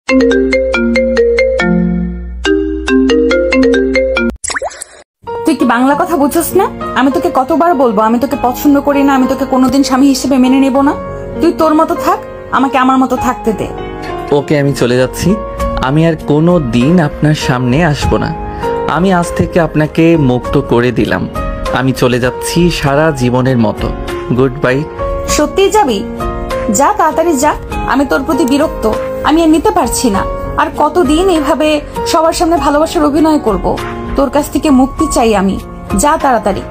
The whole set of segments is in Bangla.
তুই কি বাংলা কথা বুঝছস না? আমি তোকে কতবার বলবো আমি তোকে পছন্দ করি না, আমি তোকে কোনোদিন স্বামী হিসেবে মেনে নেব না। তুই তোর মতো থাক, আমাকে আমার মতো থাকতে দে। ওকে, আমি চলে যাচ্ছি। আমি আর কোনো দিন আপনার সামনে আসবো না। আমি আজ থেকে আপনাকে মুক্ত করে দিলাম। আমি চলে যাচ্ছি সারা জীবনের মতো। Good bye. সত্যিই যাবি? যা, তাড়াতাড়ি যা। আমি তোর প্রতি বিরক্ত, আমি আর নিতে পারছি না। আর কতদিন এভাবে সবার সামনে ভালোবাসার অভিনয় করব? তোর কাছ থেকে মুক্তি চাই আমি। যা তাড়াতাড়ি।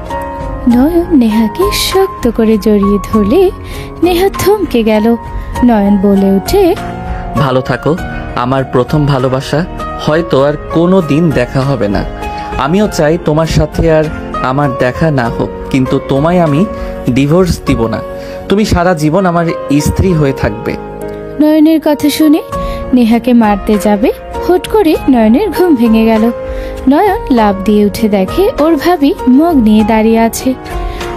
নয়ন নেহাকে শক্ত করে জড়িয়ে ধরলে নেহা থমকে গেল। নয়ন বলে ওঠে, ভালো থাকো আমার প্রথম ভালোবাসা। হয়তো আর কোনো দিন দেখা হবে না। আমিও চাই তোমার সাথে আর আমার দেখা না হোক, কিন্তু তোমায় আমি ডিভোর্স দিব না। তুমি সারা জীবন আমার স্ত্রী হয়ে থাকবে। নয়নের কথা শুনে নেহাকে মারতে যাবে, হুট করে নয়নের ঘুম ভেঙে গেল। নয়ন লাফ দিয়ে উঠে দেখে ওর ভাবি মগ নিয়ে দাঁড়িয়ে আছে।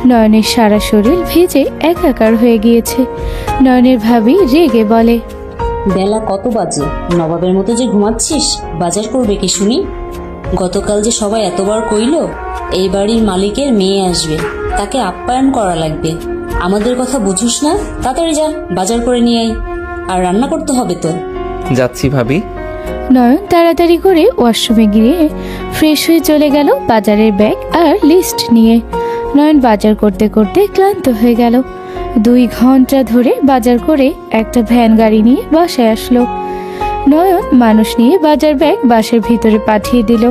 নয়নের সারা শরীর ভিজে একাকার হয়ে গিয়েছে। নয়নের ভাবি রেগে বলে, বেলা কত বাজে? নবাবের মতো যে ঘুমাচ্ছিস? বাজার করবে কি শুনি? গতকাল যে সবাই এতবার কইল এই বাড়ির মালিকের মেয়ে আসবে, তাকে আপ্যায়ন করা লাগবে। আমাদের কথা বুঝুস না? তাড়াতাড়ি যা, বাজার করে নিয়ে আয়। আর রান্না করতে হবে তো। যাচ্ছি ভাবি। নয়ন তাড়াতাড়ি করে ওয়াশরুমে গিয়ে ফ্রেশ হয়ে চলে গেল বাজারের ব্যাগ আর লিস্ট নিয়ে। নয়ন বাজার করতে করতে ক্লান্ত হয়ে গেল। 2 ঘন্টা ধরে বাজার করে একটা ভ্যান গাড়ি নিয়ে বাসায় আসলো। নয়ন মানুষ নিয়ে বাজার ব্যাগ বাসের ভিতরে পাঠিয়ে দিল।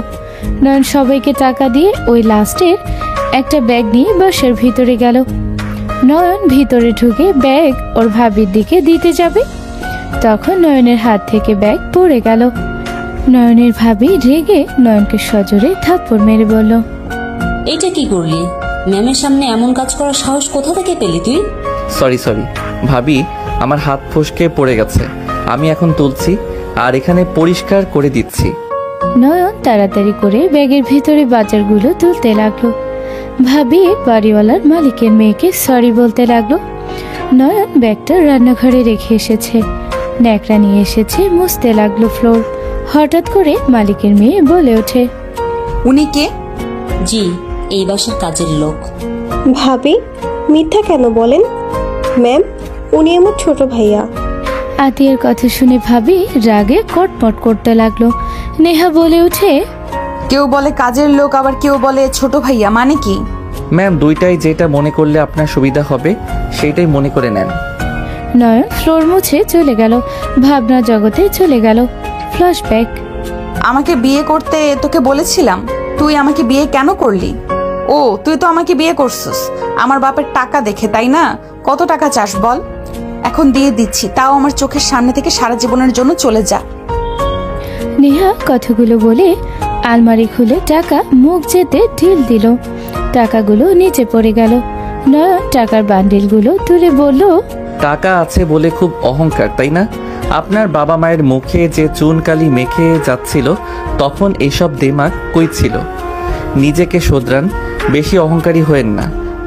নয়ন সবাইকে টাকা দিয়ে ওই লাস্টের একটা ব্যাগ নিয়ে বাসার ভিতরে গেল। নয়ন ভিতরে ঢুকে ব্যাগ ওর ভাবির দিকে দিতে যাবে, তখন নয়নের হাত থেকে ব্যাগ পড়ে গেল। নয়নের ভাবি রেগে নয়নকে সজোরে থাপ্পড় মেরে বলল, এইটা কি করলি? ম্যামের সামনে এমন কাজ করার সাহস কোথা থেকে পেলি তুই? সরি ভাবি, আমার হাত ফসকে পড়ে গেছে। আমি এখন তুলছি আর এখানে পরিষ্কার করে দিচ্ছি। নয়ন তাড়াতাড়ি করে ব্যাগের ভিতরে বাজারগুলো তুলতে লাগলো। ভাবি বাড়িওয়ালার মালিকের মেয়েকে সরি বলতে লাগলো। নয়ন ব্যাগটা রান্নাঘরে রেখে এসেছে, ন্যাকড়া নিয়ে এসেছে, মুছতে লাগলো ফ্লোর। হঠাৎ করে মালিকের মেয়ে বলে ওঠে, উনি কে? জি, এই বাসার কাজের লোক। ভাবি, মিথ্যা কেন বলেন? ম্যাম, উনি আমার ছোট ভাইয়া। আতিয়ার কথা শুনে ভাবি রাগে কটমট করতে লাগলো। নেহা বলে ওঠে, কেউ বলে কাজের লোক, আবার কেউ বলে ছোট ভাইয়া, মানে কি? ম্যাম, দুইটাই যেটা মনে করলে আপনার সুবিধা হবে সেইটাই মনে করে নেন। নয়ন ফ্লোর মুছে চলে গেল, ভাবনা জগতে চলে গেল। ফ্ল্যাশব্যাক। আমাকে বিয়ে করতে তোকে বলেছিলাম, তুই আমাকে বিয়ে কেন করলি? ও, তুই তো আমাকে বিয়ে করছিস আমার বাপের টাকা দেখে, তাই না? কত টাকা চাস বল? এখন দিয়ে দিচ্ছি, তাও আমার চোখের সামনে থেকে সারা জীবনের জন্য চলে যা। নেহা কথাগুলো বলে আলমারি খুলে টাকা মুখ যেতে ঢিল দিল। টাকাগুলো নিচে পড়ে গেল। নয়ন টাকার বান্ডিলগুলো তুলে বলল, টাকা আছে বলে খুব অহংকার, তাই না? আপনার বাবা মায়ের মুখে যে চুনকালি মেখে যাচ্ছিল তখন এসব দেমাগ কই ছিল? নিজেকে শোধরান, বেশি অহংকারী হয়েন না,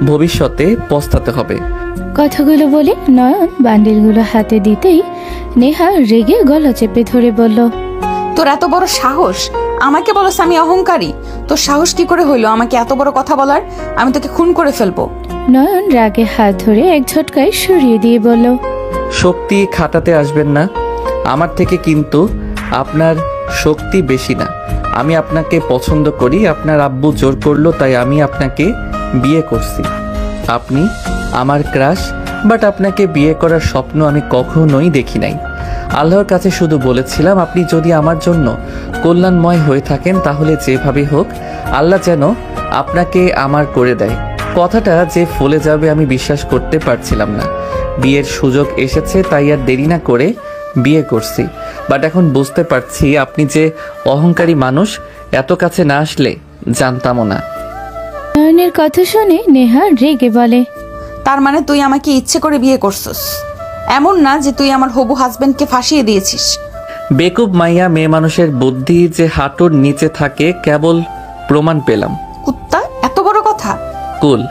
ভবিষ্যতে পস্তাতে হবে। কথাগুলো বলে নয়ন বান্ডিলগুলো হাতে দিতেই নেহা রেগে গলা চেপে ধরে বলল, তোর এত বড় সাহস, আমাকে বলস আমি অহংকারী? তোর সাহস কি করে হইলো আমাকে এত বড় কথা বলার? আমি তোকে খুন করে ফেলবো। নয়ন রাগে হাত ধরে এক ঝটকায় সরিয়ে দিয়ে বলল, শক্তি খাটাতে আসবেন না আমার থেকে, কিন্তু আপনার শক্তি বেশি না। আমি আপনাকে পছন্দ করি, আপনার আব্বু জোর করলো তাই আমি আপনাকে বিয়ে করছি। আপনি আমার ক্রাশ, বাট আপনাকে বিয়ে করার স্বপ্ন আমি কখনোই দেখি নাই। আল্লাহর কাছে শুধু বলেছিলাম আপনি যদি আমার জন্য কল্যাণময় হয়ে থাকেন তাহলে যেভাবে হোক আল্লাহ যেন আপনাকে আমার করে দেয়। কথাটা যে ফলে যাবে আমি বিশ্বাস করতে পারছিলাম না। বিয়ের সুযোগ এসেছে তাই আর দেরি না করে বিয়ে করছি, বাট এখন বুঝতে পারছি আপনি যে অহংকারী মানুষ, এত কাছে না আসলে জানতামও না। নয়নের কথা শুনে নেহা রেগে বলে, তার মানে তুই আমাকে ইচ্ছে করে বিয়ে করছিস? এমন না যে তুই আমার হবু হাজবেন্ডকে ফাঁসিয়ে দিয়েছিস। বেকুব মাইয়া, মেয়ে মানুষের বুদ্ধি যে হাঁটুর নিচে থাকে কেবল প্রমাণ পেলাম। কুত্তা, এত বড় কথা? কুল,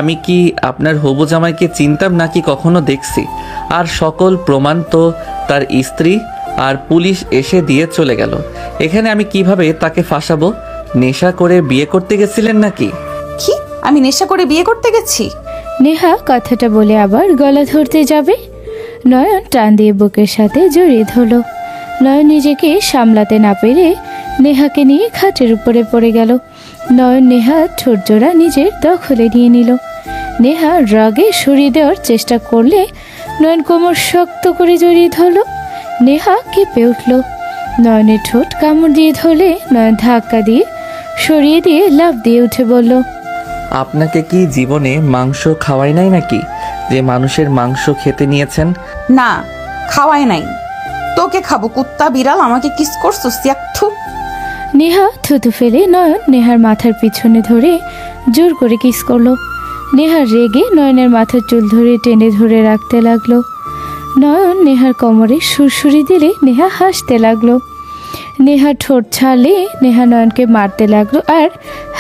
আমি কি আপনার হবু জামাইকে চিনতাম নাকি কখনো দেখছি? আর সকল প্রমাণ তো তার স্ত্রী আর পুলিশ এসে দিয়ে চলে গেল। এখানে আমি কিভাবে তাকে ফাঁসাবো? নেশা করে বিয়ে করতে গেছিলেন নাকি? কি, আমি নেশা করে বিয়ে করতে গেছি? নেহা কথাটা বলে আবার গলা ধরতে যাবে, নয়ন টান দিয়ে বুকের সাথে জড়িয়ে ধরল। নয়ন নিজেকে সামলাতে না পেরে নেহাকে নিয়ে খাটের উপরে পড়ে গেল। নয়ন নেহার ঠোঁট জোড়া নিজের দখলে নিয়ে নিল। নেহা রাগে সরিয়ে দেওয়ার চেষ্টা করলে নয়ন কোমর শক্ত করে জড়িয়ে ধরল। নেহা কেঁপে উঠল। নয়নের ঠোঁট কামড় দিয়ে ধরলে নয়ন ধাক্কা দিয়ে সরিয়ে দিয়ে লাফ দিয়ে উঠে বলল, আপনাকে কি জীবনে মাংস খাওয়াই নাই নাকি যে মানুষের মাংস খেতে নিয়েছেন? না, খাওয়াই নাই। তোকে খাবো কুত্তা বিড়াল, আমাকে কিস করছিস একটু? নেহা থুতু ফেলে নয়ন নেহার মাথার পিছনে ধরে জোর করে কিস করলো। নেহা রেগে নয়নের মাথার চুল ধরে টেনে ধরে রাখতে লাগলো। নয়ন নেহার কোমরে সুরসুরি দিলে নেহা হাসতে লাগলো। নেহা ঠোঁট ছাড়লে নেহা নয়নকে মারতে লাগলো আর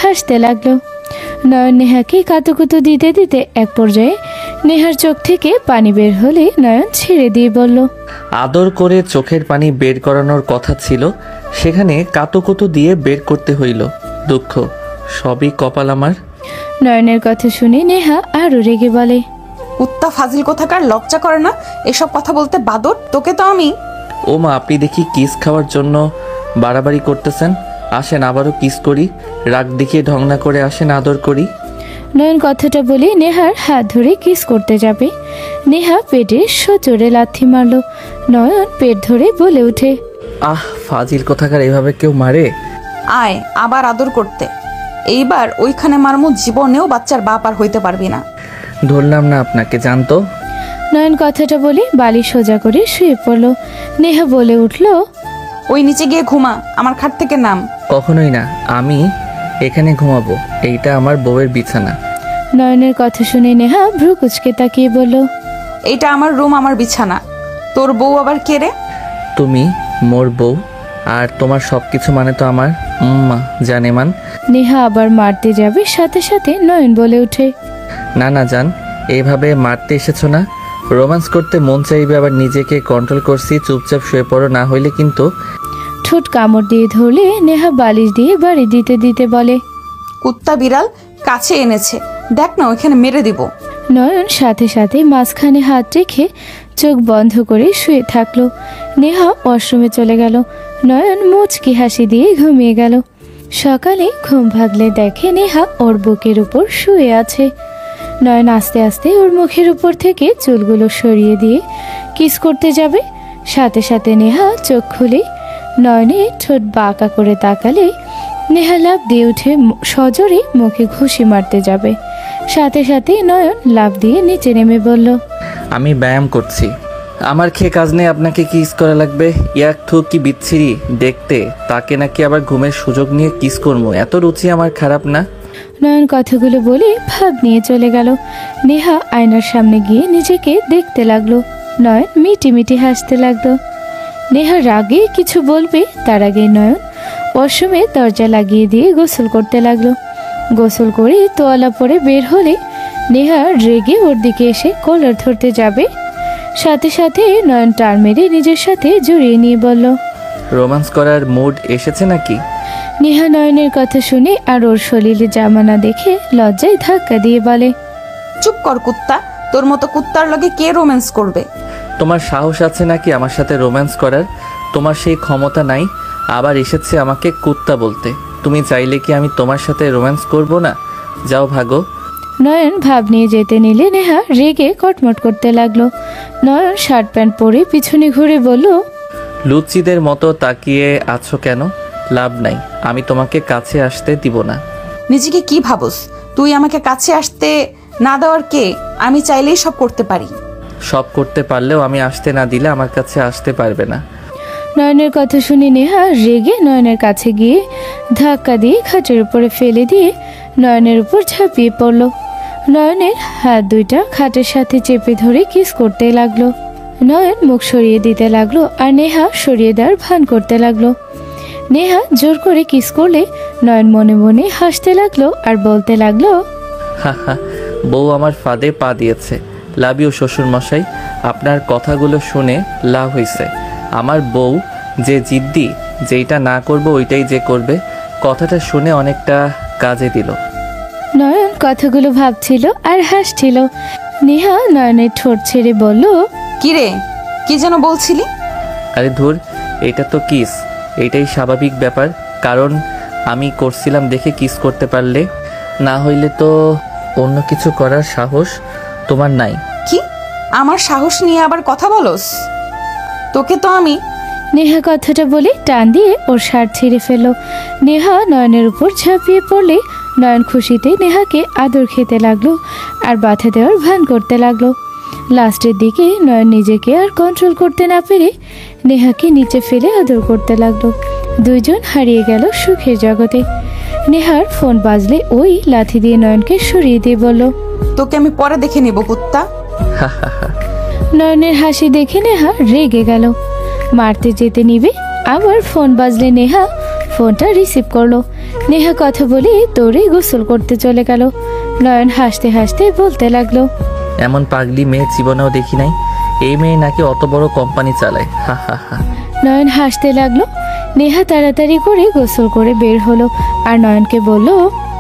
হাসতে লাগলো। নয়ন নেহাকে কাতুকুতু দিতে দিতে এক পর্যায়ে নেহার চোখ থেকে পানি বের হলে নয়ন ছেড়ে দিয়ে বলল, আদর করে চোখের পানি বের করানোর কথা ছিল, সেখানে কাতুকুতু দিয়ে বের করতে হইল। দুঃখ, সবই কপাল আমার। নয়নের কথা শুনে নেহা আরো রেগে বলে, কুত্তা ফাজিল কোথাকার, লজ্জা করে না এসব কথা বলতে? বাদর, তোকে তো আমি। ও মা, আপনি দেখি কিস খাওয়ার জন্য বাড়াবাড়ি করতেছেন। আসেন আবারও কিস করি। রাগ দেখিয়ে ঢং না করে আসেন, আদর করি। নয়ন কথাটা বলে নেহার হাত ধরে কিস করতে যাবে। নেহা পেটে সজোরে লাথি মারল। নয়ন পেট ধরে বলে ওঠে, আহ, ফাজিল কোথাকার, এভাবে কেউ মারে? আয় আবার আদর করতে। এইবার ওইখানে মারমু, জীবনেও বাচ্চার বাপ আর হইতে পারবি না। ধরলাম না আপনাকে, জানতো। নয়ন কথাটা বলে বালি সোজা করে শুয়ে পড়ল। নেহা বলে উঠল, ওই নিচে গিয়ে ঘুমা, আমার খাট থেকে নাম। কখনোই না, আমি এখানে ঘুমাবো। এইটা আমার বউয়ের বিছানা। নয়নের কথা শুনে নেহা ভ্রু কুচকে তাকিয়ে বলল, এইটা আমার রুম, আমার বিছানা। তোর বউ আবার কে রে? তুমি মোর বউ, আর তোমার সবকিছু মানে তো আমার জানেমান। নেহা আবার মারতে যাবে, সাথে সাথে নয়ন বলে ওঠে, না না জান, এইভাবে মারতে এসেছো না। রোম্যান্স করতে মন চাইবে, আবার নিজেকে কন্ট্রোল করছি। চুপচাপ শুয়ে পড়ো, না হইলে কিন্তু। ঠোঁট কামড় দিয়ে ধরলে নেহা বালিশ দিয়ে বাড়ি দিতে দিতে বলে, কুত্তা বিড়াল কাছে এনেছে, দেখ না ওইখানে মেরে দিব। নয়ন সাথে সাথে মাঝখানে হাত রেখে চোখ বন্ধ করে শুয়ে থাকলো। নেহা ওয়াশরুমে চলে গেল। নয়ন মুচকি হাসি দিয়ে ঘুমিয়ে গেল। সকালে ঘুম ভাগলে দেখে নেহা ওর বুকের উপর শুয়ে আছে। নয়ন আস্তে আস্তে ওর মুখের উপর থেকে চুলগুলো সরিয়ে দিয়ে কিস করতে যাবে। সাথে সাথে নেহা চোখ খুলে নয়নের ঠোঁট বাঁকা করে তাকালে নেহা লাফ দিয়ে উঠে সজোরে মুখে ঘুষি মারতে যাবে। সাথে সাথে নয়ন লাফ দিয়ে নিচে নেমে বলল, আমি ব্যায়াম করছি। আমার খেয়ে কাজ নেই, আপনাকে কিস করা লাগবে? ইয়াক থুক, কি বিচ্ছিরি দেখতে। তাকে নাকি আবার ঘুমের সুযোগ নিয়ে কিস করবো? এত রুচি আমার খারাপ না। নয়ন কথাগুলো বলে ভাব নিয়ে চলে গেল। নেহা আয়নার সামনে গিয়ে নিজেকে দেখতে লাগলো। নয়ন মিটি মিটি হাসতে লাগলো। নেহা রাগে কিছু বলবে, তার আগে নয়ন ওয়াশরুমে দরজা লাগিয়ে দিয়ে গোসল করতে লাগলো। গোসল করে তোয়ালা পরে বের হলে নেহা রেগে ওর দিকে এসে কলার ধরতে যাবে। সাথে সাথে নয়ন টান মেরে নিজের সাথে জড়িয়ে নিয়ে বলল, রোম্যান্স করার মুড এসেছে নাকি? নেহা নয়নের কথা শুনে আর ওর শরীরে জামা না দেখে লজ্জায় ধাক্কা দিয়ে বলে, চুপ কর কুত্তা, তোর মতো কুত্তার লগে কে রোম্যান্স করবে? তোমার সাহস আছে নাকি আমার সাথে রোম্যান্স করার? তোমার সেই ক্ষমতা নাই, আবার এসেছে আমাকে কুত্তা বলতে। তুমি চাইলে কি আমি তোমার সাথে রোম্যান্স করব না? যাও ভাগো। নয়ন ভাব নিয়ে যেতে নিলে নেহা রেগে কটমট করতে লাগলো। নয়ন শার্ট প্যান্ট পরে পিছনে ঘুরে বলল, লুচিদের মতো তাকিয়ে আছো কেন? লাভ নাই, আমি তোমাকে কাছে আসতে দিব না। নিজেকে কি ভাবস? তুই আমাকে কাছে আসতে না দেওয়ার কে? আমি চাইলেই সব করতে পারি। সব করতে পারলেও আমি আসতে না দিলে আমার কাছে আসতে পারবে না। নয়নের কথা শুনে নেহা রেগে নয়নের কাছে গিয়ে ধাক্কা দিয়ে খাটের উপরে ফেলে দিয়ে নয়নের উপর ঝাঁপিয়ে পড়ল। নয়নের হাত দুইটা খাটের সাথে চেপে ধরে কিস করতে লাগলো। নয়ন মুখ সরিয়ে দিতে লাগলো আর নেহা সরিয়ে দেওয়ার ভান করতে লাগলো। নেহা জোর করে কিস করলে নয়ন মনে মনে হাসতে লাগলো আর বলতে লাগলো, হা হা, বউ আমার ফাঁদে পা দিয়েছে। লাভ ইউ শ্বশুর মশাই, আপনার কথাগুলো শুনে লাভ হয়েছে। আমার বউ যে জিদ্দি, যেইটা না করব ওইটাই যে করবে, কথাটা শুনে অনেকটা কাজে দিল। নয়ন কথাগুলো ভাবছিল আর হাসছিল। নেহা নয়নের ঠোঁট ছেড়ে বলল, কি রে, কি যেন বলছিলি? আরে ধুর, এটা তো কিস, এইটাই স্বাভাবিক ব্যাপার। কারণ আমি করছিলাম দেখে কিস করতে পারলে, না হইলে তো অন্য কিছু করার সাহস তোমার নাই। কি, আমার সাহস নিয়ে আবার কথা বলস? তোকে তো আমি। নেহা কথাটা বলে টান দিয়ে ওর শার্ট ছিঁড়ে ফেলল। নেহা নয়নের উপর ঝাঁপিয়ে পড়লে নয়ন খুশিতে নেহাকে আদর খেতে লাগলো আর বাধা দেওয়ার ভান করতে লাগলো। লাস্টের দিকে নয়ন নিজেকে আর কন্ট্রোল করতে না পেরে নেহাকে নিচে ফেলে আদর করতে লাগলো। দুইজন হারিয়ে গেল সুখের জগতে। নেহার ফোন বাজলে ওই লাথি দিয়ে নয়নকে সরিয়ে দিয়ে বলল, তোকে আমি পরে দেখে নেব কুত্তা। নয়নের হাসি দেখে নেহা রেগে গেল। মারতে যেতে নিবে, আবার ফোন বাজলে নেহা ফোনটা রিসিভ করলো। নেহা কথা বলে দৌড়ে গোসল করতে চলে গেল। নয়ন হাসতে হাসতে বলতে লাগলো, এমন পাগলি মেয়ে জীবনেও দেখি নাই। এই মেয়ে নাকি অত বড় কোম্পানি চালায়। হা হা হা। নয়ন হাসতে লাগলো। নেহা তাড়াতাড়ি করে গোসল করে বের হলো আর নয়নকে বলল,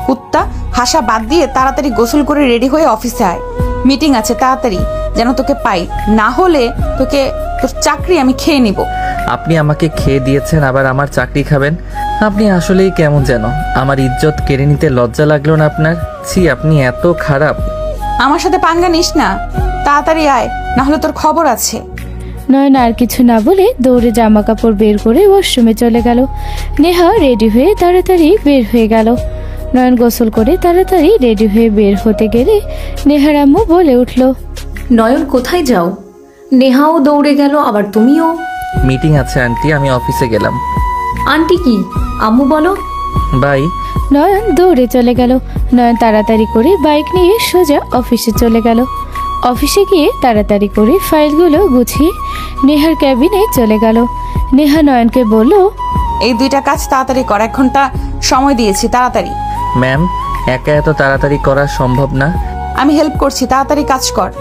কুত্তা, হাসা বাদ দিয়ে তাড়াতাড়ি গোসল করে রেডি হয়ে অফিসে আয়। মিটিং আছে, তাড়াতাড়ি যেন তোকে পাই, না হলে তোর চাকরি আমি খেয়ে নিব। আপনি আমাকে খেয়ে দিয়েছেন, আবার আমার চাকরি খাবেন? আপনি আসলেই কেমন যেন। আমার ইজ্জত কেড়ে নিতে লজ্জা লাগলো না আপনার? ছি, আপনি এত খারাপ। আমার সাথে পাঙ্গা নিস না, তাড়াতাড়ি আয়, না হলে তোর খবর আছে। নয়ন আর কিছু না বলে দৌড়ে জামা কাপড় বের করে ওয়াশরুমে চলে গেল। নেহা রেডি হয়ে তাড়াতাড়ি বের হয়ে গেল। নয়ন গোসল করে তাড়াতাড়ি রেডি হয়ে বের হতে গেলে নেহার আম্মু বলে উঠল, নয়ন কোথায় যাও? নেহাও দৌড়ে গেল, আবার তুমিও। মিটিং আছে আন্টি, আমি অফিসে গেলাম। আন্টি কি? আম্মু বলো। বাই। নয়ন দৌড়ে চলে গেল। নয়ন তাড়াতাড়ি করে বাইক নিয়ে সোজা অফিসে চলে গেল। অফিসে গিয়ে তাড়াতাড়ি করে ফাইলগুলো গুছিয়ে নেহার ক্যাবিনে চলে গেল। নেহা নয়নকে বলল, এই দুইটা কাজ তাড়াতাড়ি কর, 1 ঘন্টা সময় দিয়েছি, তাড়াতাড়ি। ম্যাম, একা এত তাড়াতাড়ি করা সম্ভব না। আমি হেল্প করছি, তাড়াতাড়ি কাজ কর।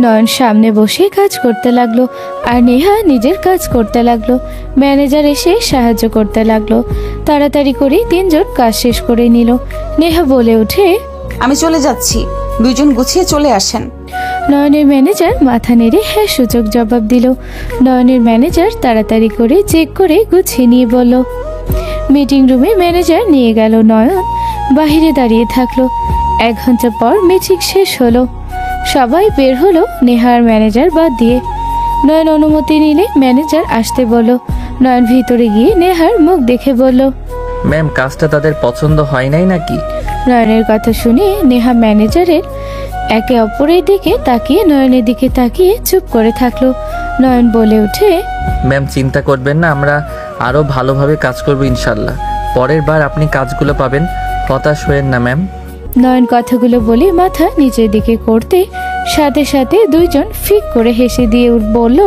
নয়ন সামনে বসে কাজ করতে লাগলো আর নেহা নিজের কাজ করতে লাগলো। ম্যানেজার এসে সাহায্য করতে লাগলো। তাড়াতাড়ি করে 3 জন কাজ শেষ করে নিল। নেহা বলে ওঠে, আমি চলে যাচ্ছি, 2 জন গুছিয়ে চলে আসেন। নয়নের ম্যানেজার মাথা নেড়ে হ্যাঁ সূচক জবাব দিল। নয়নের ম্যানেজার তাড়াতাড়ি করে চেক করে গুছিয়ে নিয়ে বলল। মিটিং রুমে ম্যানেজার নিয়ে গেল। নয়ন বাহিরে দাঁড়িয়ে থাকলো। 1 ঘন্টা পর মিটিং শেষ হলো। সবাই বের হলো নেহার ম্যানেজার বাদ দিয়ে। নয়ন অনুমতি নিলে ম্যানেজার আসতে বলল। নয়ন ভিতরে গিয়ে নেহার মুখ দেখে বলল, ম্যাম, কাজটা তাদের পছন্দ হয় নাই নাকি? নয়নের কথা শুনে নেহা ম্যানেজারের একে অপরের দিকে তাকিয়ে নয়নের দিকে তাকিয়ে চুপ করে থাকলো। নয়ন বলে ওঠে, ম্যাম, চিন্তা করবেন না, আমরা আরো ভালোভাবে কাজ করব ইনশাল্লাহ। পরের বার আপনি কাজগুলো পাবেন, হতাশ হয়েন না ম্যাম। নয়ন কথাগুলো বলে মাথা নিচের দিকে করতে সাথে সাথে 2 জন ফিক করে হেসে দিয়ে বলল,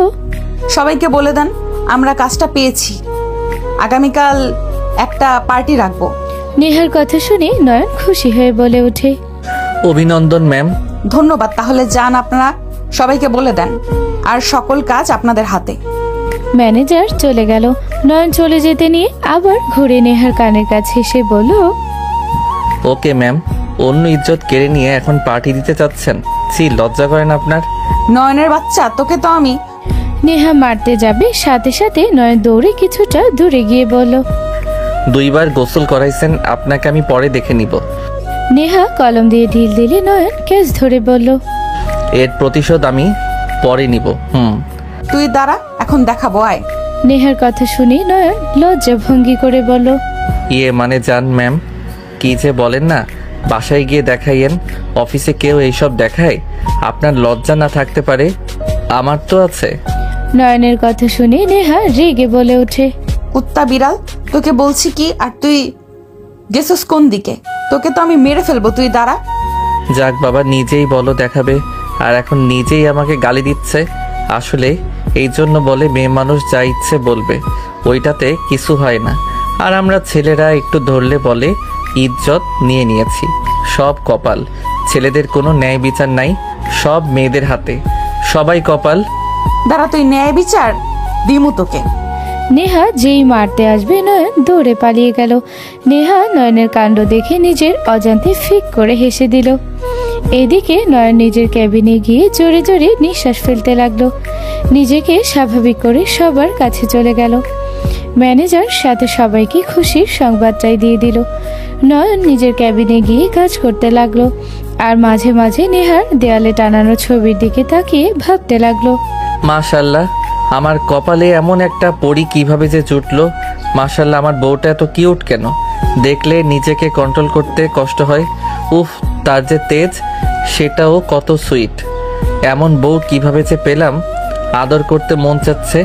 সবাইকে বলে দেন আমরা কাজটা পেয়েছি, আগামীকাল একটা পার্টি রাখবো। নেহার কথা শুনে নয়ন খুশি হয়ে বলে ওঠে, অভিনন্দন ম্যাম। ধন্যবাদ। তাহলে যান, আপনারা সবাইকে বলে দেন, আর সকল কাজ আপনাদের হাতে। ম্যানেজার চলে গেল। নয়ন চলে যেতে নিয়ে আবার ঘুরে নেহার কানের কাছে এসে বলল, ওকে ম্যাম, অন্য ইজ্জত কেড়ে নিয়ে এখন পার্টি দিতে চাচ্ছেন? ছি, লজ্জা করেন আপনার? নয়নের বাচ্চা, তোকে তো আমি। নেহা মারতে যাবে, সাথে সাথে নয়ন দৌড়ে কিছুটা দূরে গিয়ে বলল, 2 বার গোসল করাইছেন, আপনাকে আমি পরে দেখে নিব। নেহা কলম দিয়ে ঢিল দিলে নয়ন কেস ধরে বলল, এর প্রতিশোধ আমি পরে নিব। তুই দাঁড়া, এখন দেখাবো, আয়। নেহার কথা শুনে নয়ন লজ্জা ভঙ্গি করে বলল, ইয়ে মানে জান ম্যাম, কি যে বলেন না, বাসায় গিয়ে দেখাইয়েন। অফিসে কেউ এইসব দেখায়? আপনার লজ্জা না থাকতে পারে, আমার তো আছে। নয়নের কথা শুনে নেহা রেগে বলে ওঠে, কুত্তা বিড়াল, তোকে বলছি কি, আর তুই গেছস কোন দিকে? তোকে তো আমি মেরে ফেলবো, তুই দাঁড়া। যাক বাবা, নিজেই বলো দেখাবে, আর এখন নিজেই আমাকে গালি দিচ্ছে। আসলে এই জন্য বলে মেয়ে মানুষ যা ইচ্ছে বলবে, ওইটাতে কিছু হয় না। আর আমরা ছেলেরা একটু ধরলে বলে ইজ্জত নিয়ে নিয়েছি। সব কপাল, ছেলেদের কোনো ন্যায় বিচার নাই, সব মেয়েদের হাতে, সবাই কপাল। দাঁড়া, তুই ন্যায় বিচার দিমু তোকে। নেহা যেই মারতে আসবে নয়ন দৌড়ে পালিয়ে গেল। নেহা নয়নের কাণ্ড দেখে নিজের অজান্তে ফিক করে হেসে দিল। এদিকে নয়ন নিজের ক্যাবিনে গিয়ে জোরে জোরে নিঃশ্বাস ফেলতে লাগলো। নিজেকে স্বাভাবিক করে সবার কাছে চলে গেল। ম্যানেজার সাথে সবাইকে খুশির সংবাদটাই দিয়ে দিল। নয়ন নিজের ক্যাবিনে গিয়ে কাজ করতে লাগলো আর মাঝে মাঝে নেহার দেয়ালে টানানো ছবির দিকে তাকিয়ে ভাবতে লাগলো। মাশাল্লাহ, আমার কপালে এমন একটা পরি কিভাবে যে জুটলো। মাশাল্লাহ, আমার বউটা এত কিউট কেন? দেখলে নিজেকে কন্ট্রোল করতে কষ্ট হয়। উফ, তার যে তেজ, সেটাও কত সুইট। এমন বউ কিভাবে যে পেলাম। আদর করতে মন চাচ্ছে,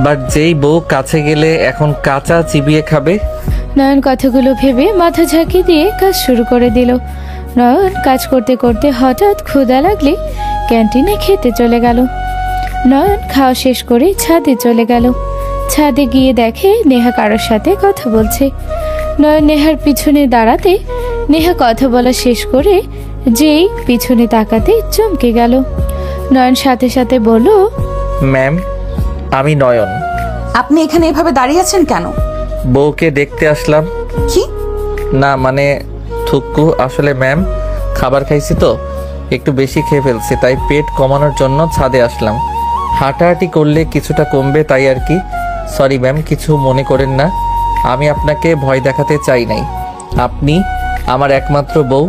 বাট যেই বউ কাছে গেলে এখন কাঁচা চিবিয়ে খাবে। নয়ন কথাগুলো ভেবে মাথা ঝাঁকি দিয়ে কাজ শুরু করে দিল। নয়ন কাজ করতে করতে হঠাৎ ক্ষুধা লাগলে ক্যান্টিনে খেতে চলে গেল। নয়ন খাওয়া শেষ করে ছাদে চলে গেল। ছাদে গিয়ে দেখে নেহা কারোর সাথে কথা বলছে। নয়ন নেহার পিছনে দাঁড়াতে নেহা কথা বলা শেষ করে যেই পিছনে তাকাতে চমকে গেল। নয়ন সাথে সাথে বলল, ম্যাম, আমি নয়ন। আপনি এখানে এভাবে দাঁড়িয়ে আছেন কেন? বউকে দেখতে আসলাম। কি? না মানে থুক্কু, আসলে ম্যাম খাবার খাইছি তো একটু বেশি খেয়ে ফেলছি, তাই পেট কমানোর জন্য ছাদে আসলাম। হাঁটাহাঁটি করলে কিছুটা কমবে তাই আর কি। সরি ম্যাম, কিছু মনে করেন না। আমি আপনাকে ভয় দেখাতে চাই নাই। আপনি আমার একমাত্র বউ,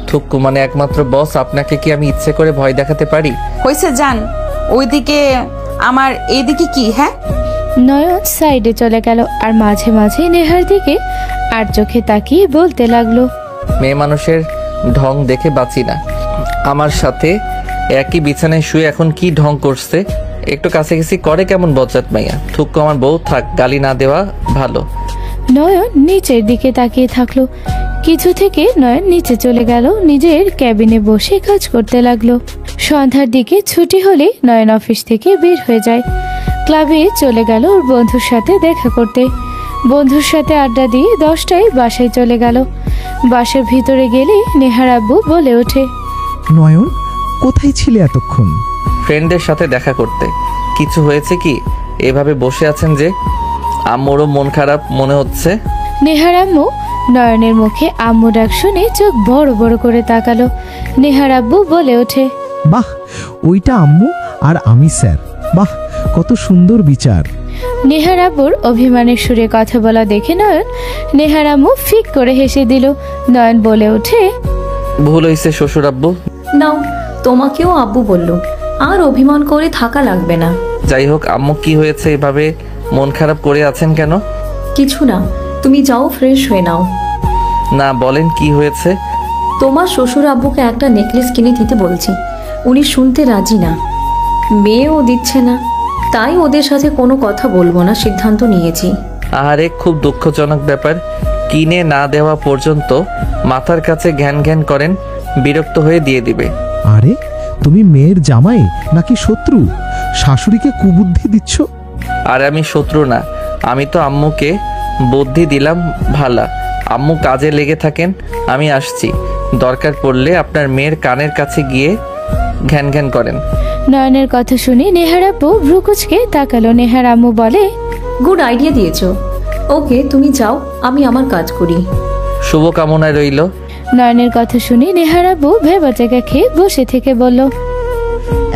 থুক্কু মানে একমাত্র বস। আপনাকে কি আমি ইচ্ছে করে ভয় দেখাতে পারি? হয়েছে যান, ওইদিকে আমার এইদিকে কি? হ্যাঁ, নয়ন সাইডে চলে গেল আর মাঝে মাঝে নেহার দিকে আর চোখে তাকিয়ে বলতে লাগলো, মেয়ে মানুষের ঢং দেখে বাঁচি না। আমার সাথে একই বিছানায় শুয়ে এখন কি ঢং করছে। একটু কাছাকাছি করে কেমন বজ্জাত মাইয়া। থুক্কু আমার বউ, থাক, গালি না দেওয়া ভালো। নয়ন নিচের দিকে তাকিয়ে থাকলো। কিছু থেকে নয়ন নিচে চলে গেল, নিজের ক্যাবিনে বসে কাজ করতে লাগলো। সন্ধ্যার দিকে ছুটি হলে নয়ন অফিস থেকে বের হয়ে যায়। ক্লাবে চলে গেল ওর বন্ধুর সাথে দেখা করতে। বন্ধুর সাথে আড্ডা দিয়ে 10টায় বাসায় চলে গেল। বাসার ভিতরে গেলে নেহার আব্বু বলে ওঠে, নয়ন, কোথায় ছিলে এতক্ষণ? ফ্রেন্ডের সাথে দেখা করতে। কিছু হয়েছে কি? এভাবে বসে আছেন যে? আম্মুরও মন খারাপ মনে হচ্ছে। নেহার আম্মু নয়নের মুখে আম্মু ডাক শুনে চোখ বড় বড় করে তাকালো। নেহার আব্বু বলে ওঠে, বাহ, ওইটা আম্মু আর আমি স্যার। বাহ, কত সুন্দর বিচার। নেহার আব্বুর অভিমানের সুরে কথা বলা দেখে নয়ন নেহার আম্মু ফিক করে হেসে দিল। নয়ন বলে ওঠে, ভুল হয়েছে শ্বশুর আব্বু। নাও, তোমাকেও আব্বু বলল, আর অভিমান করে থাকা লাগবে না। যাই হোক, আম্মু কি হয়েছে এভাবে মন খারাপ করে আছেন কেন? কিছু না, তুমি যাও ফ্রেশ হয়ে নাও। না, বলেন কি হয়েছে? তোমার শ্বশুর আব্বুকে একটা নেকলেস কিনে দিতে বলছি, উনি শুনতে রাজি না, মেয়েও দিচ্ছে না, তাই ওদের সাথে কোনো কথা বলবো না সিদ্ধান্ত নিয়েছি। আরে খুব দুঃখজনক ব্যাপার। কিনে না দেওয়া পর্যন্ত মাথার কাছে ঘ্যান ঘ্যান করেন, বিরক্ত হয়ে দিয়ে দিবে। আরে তুমি মেয়ের জামাই নাকি শত্রু? শাশুড়িকে কুবুদ্ধি দিচ্ছ? আর আমি শত্রু না, আমি তো আম্মুকে বুদ্ধি দিলাম ভালা। আম্মু কাজে লেগে থাকেন, আমি আসছি। দরকার পড়লে আপনার মেয়ের কানের কাছে গিয়ে ঘ্যান ঘ্যান করেন। নয়নের কথা শুনে নেহার আব্বু ভ্রুকুচকে তাকালো। নেহার আম্মু বলে, গুড আইডিয়া দিয়েছো। ওকে, তুমি যাও, আমি আমার কাজ করি। শুভকামনায় রইল। নয়নের কথা শুনে নেহার আব্বু ভেবাচাকা খেয়ে বসে থেকে বলল,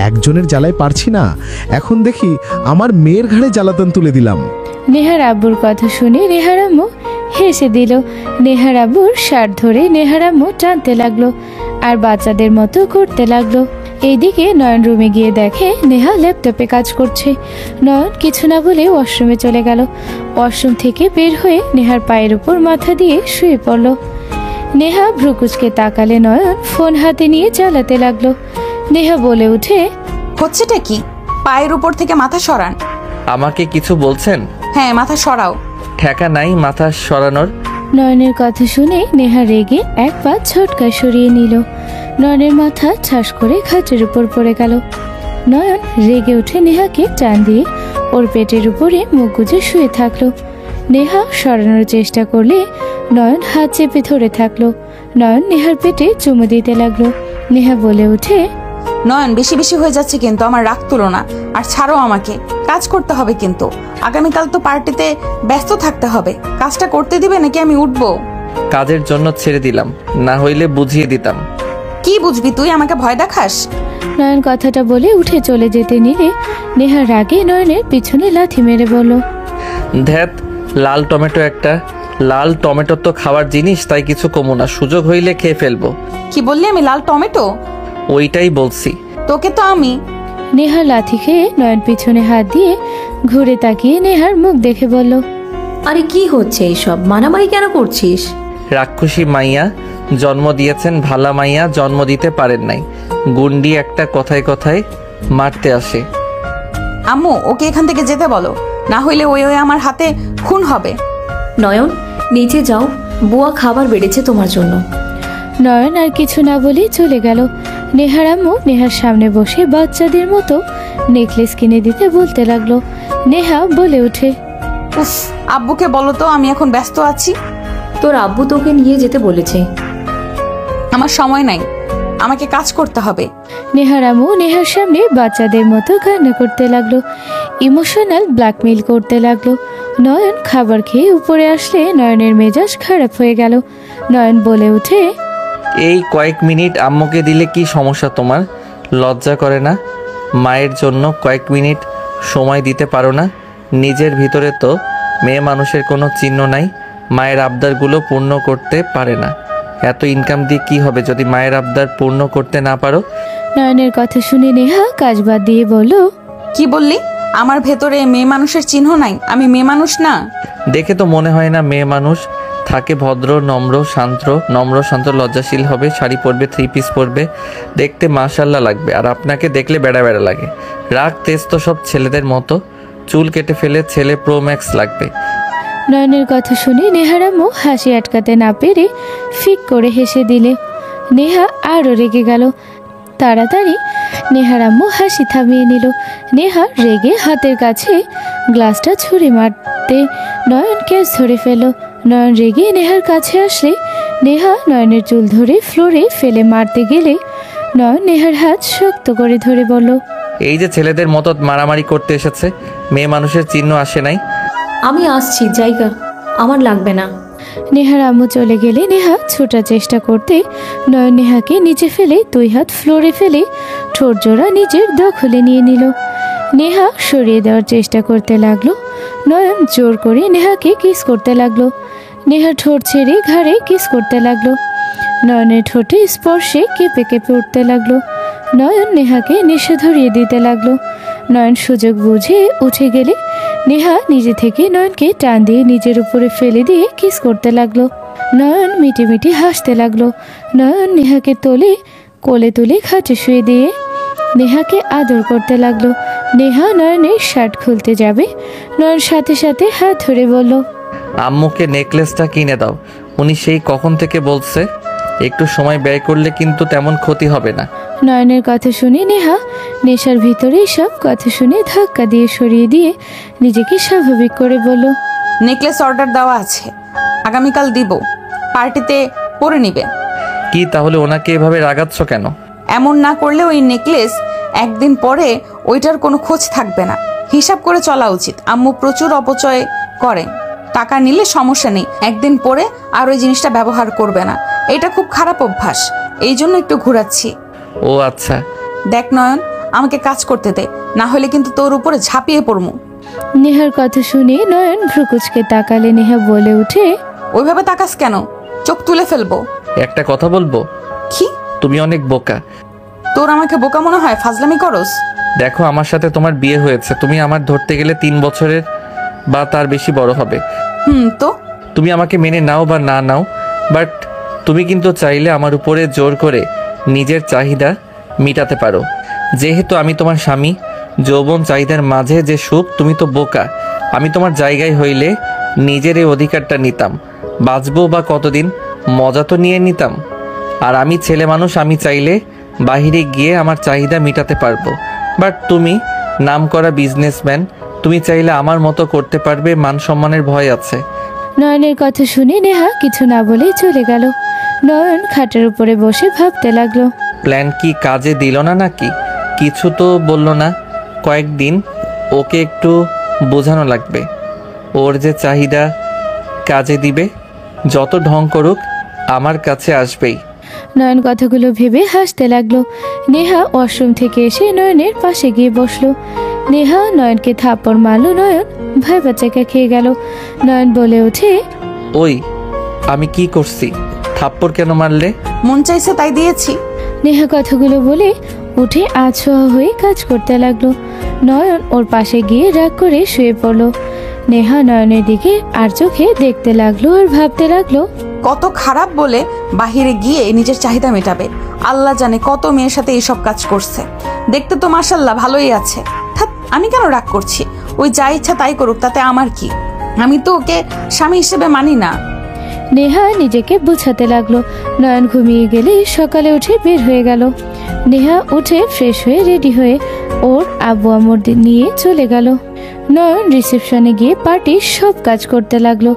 একজনের জ্বালায় পারছি না, এখন দেখি আমার মেয়ের ঘাড়ে জ্বালাতন তুলে দিলাম। নেহার আব্বুর কথা শুনে নেহার আম্মু হেসে দিল। নেহার আব্বুর শার্ট ধরে নেহার আম্মু টানতে লাগলো আর বাচ্চাদের মতো করতে লাগলো। এইদিকে নয়ন রুমে গিয়ে দেখে নেহা ল্যাপটপে কাজ করছে। নয়ন কিছু না বলে ওয়াশরুমে চলে গেল। ওয়াশরুম থেকে বের হয়ে নেহার পায়ের উপর মাথা দিয়ে শুয়ে পড়ল। নেহা ভ্রুকুচকে তাকালে নয়ন ফোন হাতে নিয়ে চালাতে লাগলো। নেহা বলে উঠে, হচ্ছেটা কি? পায়ের উপর থেকে মাথা সরান। আমাকে কিছু বলছেন? হ্যাঁ, মাথা সরাও। ঠেকা নাই মাথা সরানোর। নয়নের কথা শুনে নেহা রেগে এক পা ঝটকা সরিয়ে নিল। নয়নের মাথা ঠাস করে খাটের উপর পড়ে গেল। নয়ন রেগে উঠে নেহাকে টান দিয়ে ওর পেটের উপরে মুখ গুজে শুয়ে থাকলো। নেহা সরানোর চেষ্টা করলে নয়ন হাত চেপে ধরে থাকলো। নয়ন নেহার পেটে চুমু দিতে লাগলো। নেহা বলে উঠে, নয়ন, বেশি বেশি হয়ে যাচ্ছে কিন্তু, আমার রাগ তুলো না আর ছাড়ো আমাকে। কাজ করতে হবে কিন্তু আগামীকাল তো পার্টিতে ব্যস্ত থাকতে হবে। কাজটা করতে দিবে নাকি আমি উঠবো? কাজের জন্য ছেড়ে দিলাম, না হইলে বুঝিয়ে দিতাম। কি বুঝবি তুই? আমাকে ভয় দেখাস? নয়ন কথাটা বলে উঠে চলে যেতে নিলে নেহা রাগে নয়নের পিছনে লাথি মেরে বলল, ধ্যাত, লাল টমেটো একটা। লাল টমেটো তো খাওয়ার জিনিস, তাই কিছু কমো না, সুযোগ হইলে খেয়ে ফেলবো। কি বললি? আমি লাল টমেটো? ওইটাই বলছি। তোকে তো আমি। নেহা লাথি খেয়ে নয়ন পিছনে হাত দিয়ে ঘুরে তাকিয়ে নেহার মুখ দেখে বলল, আরে কি হচ্ছে এইসব? মারামারি কেন করছিস? রাক্ষসী মাইয়া জন্ম দিয়েছেন, ভালা মাইয়া জন্ম দিতে পারেন নাই। গুন্ডি একটা কথায় কথায় মারতে আসে। আম্মু, ওকে এখান থেকে যেতে বলো, না হইলে ওই আমার হাতে খুন হবে। নয়ন, নিচে যাও, বুয়া খাবার বেড়েছে তোমার জন্য। নয়ন আর কিছু না বলে চলে গেল। নেহার আম্মু নেহার সামনে বসে বাচ্চাদের মতো নেকলেস কিনে দিতে বলতে লাগলো। নেহা বলে ওঠে, উফ, আব্বুকে বলো তো আমি এখন ব্যস্ত আছি। তোর আব্বু তোকে নিয়ে যেতে বলেছে। আমার সময় নাই, আমাকে কাজ করতে হবে। নেহার আম্মু নেহার সামনে বাচ্চাদের মতো কান্না করতে লাগলো, ইমোশনাল ব্ল্যাকমেইল করতে লাগলো। নয়ন খাবার খেয়ে উপরে আসলে নয়নের মেজাজ খারাপ হয়ে গেল। নয়ন বলে ওঠে, এই কয়েক মিনিট আম্মুকে দিলে কি সমস্যা তোমার? লজ্জা করে না? মায়ের জন্য কয়েক মিনিট সময় দিতে পারো না? নিজের ভিতরে তো মেয়ে মানুষের কোনো চিহ্ন নাই, মায়ের আবদারগুলো পূর্ণ করতে পারে না। এত ইনকাম দিয়ে কি হবে যদি মায়ের আবদার পূর্ণ করতে না পারো? নয়নের কথা শুনে নেহা কাজ বাদ দিয়ে বলল, কি বললি? আমার ভেতরে মেয়ে মানুষের চিহ্ন নাই? আমি মেয়ে মানুষ না? দেখে তো মনে হয় না মেয়ে মানুষ। থাকে ভদ্র, নম্র শান্ত, লজ্জাশীল হবে, শাড়ি পরবে, 3 পিস পরবে, দেখতে মাশাল্লাহ লাগবে। আর আপনাকে দেখলে বেড়া বেড়া লাগে। রাগ তেজ তো সব ছেলেদের মতো, চুল কেটে ফেলে ছেলে প্রো ম্যাক্স লাগবে। নয়নের কথা শুনে নেহার আম্মু হাসি আটকাতে না পেরে ফিক করে হেসে দিলে। নেহা আরও রেগে গেল। তাড়াতাড়ি নেহার আম্মু হাসি থামিয়ে নিল। নেহা রেগে হাতের কাছে গ্লাসটা ছুঁড়ে মারতে নয়ন কেস ধরে ফেল। নয়ন রেগে নেহার কাছে আসলে নেহা নয়নের চুল ধরে ফ্লোরে ফেলে মারতে গেলে নয়ন নেহার হাত শক্ত করে ধরে বলল, এই যে ছেলেদের মতো মারামারি করতে এসেছে, মেয়ে মানুষের চিহ্ন আসে নাই। আমি আসছি, জায়গা আমার লাগবে না। নেহার আম্মু চলে গেলে নেহা ছোটার চেষ্টা করতে নয়ন নেহাকে নিচে ফেলে 2 হাত ফ্লোরে ফেলে ঠোঁট জোড়া নিজের দখলে নিয়ে নিল। নেহা সরিয়ে দেওয়ার চেষ্টা করতে লাগলো। নয়ন জোর করে নেহাকে কিস করতে লাগলো। নেহা ঠোঁট ছেড়ে ঘাড়ে কিস করতে লাগলো। নয়নের ঠোঁটে স্পর্শে কেঁপে কেঁপে উঠতে লাগলো। নয়ন নেহাকে নেশা ধরিয়ে দিতে লাগলো। নয়ন সুযোগ বুঝে উঠে গেলে নেহা নিজে থেকে নয়নকে টান দিয়ে নিজের উপরে ফেলে দিয়ে কিস করতে লাগলো। নয়ন মিটি মিটি হাসতে লাগলো। নয়ন নেহাকে কোলে তুলে খাটে শুয়ে দিয়ে নেহাকে আদর করতে লাগলো। নেহা নয়নের শার্ট খুলতে যাবে, নয়ন সাথে সাথে হাত ধরে বলল, আম্মুকে নেকলেসটা কিনে দাও। উনি সেই কখন থেকে বলছে। একটু সময় ব্যয় করলে কিন্তু তেমন ক্ষতি হবে না। নয়নের কথা শুনে নেহা নেশার ভিতরে সব কথা শুনে ধাক্কা দিয়ে সরিয়ে দিয়ে নিজেকে স্বাভাবিক করে বলল, নেকলেস অর্ডার দেওয়া আছে, আগামীকাল দিব, পার্টিতে পরে নিবে। কি তাহলে ওনাকে এভাবে রাগাচ্ছ কেন? এমন না করলে ওই নেকলেস একদিন পরে ওইটার কোনো খোঁজ থাকবে না। হিসাব করে চলা উচিত। আম্মু প্রচুর অপচয় করে, টাকা নিলে সমস্যা নেই, একদিন পরে আর ওই জিনিসটা ব্যবহার করবে না। এটা খুব খারাপ অভ্যাস, এই জন্য একটু ঘোরাচ্ছি। ও আচ্ছা। দেখ নয়ন, আমাকে কাজ করতে দে, না হলে কিন্তু তোর উপরে ঝাঁপিয়ে পড়মু। নেহার কথা শুনে নয়ন ভ্রুকুচকে তাকালে নেহা বলে উঠে, ওইভাবে তাকাস কেন? চোখ তুলে ফেলবো। একটা কথা বলবো? কি? তুমি অনেক বোকা। তোর আমাকে বোকা মনে হয়? ফাজলামি করস? দেখো, আমার সাথে তোমার বিয়ে হয়েছে, তুমি আমার ধরতে গেলে 3 বছরের বা তার বেশি বড় হবে। তো তুমি আমাকে মেনে নাও বা না নাও, বাট তুমি কিন্তু চাইলে আমার উপরে জোর করে নিজের চাহিদা মিটাতে পারো। যেহেতু আমি তোমার স্বামী, যৌবন চাহিদার মাঝে যে সুখ, তুমি তো বোকা। আমি তোমার জায়গায় হইলে নিজের এই অধিকারটা নিতাম। বাঁচবো বা কতদিন, মজা তো নিয়ে নিতাম। আর আমি ছেলে মানুষ, আমি চাইলে বাহিরে গিয়ে আমার চাহিদা মিটাতে পারবো। বাট তুমি নামকরা বিজনেসম্যান, তুমি চাইলে আমার মতো করতে পারবে, মান সম্মানের ভয় আছে। নয়নের কথা শুনে নেহা কিছু না বলেই চলে গেল। নয়ন খাটের উপরে বসে ভাবতে লাগলো। প্ল্যান কি কাজে দিল না নাকি? কিছু তো বলল না। কয়েকদিন ওকে একটু বোঝানো লাগবে। ওর যে চাহিদা কাজে দিবে, যত ঢং করুক আমার কাছে আসবেই। নয়ন কথাগুলো ভেবে হাসতে লাগলো। নেহা ওয়াশরুম থেকে এসে নয়নের পাশে গিয়ে বসলো। নেহা নয়নকে থাপ্পড় মারলো। নয়ন ভয় বাচ্চাকে খেয়ে গেল। নয়ন বলে ওঠে, ওই আমি কি করছি? থাপ্পড় কেন মারলে? মন চাইছে তাই দিয়েছি। নেহা কথাগুলো বলে উঠে আছোয়া হয়ে কাজ করতে লাগলো। নয়ন ওর পাশে গিয়ে রাগ করে শুয়ে পড়লো। নেহা নয়নের দিকে আর চোখে দেখতে লাগলো আর ভাবতে লাগলো, কত খারাপ বলে বাহিরে গিয়ে নিজের চাহিদা মেটাবে। আল্লাহ জানে কত মেয়ের সাথে এইসব কাজ করছে। দেখতে তো মাশাল্লাহ ভালোই আছে। থাক, আমি কেন রাগ করছি? ওই যা ইচ্ছা তাই করুক, তাতে আমার কি? আমি তো ওকে স্বামী হিসেবে মানি না। নেহা নিজেকে বোঝাতে লাগলো। নয়ন ঘুমিয়ে গেলে সকালে উঠে বের হয়ে গেল। নেহা উঠে ফ্রেশ হয়ে রেডি হয়ে ওর আব্বু আম্মুর নিয়ে চলে গেল। নয়ন রিসেপশনে গিয়ে পার্টির সব কাজ করতে লাগলো।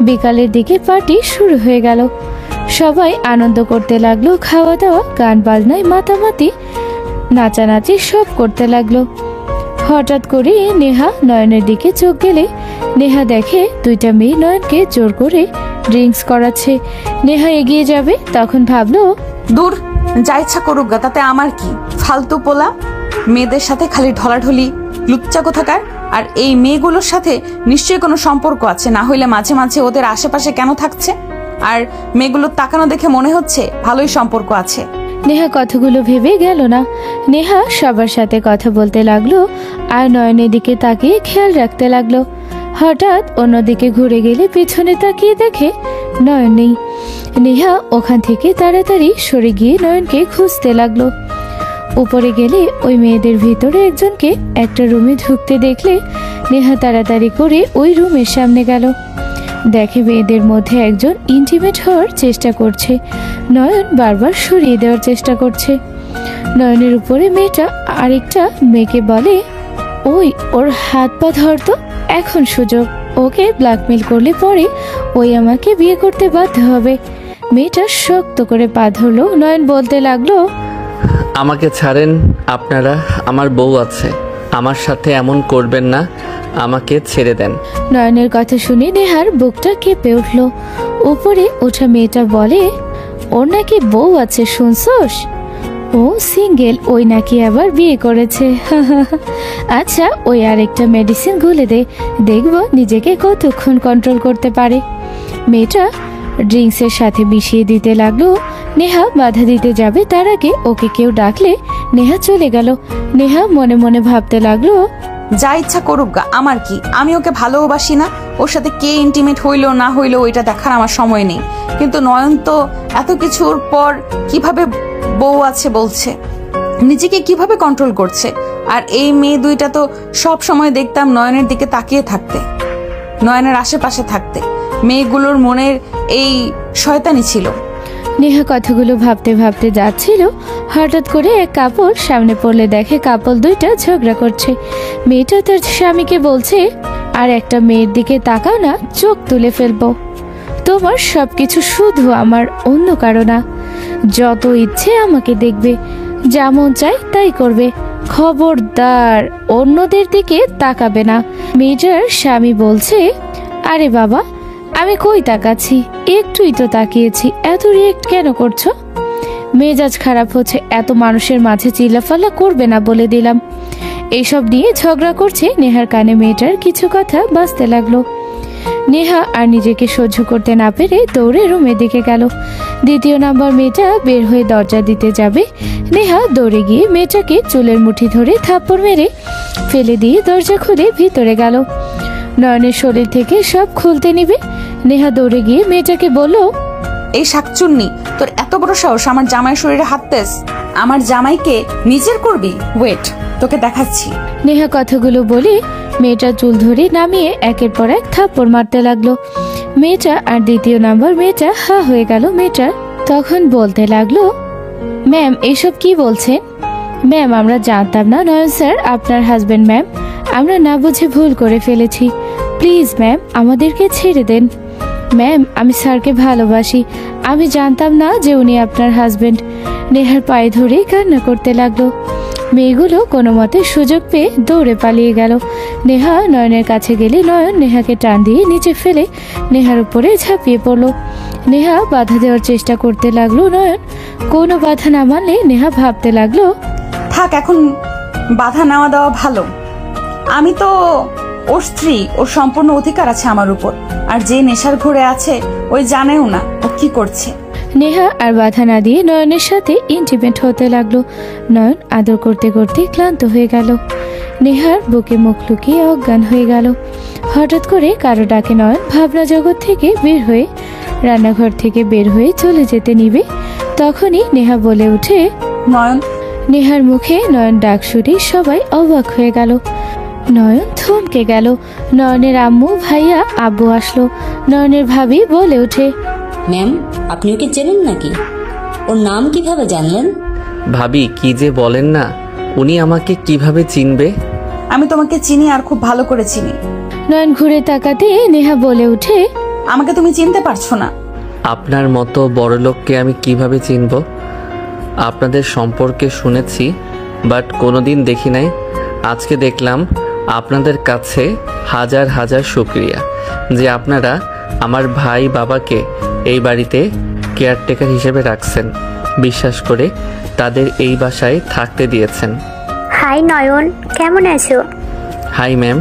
বিকালের দিকে পার্টি শুরু হয়ে গেল। সবাই আনন্দ করতে লাগলো। খাওয়া দাওয়া, গান বাজনায় মাতামাতি, নাচানাচি সব করতে লাগলো। হঠাৎ করে নেহা নয়নের দিকে চোখ গেলে নেহা দেখে দুইটা মেয়ে নয়নকে জোর করে ড্রিঙ্কস করাচ্ছে। নেহা এগিয়ে যাবে, তখন ভাবলো, দূর, যা ইচ্ছা করুক গা, তাতে আমার কি? ফালতু পোলা, মেয়েদের সাথে খালি ঢলাঢলি, লুচ্চা কোথাকার। আর এই মেয়েগুলোর সাথে নিশ্চয়ই কোনো সম্পর্ক আছে, না হইলে মাঝে মাঝে ওদের আশেপাশে কেন থাকছে? আর মেয়েগুলোর তাকানো দেখে মনে হচ্ছে ভালোই সম্পর্ক আছে। নেহা কথাগুলো ভেবে গেল না। নেহা সবার সাথে কথা বলতে লাগলো আর নয়নের দিকে তাকিয়ে খেয়াল রাখতে লাগলো। হঠাৎ অন্যদিকে ঘুরে গেলে পেছনে তাকিয়ে দেখে নয়ন নেই। নেহা ওখান থেকে তাড়াতাড়ি সরে গিয়ে নয়নকে খুঁজতে লাগলো। উপরে গেলে ওই মেয়েদের ভিতরে একজনকে একটা রুমে ঢুকতে দেখলে নেহা তাড়াতাড়ি করে ওই রুমের সামনে গেল। দেখে মেয়েদের মধ্যে একজন ইন্টিমেট হওয়ার চেষ্টা করছে। নয়ন বারবার সরিয়ে দেওয়ার চেষ্টা করছে। নয়নের উপরে মেয়েটা আরেকটা মেয়েকে বলে, ওই ওর হাত পা ধরতো, এখন সুযোগ। ওকে ব্ল্যাকমেল করলে পরে ওই আমাকে বিয়ে করতে বাধ্য হবে। মেয়েটা শক্ত করে পা ধরলো। নয়ন বলতে লাগলো, আমাকে ছাড়েন আপনারা, আমার বউ আছে, আমার সাথে এমন করবেন না, আমাকে ছেড়ে দেন। নয়নের কথা শুনে নেহার বুকটা কেঁপে উঠল। উপরে ওঠা মেয়েটা বলে, ওর নাকি বউ আছে শুনছোস? ও সিঙ্গেল, ওই নাকি আবার বিয়ে করেছে। আচ্ছা, ওই আরেকটা মেডিসিন গুলে দে, দেখবো নিজেকে কতক্ষণ কন্ট্রোল করতে পারে। মেয়েটা ড্রিঙ্কসের সাথে মিশিয়ে দিতে লাগলো। নেহা বাধা দিতে যাবে, তার আগে ওকে কেউ ডাকলে নেহা চলে গেল। নেহা মনে মনে ভাবতে লাগলো, যা ইচ্ছা করুক গা, আমার কি? আমি ওকে ভালোবাসি না। ওর সাথে কে ইন্টিমেট হইলো না হইলো ওইটা দেখার আমার সময় নেই। কিন্তু নয়ন তো এত কিছুর পর কিভাবে বউ আছে বলছে, নিজেকে কিভাবে কন্ট্রোল করছে। আর এই মেয়ে দুইটা তো সব সময় দেখতাম নয়নের দিকে তাকিয়ে থাকতে, নয়নের আশেপাশে থাকতে। মেয়েগুলোর মনের এই শয়তানি ছিল। নেহা কথাগুলো ভাবতে ভাবতে যাচ্ছিল। হঠাৎ করে এক কাপড় সামনে পড়লে দেখে কাপল দুইটা ঝগড়া করছে। মেয়েটা তার স্বামীকে বলছে, আর একটা মেয়ের দিকে তাকাও না, চোখ তুলে ফেলবো। তোমার সবকিছু শুধু আমার, অন্য কারো না। যত ইচ্ছে আমাকে দেখবে, যেমন চাই তাই করবে, খবরদার অন্যদের দিকে তাকাবে না। মেয়েটার স্বামী বলছে, আরে বাবা, আমি কই তাকাচ্ছি, একটুই তো তাকিয়েছি, এত রিয়েক্ট কেন করছো? মেজাজ খারাপ হচ্ছে, এত মানুষের মাঝে চিল্লাফাল্লা করবে না বলে দিলাম। এইসব নিয়ে ঝগড়া করছে। নেহার কানে মেয়েটার কিছু কথা বাজতে লাগলো। নেহা আর নিজেকে সহ্য করতে না পেরে দৌড়ে রুমের দিকে গেল। দ্বিতীয় নাম্বার মেয়েটা বের হয়ে দরজা দিতে যাবে। নেহা দৌড়ে গিয়ে মেয়েটাকে চুলের মুঠি ধরে থাপ্পড় মেরে ফেলে দিয়ে দরজা খুলে ভিতরে গেল। নয়নের শরীর থেকে সব খুলতে নিবে। নেহা দৌড়ে গিয়ে মেয়েটাকে বলল, এই শাকচুন্নি, তোর এত বড় সাহস আমার জামাইয়ের শরীরে হাত দিস? আমার জামাইকে নিজের করবি? ওয়েট, তোকে দেখাচ্ছি। নেহা কথাগুলো বলে মেয়েটা চুল ধরে নামিয়ে একের পর এক থাপ্পড় মারতে লাগলো। মেয়েটা আর দ্বিতীয় নাম্বার মেয়েটা হা হয়ে গেল। মেয়েটা তখন বলতে লাগলো, ম্যাম এসব কি বলছেন? ম্যাম আমরা জানতাম না নয়ন স্যার আপনার হাজবেন্ড। ম্যাম আমরা না বুঝে ভুল করে ফেলেছি, প্লিজ ম্যাম আমাদেরকে ছেড়ে দেন। ম্যাম আমি স্যারকে ভালোবাসি, আমি জানতাম না যে উনি আপনার হাজবেন্ড। নেহার পায়ে ধরে কান্না করতে লাগলো। মেয়েগুলো কোনো মতে সুযোগ পেয়ে দৌড়ে পালিয়ে গেল। নেহা নয়নের কাছে গেলে নয়ন নেহাকে টান দিয়ে নিচে ফেলে নেহার উপরে ঝাঁপিয়ে পড়ল। নেহা বাধা দেওয়ার চেষ্টা করতে লাগলো, নয়ন কোনো বাধা না মানলে নেহা ভাবতে লাগলো, থাক, এখন বাধা নেওয়া দেওয়া ভালো। আমি তো ওর স্ত্রী, ওর সম্পূর্ণ অধিকার আছে আমার উপর। আর যে নেশার ঘরে আছে ওই জানেও না ও কি করছে। নেহা আর বাধা না দিয়ে নয়নের সাথে ইন্টিমেট হতে লাগলো। নয়ন আদর করতে করতে ক্লান্ত হয়ে গেল। নেহার বুকে মুখ লুকিয়ে অজ্ঞান হয়ে গেল। হঠাৎ করে কারো ডাকে নয়ন ভাবনা জগৎ থেকে বের হয়ে রান্নাঘর থেকে বের হয়ে চলে যেতে নিবে। তখনই নেহা বলে ওঠে, নয়ন। নেহার মুখে নয়ন ডাক শুনে সবাই অবাক হয়ে গেল। নয়ন থমকে গেল। নয়নের আম্মু, ভাইয়া, আব্বু আসলো। নয়নের ভাবি বলে ওঠে, ম্যাম, আপনি ওকে চেনেন নাকি? ওর নাম কিভাবে জানলেন? ভাবি কি যে বলেন না, উনি আমাকে কিভাবে চিনবে? আমি তোমাকে চিনি, আর খুব ভালো করে চিনি। নয়ন ঘুরে তাকাতে নেহা বলে ওঠে, আমাকে তুমি চিনতে পারছো না। আপনার মতো বড় লোককে আমি কিভাবে চিনব? আপনাদের সম্পর্কে শুনেছি, বাট কোনোদিন দেখি নাই। আজকে দেখলাম। আপনাদের কাছে হাজার হাজার শুকরিয়া যে আপনারা আমার ভাই বাবাকে এই বাড়িতে কেয়ারটেকার হিসেবে রাখছেন, বিশ্বাস করে তাদের এই বাসায় থাকতে দিয়েছেন। হাই নয়ন, কেমন আছো? Hi ma'am.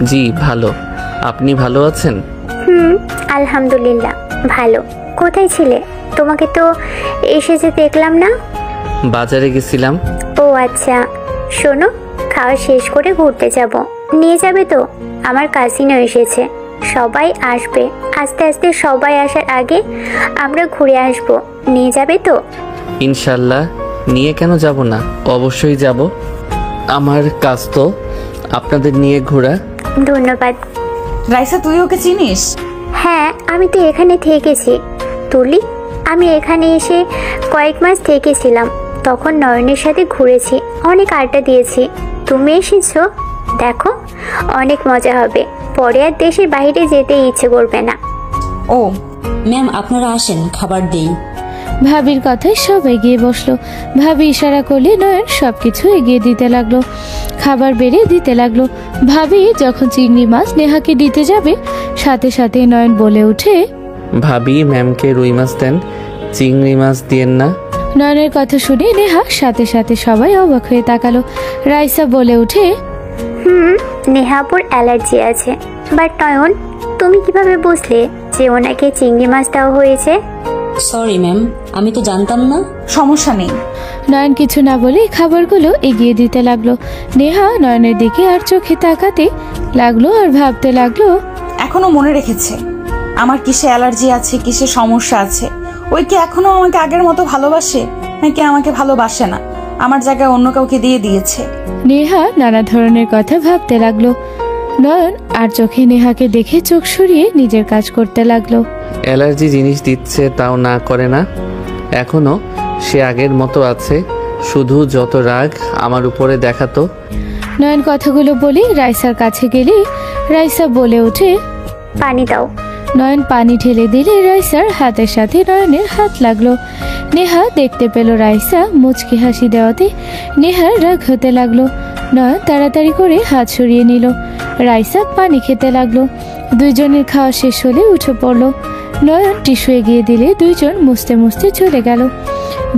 জি ভালো, আপনি ভালো আছেন? আলহামদুলিল্লাহ ভালো। কোথায় ছিলে? তোমাকে তো এসেছে দেখলাম না। বাজারে গেছিলাম। ও আচ্ছা, শোনো, খাওয়া শেষ করে ঘুরতে যাব, নিয়ে যাবে তো? আমার কাজিনও এসেছে, সবাই আসবে। আস্তে আস্তে সবাই আসার আগে আমরা ঘুরে আসব, নিয়ে যাবে তো? ইনশাল্লাহ, নিয়ে কেন যাব না, অবশ্যই যাব। আমার কাজ তো আপনাদের নিয়ে ঘোরা। ধন্যবাদ। রাইসা, তুই ওকে চিনিস? হ্যাঁ, আমি তো এখানে থেকেছি। তুলি, আমি এখানে এসে কয়েক মাস থেকেছিলাম। তখন নয়নের সাথে ঘুরেছি, অনেক আড্ডা দিয়েছি। তুমি এসেছো, দেখো অনেক মজা হবে। পরে আর দেশের বাইরে যেতে ইচ্ছে করবে না। ও ম্যাম, আপনারা আসেন, খাবার দেই। ভাবির কথায় সব এগিয়ে বসলো। ভাবি ইশারা করলে নয়ন সবকিছু এগিয়ে দিতে লাগলো, খাবার বেড়ে দিতে লাগলো। ভাবি যখন চিংড়ি মাছ নেহাকে দিতে যাবে, সাথে সাথে নয়ন বলে ওঠে, ভাবি ম্যামকে রুই মাছ দেন, চিংড়ি মাছ দিয়েন না। নয়নের কথা শুনে নেহা সাথে সাথে সবাই অবাক হয়ে তাকালো। রাইসা বলে ওঠে, নেহাপুর অ্যালার্জি আছে। বাট নয়ন, তুমি কিভাবে বুঝলে যে ওনাকে চিংড়ি মাছ দেওয়া হয়েছে? সরি ম্যাম, আমি তো জানতাম না। সমস্যা নেই। নয়ন কিছু না বলে খাবারগুলো এগিয়ে দিতে লাগলো। নেহা নয়নের দিকে আর চোখে তাকাতে লাগলো আর ভাবতে লাগলো, এখনো মনে রেখেছে আমার কিসে অ্যালার্জি আছে, কিসে সমস্যা আছে। ওই কি এখনো আমাকে আগের মতো ভালোবাসে, নাকি আমাকে ভালোবাসে না, আমার জায়গায় অন্য কাউকে দিয়ে দিয়েছে। নেহা নানা ধরনের কথা ভাবতে লাগলো। নয়ন আর চোখে নেহাকে দেখে চোখ সরিয়ে নিজের কাজ করতে লাগলো। অ্যালার্জি জিনিস দিচ্ছে তাও না করে না, এখনো সে আগের মতো আছে, শুধু যত রাগ আমার উপরে দেখাতো। নয়ন কথাগুলো বলে রাইসার কাছে গেলে রাইসা বলে ওঠে, পানি দাও। নয়ন পানি ঢেলে দিলে রাইসার হাতের সাথে নয়নের হাত লাগলো। নেহা দেখতে পেল রাইসা মুচকি হাসি দেওয়াতে নেহার রাগ হতে লাগলো। নয়ন তাড়াতাড়ি করে হাত সরিয়ে নিল। রাইসা পানি খেতে লাগলো। দুইজনের খাওয়া শেষ হলে উঠে পড়লো। নয়ন টিস্যু এগিয়ে দিলে দুইজন মুছতে মুছতে চলে গেল।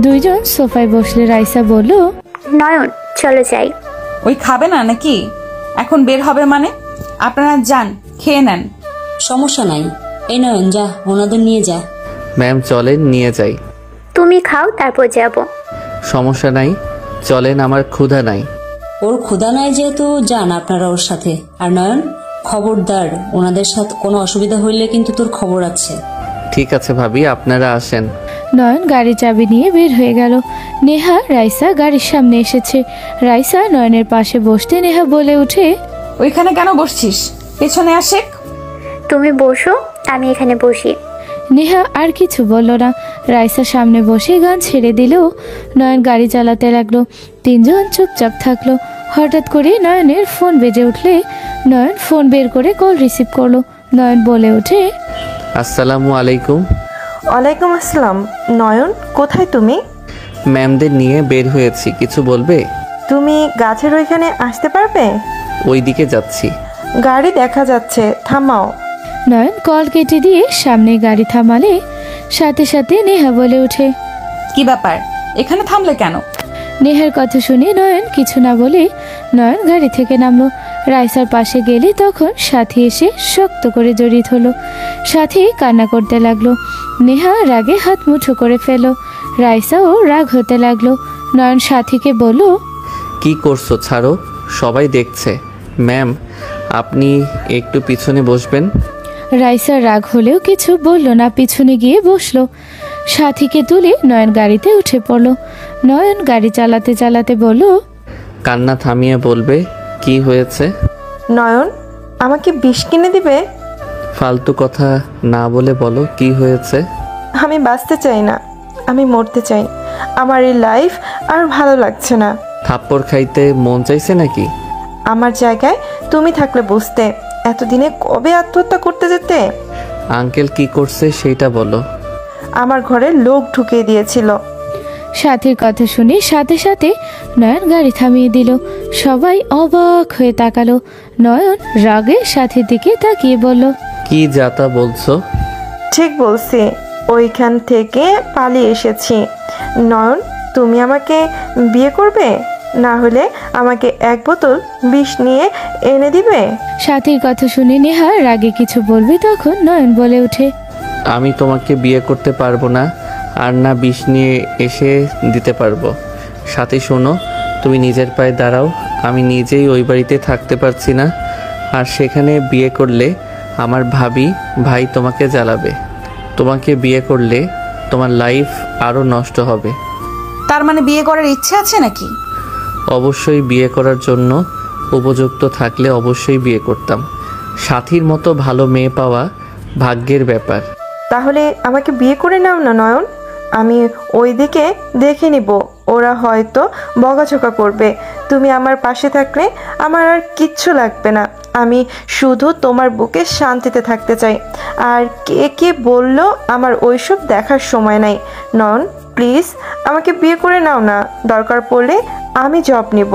দুইজন সোফায় বসলে রাইসা বলল, নয়ন চলো যাই। ওই খাবে না নাকি? এখন বের হবে মানে? আপনারা যান, খেয়ে নেন। সমস্যা নাই, এই নয়ন যা, ওনাদের নিয়ে যা। ম্যাম চলেন নিয়ে যাই। তুমি খাও, তারপর যাব। সমস্যা নাই, চলেন, আমার ক্ষুধা নাই। ওর ক্ষুধা নাই যেহেতু যান আপনারা ওর সাথে। আর নয়ন, খবরদার, ওনাদের সাথে কোনো অসুবিধা হইলে কিন্তু তোর খবর আছে। ঠিক আছে ভাবি, আপনারা আসেন। নয়ন গাড়ির চাবি নিয়ে বের হয়ে গেল। নেহা রাইসা গাড়ির সামনে এসেছে। রাইসা নয়নের পাশে বসতে নেহা বলে উঠে, ওইখানে কেন বসছিস? পেছনে আসে। তুমি বসো, আমি এখানে বসি। নেহা আর কিছু বলল না। রাইসা সামনে বসে গান ছেড়ে দিলেও নয়ন গাড়ি চালাতে লাগলো। তিনজন চুপচাপ থাকলো। হঠাৎ করে নয়নের ফোন বেজে উঠলে নয়ন ফোন বের করে কল রিসিভ করলো। নয়ন বলে ওঠে, আসসালামু আলাইকুম। ওয়ালাইকুম আসসালাম। নয়ন, কোথায় তুমি? ম্যামদের নিয়ে বের হয়েছি, কিছু বলবে? তুমি গাছের ওইখানে আসতে পারবে? ওই দিকে যাচ্ছি। গাড়ি দেখা যাচ্ছে, থামাও। নয়ন কল কেটে দিয়ে সামনে গাড়ি থামালে সাথে সাথে নেহা বলে ওঠে, কি ব্যাপার, এখানে থামলে কেন? নেহার কথা শুনে নয়ন কিছু না বলে নয়ন গাড়ি থেকে নামলো। রাইসার পাশে গেলে তখন সাথী এসে শক্ত করে জড়িয়ে ধরলো। সাথী কান্না করতে লাগলো। নেহা রাগে হাত মুঠো করে ফেলো। রাইসাও রাগ হতে লাগলো। নয়ন সাথীকে বলল, কি করছো, ছাড়ো, সবাই দেখছে। ম্যাম, আপনি একটু পিছনে বসবেন। রাইসার রাগ হলেও কিছু বলল না, পিছনে গিয়ে বসলো। সাথীকে তুলে নয়ন গাড়িতে উঠে পড়লো। নয়ন গাড়ি চালাতে চালাতে বলল, কান্না থামিয়ে বলবে কি হয়েছে। নয়ন, আমাকে বিষ কিনে দিবে? ফালতু কথা না বলে বলো কি হয়েছে। আমি বাঁচতে চাই না, আমি মরতে চাই। আমার এই লাইফ আর ভালো লাগছে না। থাপ্পড় খাইতে মন চাইছে নাকি? আমার জায়গায় তুমি থাকলে বুঝতে। এতদিনে কবে আত্মহত্যা করতে যেতে? আঙ্কেল কি করছে সেটা বলো। আমার ঘরে লোক ঢুকিয়ে দিয়েছিল। সাথীর কথা শুনে সাথে সাথে নয়ন গাড়ি থামিয়ে দিল। সবাই অবাক হয়ে তাকালো। নয়ন রাগে সাথীর দিকে তাকিয়ে বলল, কি যাতা বলছো? ঠিক বলছি, ওইখান থেকে পালিয়ে এসেছি। নয়ন, তুমি আমাকে বিয়ে করবে? না হলে আমাকে এক বোতল বিষ নিয়ে এনে দিবে? সাথীর কথা শুনে নেহা রাগে কিছু বলবে তখন নয়ন বলে ওঠে, আমি তোমাকে বিয়ে করতে পারবো না, আর না বিষ নিয়ে এসে দিতে পারবো। সাথে শোনো, তুমি নিজের পায়ে দাঁড়াও। আমি নিজেই ওই বাড়িতে থাকতে পারছি না, আর সেখানে বিয়ে করলে আমার ভাই তোমাকে জ্বালাবে। তোমাকে বিয়ে করলে তোমার লাইফ আরও নষ্ট হবে। তার মানে বিয়ে করার ইচ্ছে আছে নাকি? অবশ্যই বিয়ে করার জন্য উপযুক্ত থাকলে অবশ্যই বিয়ে করতাম। সাথীর মতো ভালো মেয়ে পাওয়া ভাগ্যের ব্যাপার। তাহলে আমাকে বিয়ে করে নাও না নয়ন। আমি ওইদিকে দেখে নিব, ওরা হয়তো বকাঝকা করবে। তুমি আমার পাশে থাকলে আমার আর কিচ্ছু লাগবে না। আমি শুধু তোমার বুকে শান্তিতে থাকতে চাই। আর কে কে বললো আমার ওইসব দেখার সময় নাই। নয়ন, প্লিজ আমাকে বিয়ে করে নাও না। দরকার পড়লে আমি জব নিব।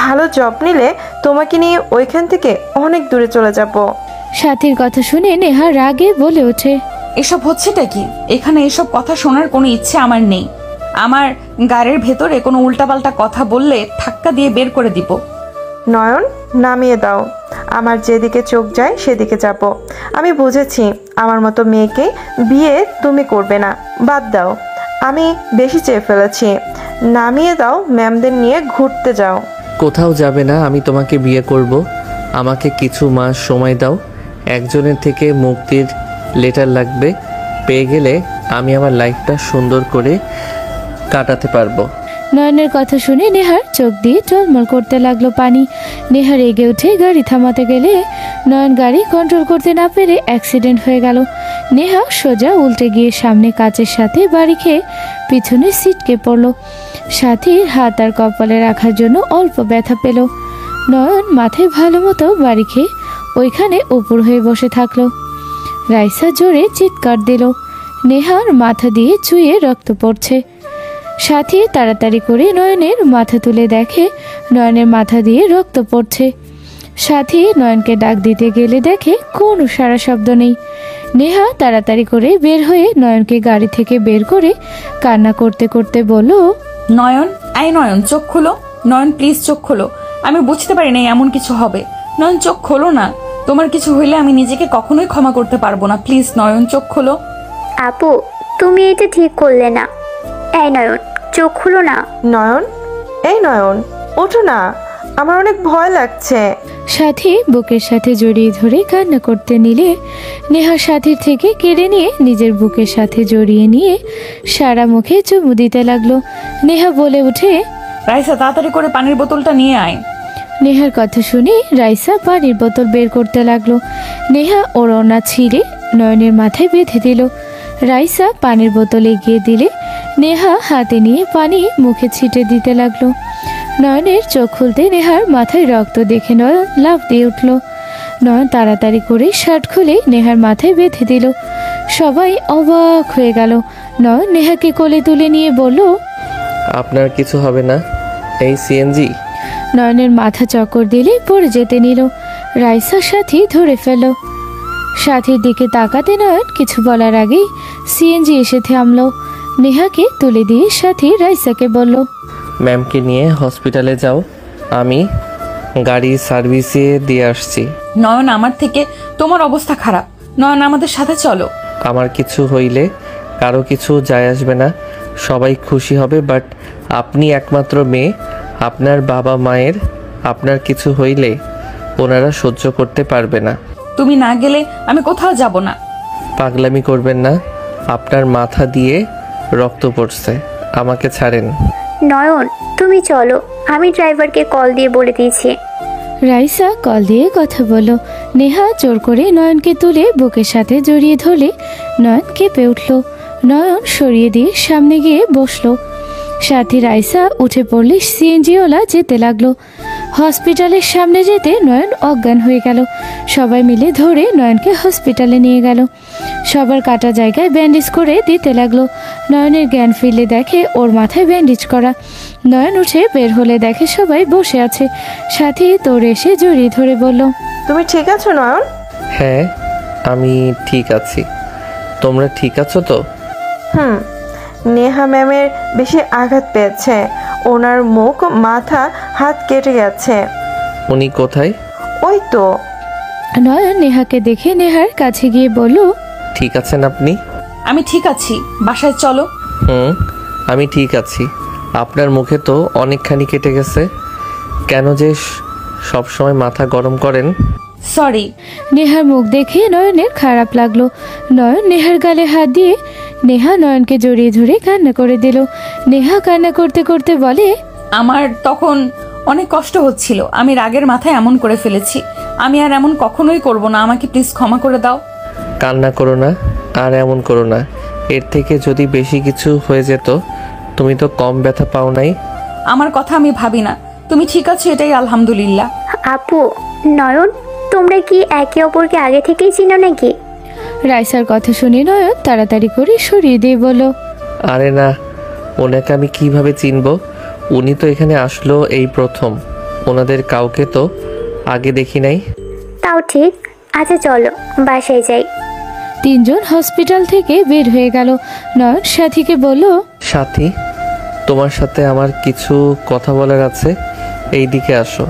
ভালো জব নিলে তোমাকে নিয়ে ওইখান থেকে অনেক দূরে চলে যাব। সাথীর কথা শুনে নেহা রাগে বলে ওঠে, এসব হচ্ছেটা কি? এখানে এসব কথা শোনার কোনো ইচ্ছে আমার নেই। আমার গাড়ির ভেতরে কোনো উল্টাপাল্টা কথা বললে ধাক্কা দিয়ে বের করে দিব। নয়ন, নামিয়ে দাও। আমার যেদিকে চোখ যায় সেদিকে যাব। আমি বুঝেছি আমার মতো মেয়েকে বিয়ে তুমি করবে না। বাদ দাও, আমি বেশি চেয়ে ফেলেছি। নামিয়ে দাও, ম্যামদের নিয়ে ঘুরতে যাও। কোথাও যাবে না, আমি তোমাকে বিয়ে করব। আমাকে কিছু মাস সময় দাও। একজনের থেকে মুক্তির লেটার লাগবে, পেয়ে গেলে আমি আমার লাইফটা সুন্দর করে কাটাতে পারবো। নয়নের কথা শুনে নেহার চোখ দিয়ে টলমল করতে লাগলো পানি। নেহা রেগে উঠে গাড়ি থামাতে গেলে নয়ন গাড়ি কন্ট্রোল করতে না পেরে অ্যাক্সিডেন্ট হয়ে গেল। নেহা সোজা উল্টে গিয়ে সামনে কাচের সাথে বাড়ি খেয়ে পিছনে সিটকে পড়লো। সাথীর হাত আর কপালে রাখার জন্য অল্প ব্যথা পেল। নয়ন মাথায় ভালো মতো বাড়ি খেয়ে ওইখানে উপর হয়ে বসে থাকলো। রাইসা জোরে চিৎকার দিল। নেহার মাথা দিয়ে চুইয়ে রক্ত পড়ছে। সাথী তাড়াতাড়ি করে নয়নের মাথা তুলে দেখে নয়নের মাথা দিয়ে রক্ত পড়ছে। সাথী নয়নকে ডাক দিতে গেলে দেখে কোনো সারা শব্দ নেই। নেহা তাড়াতাড়ি করে বের হয়ে নয়নকে গাড়ি থেকে বের করে কান্না করতে করতে বলল, নয়ন, এই নয়ন, চোখ খোলো। নয়ন, প্লিজ চোখ খোলো। আমি বুঝতে পারি না এমন কিছু হবে। নয়ন, চোখ খোলো না। তোমার কিছু হইলে আমি নিজেকে কখনোই ক্ষমা করতে পারবো না। প্লিজ নয়ন, চোখ খোলো। আপু, তুমি এটা ঠিক করলে না। এই নয়ন, চোখ খুলো না। নয়ন, এই নয়ন, ওঠো না, আমার অনেক ভয় লাগছে। সাথী বুকের সাথে জড়িয়ে ধরে কান্না করতে নিলে নেহা সাথীর থেকে কেড়ে নিয়ে নিজের বুকের সাথে জড়িয়ে নিয়ে সারা মুখে চুমু দিতে লাগলো। নেহা বলে উঠে, রাইসা, তাড়াতাড়ি করে পানির বোতলটা নিয়ে আয়। নেহার কথা শুনে রাইসা পানির বোতল বের করতে লাগলো। নেহা ওর ওড়না ছিঁড়ে নয়নের মাথায় বেঁধে দিল। রাইসা পানির বোতল এগিয়ে দিলে নেহা হাতে নিয়ে পানি মুখে ছিটে দিতে লাগলো। নয়নের চোখ খুলতে নেহার মাথায় রক্ত দেখে নয়ন লাফ দিয়ে উঠল। নয়ন তাড়াতাড়ি করে শার্ট খুলে নেহার মাথায় বেঁধে দিল। সবাই অবাক হয়ে গেল। নয়ন নেহাকে কোলে তুলে নিয়ে বলল, আপনার কিছু হবে না? এই সিএনজি। নয়নের মাথা চক্কর দিলে পড়ে যেতে নিল। রাইসার সাথী ধরে ফেলল। সাথীর দিকে তাকাতে নয়ন কিছু বলার আগেই সিএনজি এসে থামলো। নেহাকে তুলে দিয়ে সাথী রাইসাকে বলল, ম্যামকে নিয়ে হসপিটালে যাও, আমি গাড়ি সার্ভিসে দিয়ে আসছি। নয়ন, আমার থেকে তোমার অবস্থা খারাপ। নয়ন, আমাদের সাথে চলো। আমার কিছু হইলে কারো কিছু যায় আসবে না, সবাই খুশি হবে, বাট আপনি একমাত্র মেয়ে, আপনার বাবা মায়ের আপনার কিছু হইলে ওনারা সহ্য করতে পারবে না। তুমি না গেলে আমি কোথাও যাব না। পাগলামি করবেন না, আপনার মাথা দিয়ে রক্ত পড়ছে, আমাকে ছাড়েন। নয়ন, তুমি চলো, আমি ড্রাইভারকে কল দিয়ে বলে দিয়েছি। রাইসা কল দিয়ে কথা বলল। নেহা জোর করে নয়নকে তুলে বুকের সাথে জড়িয়ে ধরলে নয়ন কেঁপে উঠল। নয়ন সরিয়ে দিয়ে সামনে গিয়ে বসলো। সাথী রাইসা উঠে পড়লে সিএনজিওয়ালা যেতে লাগলো। হসপিটালের সামনে যেতে নয়ন অজ্ঞান হয়ে গেল। সবাই মিলে ধরে নয়নকে হসপিটালে নিয়ে গেল। সবার কাটা জায়গায় ব্যান্ডেজ করে দিতে লাগলো। নয়নের জ্ঞান ফিরলে দেখে ওর মাথায় ব্যান্ডেজ করা। নয়ন উঠে বের হলে দেখে সবাই বসে আছে। সাথী দৌড়ে এসে জড়িয়ে ধরে বলল, তুমি ঠিক আছো নয়ন? হ্যাঁ, আমি ঠিক আছি, তোমরা ঠিক আছো তো? নেহা ম্যামের বেশি আঘাত পেয়েছে, ওনার মুখ, মাথা, হাত কেটে গেছে। উনি কোথায়? ওই তো। নয়ন নেহাকে দেখে নেহার কাছে গিয়ে বলল, ঠিক আছেন আপনি? আমি ঠিক আছি, বাসায় চলো। আমি ঠিক আছি। আপনার মুখে তো অনেকখানি কেটে গেছে, কেন যে সব সময় মাথা গরম করেন? সরি। নেহার মুখ দেখে নয়নের খারাপ লাগলো। নয়ন নেহার গালে হাত দিয়ে নেহা নয়নকে জড়িয়ে ধরে কান্না করে দিল। নেহা কান্না করতে করতে বলে, আমার তখন অনেক কষ্ট হচ্ছিল, আমি রাগের মাথায় এমন করে ফেলেছি। আমি আর এমন কখনোই করব না, আমাকে প্লিজ ক্ষমা করে দাও। কান্না করো না, আর এমন করো না। এর থেকে যদি বেশি কিছু হয়ে যেত, তুমি তো কম ব্যথা পাও নাই। আমার কথা আমি ভাবি না, তুমি ঠিক আছো, এটাই আলহামদুলিল্লাহ। আপু, নয়ন, তোমরা কি একে অপরকে আগে থেকেই চিনো নাকি? রাইসার কথা শুনে নয়ন তাড়াতাড়ি করে সরিয়ে দিয়ে বলল, আরে না, ওনাকে আমি কিভাবে চিনব? উনি তো এখানে আসলো এই প্রথম, ওনাদের কাউকে তো আগে দেখি নাই। তাও ঠিক। আচ্ছা চলো, বাসায় যাই। তিনজন হসপিটাল থেকে বের হয়ে গেল। নয়ন সাথীকে বলল, সাথী, তোমার সাথে আমার কিছু কথা বলার আছে, এই দিকে আসো।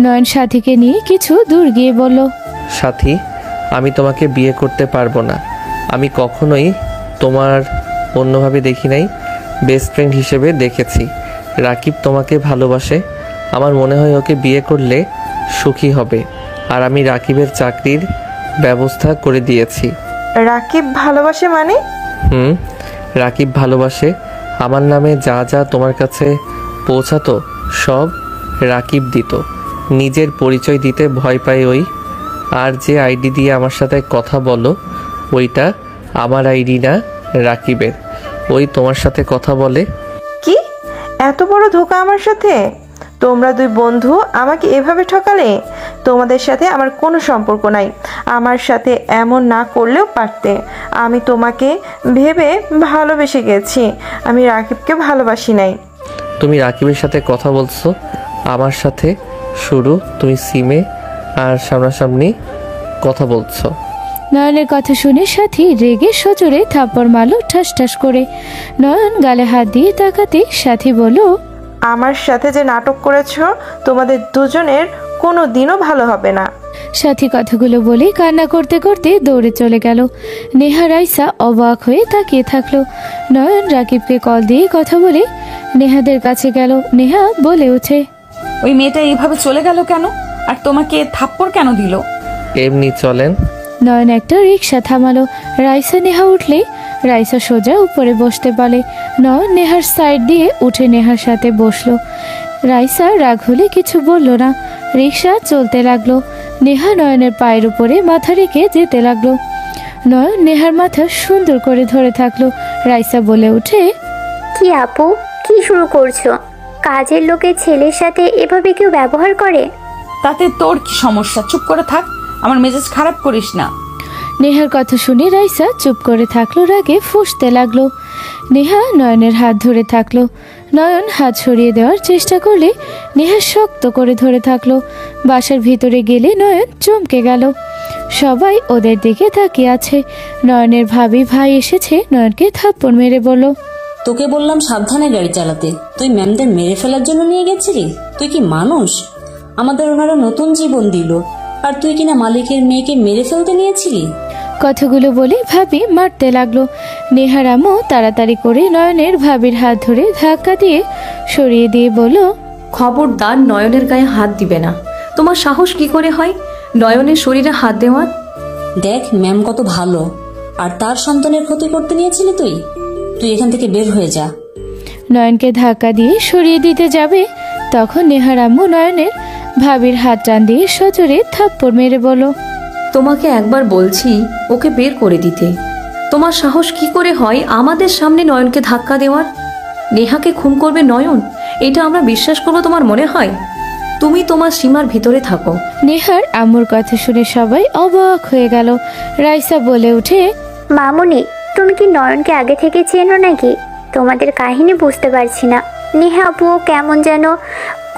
নয়ন সাথীকে নিয়ে কিছু দূর গিয়ে বলল, সাথী, আমি তোমাকে বিয়ে করতে পারবো না। আমি কখনোই তোমার অন্যভাবে দেখি নাই, বেস্ট ফ্রেন্ড হিসেবে দেখেছি। রাকিব তোমাকে ভালোবাসে, আমার মনে হয় ওকে বিয়ে করলে সুখী হবে, আর আমি রাকিবের চাকরির ব্যবস্থা করে দিয়েছি। রাকিব ভালোবাসে মানে? রাকিব ভালোবাসে। আমার নামে যা যা তোমার কাছে পৌঁছাতো সব রাকিব দিত। নিজের পরিচয় দিতে ভয় পায় ওই। আর যে আইডি দিয়ে আমার সাথে কথা বলো, ওইটা আমার আইডি না, রাকিবের। ওই তোমার সাথে কথা বলে। কি এত বড় ধোঁকা আমার সাথে? তোমরা দুই বন্ধু আমাকে এভাবে ঠকালে? তোমাদের সাথে আমার কোনো সম্পর্ক নাই, আমার সাথে এমন না করলেও পারতে। আমি তোমাকে ভেবে ভালোবেসে গেছি, আমি রাকিবকে ভালোবাসি নাই। তুমি রাকিবের সাথে কথা বলছো, আমার সাথে শুরু, তুমি সিমে আর সামনাসামনি কথা বলছো। নয়নের কথা শুনে সাথী রেগে সজোরে থাপ্পড় মারল ঠাস ঠাস করে। নয়ন গালে হাত দিয়ে তাকাতে সাথী বলল, আমার সাথে যে নাটক করেছো, তোমাদের দুজনের কোনো দিনও ভালো হবে না। সাথী কথাগুলো বলে কান্না করতে করতে দৌড়ে চলে গেল। নেহা রাইসা অবাক হয়ে তাকিয়ে থাকলো। নয়ন রাকিবকে কল দিয়ে কথা বলে নেহাদের কাছে গেল। নেহা বলে ওঠে, ওই মেয়েটা এইভাবে চলে গেল কেন? আর তোমাকে থাপ্পড় কেন দিল? এমনি চলেন। নয়ন একটা রিক্সা থামালো। রাইসা নেহা উঠলে রাইসা সোজা উপরে বসতে বলে। নয়ন নেহার সাইড দিয়ে উঠে নেহার সাথে বসলো। রাইসা রাগ হলে কিছু বলল না। রিক্সা চলতে লাগলো। নেহা নয়নের পায়ের উপরে মাথা রেখে যেতে লাগলো। নয়ন নেহার মাথা সুন্দর করে ধরে থাকলো। রাইসা বলে উঠে, কি আপু, কি শুরু করছো? কাজের লোকের ছেলের সাথে এভাবে কেউ ব্যবহার করে? তাতে তোর কি সমস্যা? চুপ করে থাক, আমার মেজাজ খারাপ করিস না। নেহার কথা শুনে রাইসা চুপ করে থাকলো। রাগে ফুঁসতে লাগলো। নেহা নয়নের হাত ধরে থাকলো। নয়ন হাত সরিয়ে দেওয়ার চেষ্টা করলে নেহা শক্ত করে ধরে থাকলো। বাসার ভিতরে গেলে নয়ন চমকে গেল। সবাই ওদের দিকে তাকিয়ে আছে। নয়নের ভাবি ভাই এসেছে নয়নকে থাপ্পড় মেরে বলল, তোকে বললাম সাবধানে গাড়ি চালাতে, তুই ম্যামদের মেরে ফেলার জন্য নিয়ে গেছিলি? তুই কি মানুষ? আমাদের ওনারা নতুন জীবন দিল, আর তুই কিনা মালিকের মেয়েকে মেরে ফেলতে নিয়েছিলি? কথাগুলো বলে ভাবি মারতে লাগলো। নেহার আম্মু তাড়াতাড়ি করে নয়নের ভাবির হাত ধরে ধাক্কা দিয়ে সরিয়ে দিয়ে বলল, খবরদার নয়নের গায়ে হাত দিবে না। তোমার সাহস কি করে হয় নয়নের শরীরে হাত দেওয়ার? দেখ ম্যাম কত ভালো, আর তার সন্তানের ক্ষতি করতে নিয়েছিলি তুই? তুই এখান থেকে বের হয়ে যা। নয়নকে ধাক্কা দিয়ে সরিয়ে দিতে যাবে তখন নেহার আম্মু নয়নের ভাবির হাত টান দিয়ে সজোরে থাপ্পড় মেরে বলল, তোমাকে একবার বলছি ওকে বের করে দিতে। তোমার সাহস কি করে হয় আমাদের সামনে নয়নকে ধাক্কা দেওয়ার? নেহাকে খুন করবে নয়ন, এটা আমরা বিশ্বাস করবো তোমার মনে হয়? তুমি তোমার সীমার ভিতরে থাকো। নেহার আম্মুর কথা শুনে সবাই অবাক হয়ে গেল। রাইসা বলে উঠে, মামুনি, তুমি কি নয়নকে আগে থেকে চেনো নাকি? তোমাদের কাহিনী বুঝতে পারছি না। নেহা আপুও কেমন যেন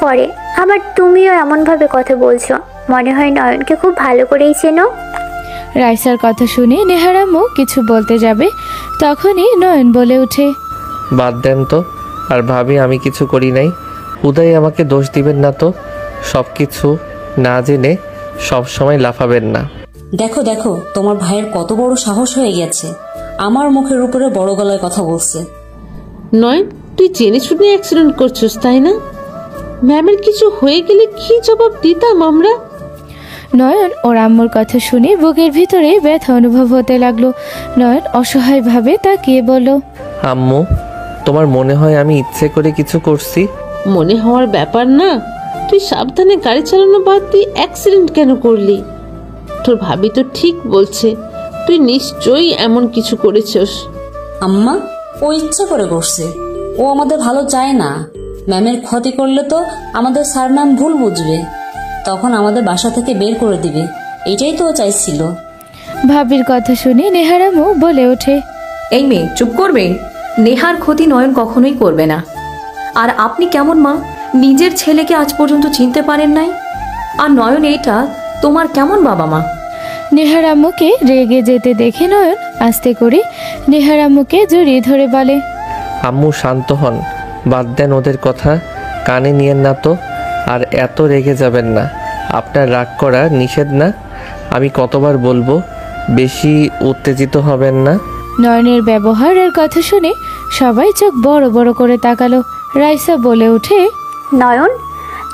করে, আবার তুমিও এমনভাবে কথা বলছো, মনে হয় নয়নকে খুব ভালো করেই চেনো। রাইসার কথা শুনে নেহার আম্মু কিছু বলতে যাবে তখনই নয়ন বলে উঠে, বাদ দেন তো। আর ভাবি আমি কিছু করি নাই, উদয় আমাকে দোষ দিবেন না তো। সব কিছু না জেনে সব সময় লাফাবেন না। দেখো দেখো, তোমার ভাইয়ের কত বড় সাহস হয়ে গেছে, আমার মুখের উপরে বড় গলায় কথা বলছে। নয়, তুই জেনে শুনে অ্যাক্সিডেন্ট করছিস তাই না? ম্যামের কিছু হয়ে গেলে কি জবাব দিতাম আমরা? নয়ন ওর আম্মুর কথা শুনে বুকের ভিতরে ব্যথা অনুভব হতে লাগলো। নয়ন অসহায়ভাবে তাকিয়ে বলল, আম্মু, তোমার মনে হয় আমি ইচ্ছে করে কিছু করছি? মনে হওয়ার ব্যাপার না। তুই সাবধানে গাড়ি চালানো বাদ দিয়ে অ্যাক্সিডেন্ট কেন করলি? তোর ভাবি তো ঠিক বলছে, তুই নিশ্চয়ই এমন কিছু করেছিস। আম্মা, ও ইচ্ছা করে করছে, ও আমাদের ভালো চায় না। ম্যামের ক্ষতি করলে তো আমাদের স্যার ম্যাম ভুল বুঝবে, তখন আমাদের বাসা থেকে বের করে দিবে। এটাই তো ও চাইছিল। ভাবির কথা শুনে নেহার আম্মু বলে ওঠে, এই মেয়ে চুপ করবে। নেহার ক্ষতি নয়ন কখনোই করবে না। আর আপনি কেমন মা, নিজের ছেলেকে আজ পর্যন্ত চিনতে পারেন নাই? আর নয়ন এটা তোমার কেমন বাবা মা? নেহার আম্মুকে রেগে যেতে দেখে নয়ন আস্তে করে নেহার আম্মুকে জড়িয়ে ধরে বলে, আম্মু শান্ত হন, বাদ দেন ওদের কথা, কানে নিয়েন না তো। আর এত রেগে যাবেন না, আপনার রাগ করা নিষেধ না। আমি কতবার বলবো, বেশি উত্তেজিত হবেন না। নয়নের ব্যবহার আর কথা শুনে সবাই চোখ বড় বড় করে তাকালো। রাইসা বলে ওঠে, নয়ন,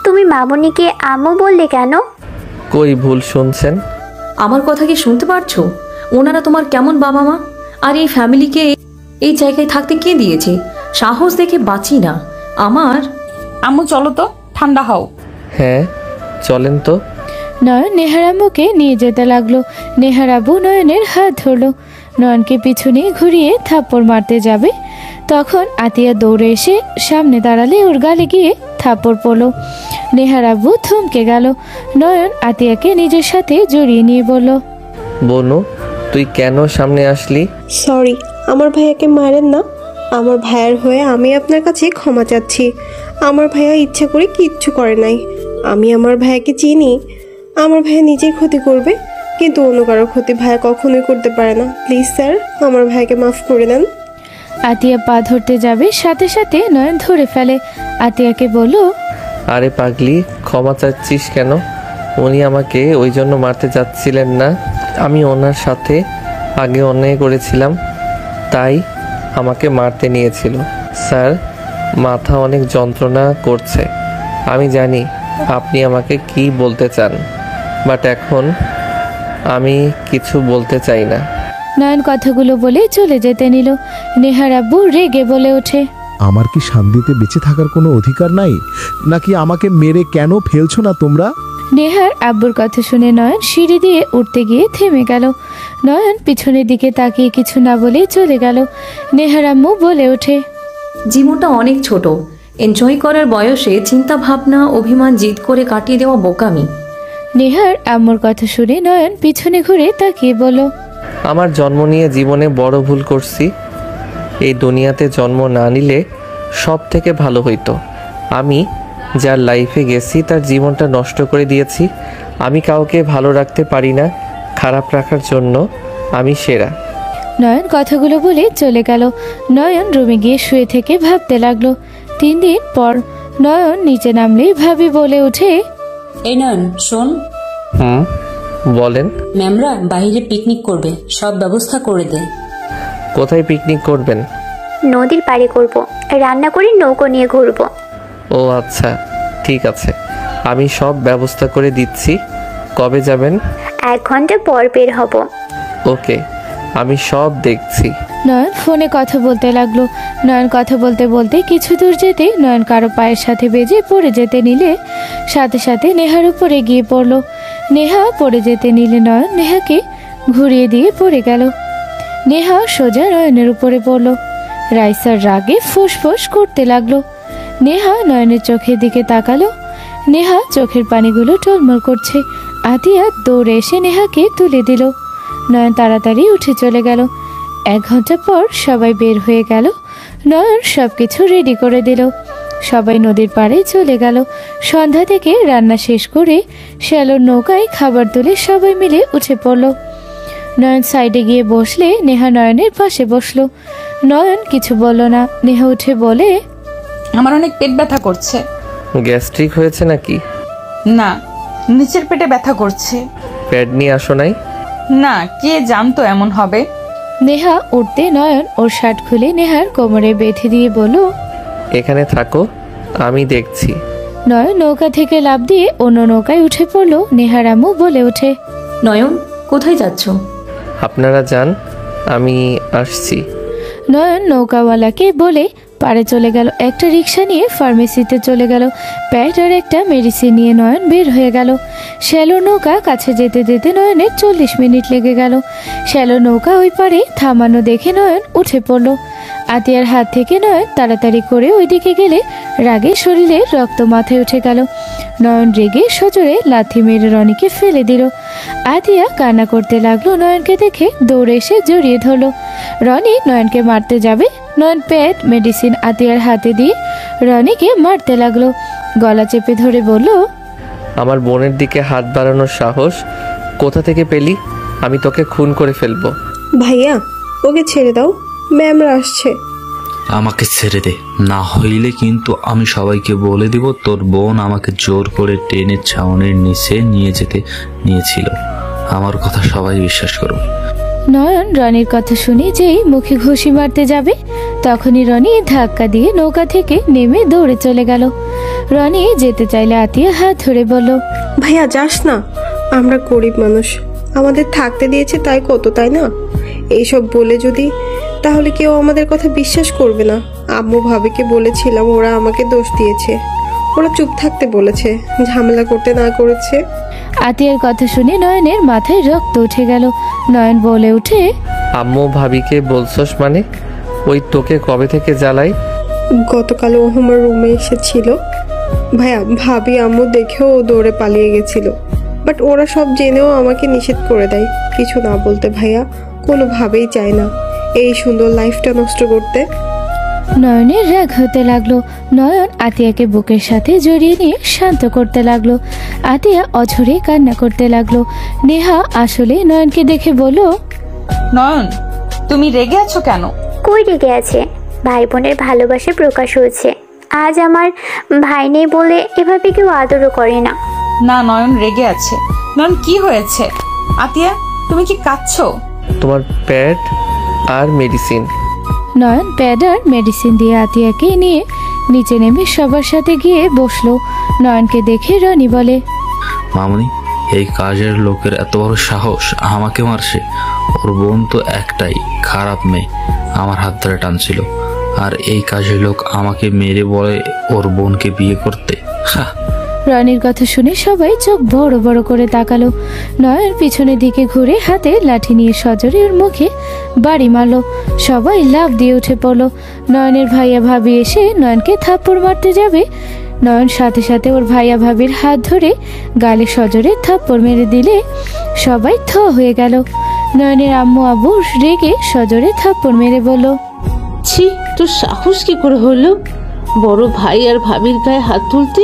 তুমি মামুনিকে আম্মু বললে কেন? কই ভুল শুনছেন? আমার কথা কি শুনতে পারছো? ওনারা তোমার কেমন বাবা মা? আর এই ফ্যামিলিকে এই জায়গায় থাকতে কে দিয়েছে? সাহস দেখে বাঁচি না আমার। আম্মু চলো তো, ঠান্ডা হও। হ্যাঁ চলেন তো। নয়ন নেহার আম্মুকে নিয়ে যেতে লাগলো। নেহার আব্বু নয়নের হাত ধরলো। নয়নকে পিছনে ঘুরিয়ে থাপ্পড় মারতে যাবে তখন আতিয়া দৌড়ে এসে সামনে দাঁড়ালে ওর গালে গিয়ে থাপ্পড় পড়লো। নেহার আব্বু থমকে গেল। নয়ন আতিয়াকে নিজের সাথে জড়িয়ে নিয়ে বলল, বনু, তুই কেন সামনে আসলি? সরি, আমার ভাইয়াকে মারেন না। আমার ভাইয়ার হয়ে আমি আপনার কাছে ক্ষমা চাচ্ছি। আমার ভাইয়া ইচ্ছা করে কিচ্ছু করে নাই। আমি আমার ভাইয়াকে চিনি। আমার ভাইয়া নিজের ক্ষতি করবে, কিন্তু অন্য কারোর ক্ষতি ভাইয়া কখনোই করতে পারে না। প্লিজ স্যার, আমার ভাইয়াকে মাফ করে দেন। আতিয়া পা ধরতে যাবে সাথে সাথে নয়ন ধরে ফেলে। আতিয়াকে বলল, আরে পাগলি, ক্ষমা চাচ্ছিস কেন? উনি আমাকে ওই জন্য মারতে যাচ্ছিলেন না। আমি ওনার সাথে আগে অন্যায় করেছিলাম, তাই আমাকে মারতে নিয়েছিল। স্যার, মাথা অনেক যন্ত্রণা করছে। আমি জানি আপনি আমাকে কি বলতে চান, বাট এখন আমি কিছু বলতে চাই না। নয়ন কথাগুলো বলে চলে যেতে নিল। নেহার আব্বু রেগে বলে ওঠে, আমার কি শান্তিতে বেঁচে থাকার কোনো অধিকার নাই? নাকি আমাকে মেরে কেন ফেলছো না তোমরা? নেহার আব্বুর কথা শুনে নয়ন সিঁড়ি দিয়ে উঠতে গিয়ে থেমে গেল। নয়ন পিছনের দিকে তাকিয়ে কিছু না বলে চলে গেল। নেহার আম্মু বলে ওঠে, জীবনটা অনেক ছোট। এনজয় করার বয়সে চিন্তা ভাবনা অভিমান জিদ করে কাটিয়ে দেওয়া বোকামি। নেহার আম্মুর কথা শুনে নয়ন পিছনে ঘুরে তাকিয়ে বলল, আমার জন্ম নিয়ে জীবনে বড় ভুল করছি। এই দুনিয়াতে জন্ম না নিলে সব থেকে ভালো হইতো। আমি যার লাইফে গেছি তার জীবনটা নষ্ট করে দিয়েছি। আমি কাউকে ভালো রাখতে পারি না, খারাপ রাখার জন্য আমি সেরা। নয়ন কথাগুলো বলে চলে গেল। নয়ন রুমে গিয়ে শুয়ে থেকে ভাবতে লাগলো। 3 দিন পর নয়ন নিচে নামলেই ভাবি বলে ওঠে, এই নয়ন শোন, বলেন। ম্যামরা বাইরে পিকনিক করবে, সব ব্যবস্থা করে দে। কোথায় পিকনিক করবেন? নদীর পাড়ে করব, রান্না করে নৌকো নিয়ে ঘুরবো। ও আচ্ছা, ঠিক আছে, আমি সব ব্যবস্থা করে দিচ্ছি। কবে যাবেন? 1 ঘন্টা পর বের হব। ওকে, আমি সব দেখছি। নয়ন ফোনে কথা বলতে লাগলো। নয়ন কথা বলতে বলতে কিছু দূর যেতে নয়ন কারো পায়ের সাথে বেজে পড়ে যেতে নিলে সাথে সাথে নেহার উপরে গিয়ে পড়লো। নেহা পড়ে যেতে নিলে নয়ন নেহাকে ঘুরিয়ে দিয়ে পড়ে গেল। নেহা সোজা নয়নের উপরে পড়লো। রাইসার রাগে ফুসফুস করতে লাগলো। নেহা নয়নের চোখের দিকে তাকালো। নেহা চোখের পানিগুলো টলমল করছে। আতিয়া দৌড়ে এসে নেহাকে তুলে দিল। নয়ন তাড়াতাড়ি উঠে চলে গেল। 1 ঘন্টা পর সবাই বের হয়ে গেল। নয়ন সবকিছু রেডি করে দিল। সবাই নদীর পাড়ে চলে গেল। সন্ধ্যা থেকে রান্না শেষ করে শ্যালোর নৌকায় খাবার তুলে সবাই মিলে উঠে পড়ল। নয়ন সাইডে গিয়ে বসলে নেহা নয়নের পাশে বসলো। নয়ন কিছু বলল না। নেহা উঠে বলে, আমার অনেক পেট ব্যথা করছে। গ্যাস্ট্রিক হয়েছে নাকি? না, নিচের পেটে ব্যথা করছে। প্যাড নিয়ে আসো নাই? না, কে জানতো এমন হবে। নেহা উঠতে নয়ন ওর শার্ট খুলে নেহার কোমরে বেঁধে দিয়ে বলল, এখানে থাকো, আমি দেখছি। নয়ন নৌকা থেকে লাফ দিয়ে অন্য নৌকায় উঠে পড়লো। নেহার আম্মু বলে ওঠে, নয়ন কোথায় যাচ্ছ? আপনারা যান, আমি আসছি। নয়ন নৌকাওয়ালাকে বলে পাড়ে চলে গেল। একটা রিক্সা নিয়ে ফার্মেসিতে চলে গেল। প্যাড আর একটা মেডিসিন নিয়ে নয়ন বের হয়ে গেল। শ্যালো নৌকা কাছে যেতে যেতে নয়নের 40 মিনিট লেগে গেল। শ্যালো নৌকা ওই পারে থামানো দেখে নয়ন উঠে পড়ল। আতিয়ার হাত থেকে নয়ন তাড়াতাড়ি করে ওইদিকে গেলে রাগে শরীরে রক্ত মাথায় উঠে গেল। নয়ন রেগে সজোরে লাথি মেরে রনিকে ফেলে দিল। আতিয়া কান্না করতে লাগলো। নয়নকে দেখে দৌড়ে এসে জড়িয়ে ধরলো। রনি নয়নকে মারতে যাবে। নয়ন প্যাড মেডিসিন আতিয়ার হাতে দিয়ে রনিকে মারতে লাগলো। গলা চেপে ধরে বলল, আমার বোনের দিকে হাত বাড়ানোর সাহস কোথা থেকে পেলি? আমি তোকে খুন করে ফেলবো। ভাইয়া, ওকে ছেড়ে দাও, ম্যামরা আসছে। আমাকে ছেড়ে দে, না হইলে কিন্তু আমি সবাইকে বলে দিব তোর বোন আমাকে জোর করে ট্রেনের ছাউনির নিচে নিয়ে যেতে নিয়েছিল। আমার কথা সবাই বিশ্বাস করো। নয়ন রনির কথা শুনে যেই মুখে ঘুষি মারতে যাবে তখনই রনি ধাক্কা দিয়ে নৌকা থেকে নেমে দৌড়ে চলে গেল। রনি যেতে চাইলে আতিয়া হাত ধরে বলল, ভাইয়া যাস না, আমরা গরিব মানুষ, আমাদের থাকতে দিয়েছে তাই কত, তাই না? এইসব বলে যদি, তাহলে কেউ আমাদের কথা বিশ্বাস করবে না। আম্মু ভাবিকে বলেছিলাম, ওরা আমাকে দোষ দিয়েছে, ওরা চুপ থাকতে বলেছে, ঝামেলা করতে না করেছে। আতিয়ার কথা শুনে নয়নের মাথায় রক্ত উঠে গেল। নয়ন বলে উঠে, আম্মু ভাবিকে বলছস মানে? ওই তোকে কবে থেকে জ্বালাই? গতকাল ও আমার রুমে এসেছিল ভাইয়া, ভাবি আম্মু দেখেও ও দৌড়ে পালিয়ে গেছিল, বাট ওরা সব জেনেও আমাকে নিষেধ করে দেয় কিছু না বলতে। ভাইয়া কোনোভাবেই চায় না এই সুন্দর লাইফটা নষ্ট করতে। নয়নের রাগ হতে লাগলো। নয়ন আতিয়াকে বুকের সাথে জড়িয়ে নিয়ে শান্ত করতে লাগলো। আতিয়া অঝরে কান্না করতে লাগলো। নেহা আসলে নয়নকে দেখে বলল, নয়ন, তুমি রেগে আছো কেন? কই রেগে আছে? ভাই বোনের ভালোবাসা প্রকাশ হয়েছে। আজ আমার ভাই নেই বলে এভাবে কেউ আদরও করে না। না, নয়ন রেগে আছে। নয়ন, কি হয়েছে? আতিয়া, তুমি কি কাঁদছো? তোমার প্যাড আর মেডিসিন। নয়ন প্যাড আর মেডিসিন দিয়ে আতিয়াকে নিয়ে নিচে নেমে সবার সাথে গিয়ে বসলো। নয়নকে দেখে রনি বলে, মামনি, এই কাজের লোকের এত বড় সাহস আমাকে মারছে। ওর বোন তো একটাই খারাপ মেয়ে, আমার হাত ধরে টানছিল, আর এই কাজের লোক আমাকে মেরে বলে ওর বোনকে বিয়ে করতে। রনির কথা শুনে সবাই চোখ বড় বড় করে তাকালো। নয়ন পিছনের দিকে ঘুরে হাতে লাঠি নিয়ে সজোরে ওর মুখে বাড়ি মারলো। সবাই লাফ দিয়ে উঠে পড়লো। নয়নের ভাইয়া ভাবি এসে নয়নকে থাপ্পড় মারতে যাবে। নয়ন সাথে সাথে ওর ভাইয়া ভাবির হাত ধরে গালে সজোরে থাপ্পড় মেরে দিলে সবাই থ হয়ে গেল। নয়নের আম্মু আব্বু রেগে সজোরে থাপ্পড় মেরে বলল, ছি, তোর সাহস কি করে হলো বড় ভাই আর ভাবির গায়ে হাত তুলতে?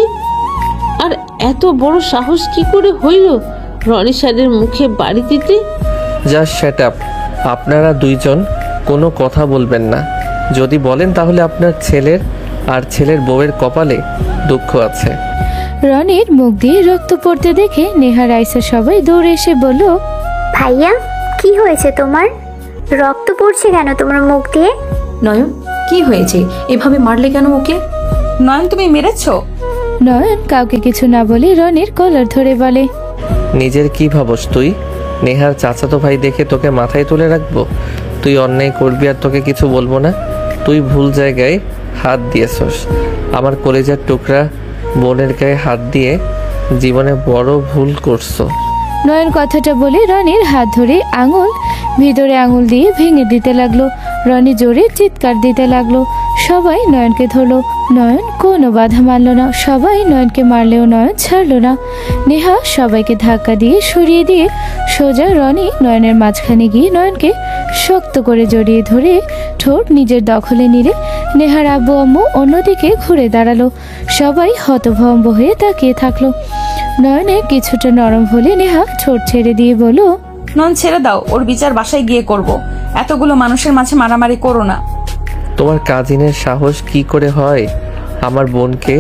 আর এত বড় সাহস কি করে হইল রনি স্যারের মুখে বাড়ি দিতে? Just shut up. আপনারা দুইজন কোনো কথা বলবেন না। যদি বলেন তাহলে আপনার ছেলের আর ছেলের বউয়ের কপালে দুঃখ আছে। রনির মুখ দিয়ে রক্ত পড়তে দেখে নেহা রাইসা সবাই দৌড়ে এসে বলল, ভাইয়া কি হয়েছে তোমার? রক্ত পড়ছে কেন তোমার মুখ দিয়ে? নয়ন, কি হয়েছে? এভাবে মারলে কেন ওকে? নয়ন, তুমি মেরেছো? নয়ন কাউকে কিছু না বলে রনির কলার ধরে বলে, নিজের কি ভাবস তুই? নেহার চাচাতো ভাই দেখে তোকে মাথায় তুলে রাখবো? তুই অন্যায় করবি আর তোকে কিছু বলবো না? তুই ভুল জায়গায় হাত দিয়েছস। আমার কলেজার টুকরা বোনের গায়ে হাত দিয়ে জীবনে বড় ভুল করছো। নয়ন কথাটা বলে রনির হাত ধরে ভিতরে আঙুল দিয়ে ভেঙে দিতে লাগলো। রনি জোরে চিৎকার দিতে লাগলো। সবাই নয়নকে ধরলো। নয়ন কোনো বাধা মানল না। সবাই নয়নকে মারলেও নয়ন ছাড়লো না। নেহা সবাইকে ধাক্কা দিয়ে সরিয়ে দিয়ে সোজা নয়নের মাঝখানে গিয়ে নয়নকে শক্ত করে জড়িয়ে ধরে ঠোঁট নিজের দখলে নিলে নেহার আব্বু আম্মু অন্যদিকে ঘুরে দাঁড়ালো। সবাই হতভম্ব হয়ে তাকিয়ে থাকলো। নয়নে কিছুটা নরম হলে নেহা ঠোঁট ছেড়ে দিয়ে বলল, নয়ন ছেড়ে দাও, ওর বিচার বাসায় গিয়ে করব। এতগুলো মানুষের মাঝে মারামারি করো না। তোমার কাজিনের সাহস কি করে হয় আমার বোনকে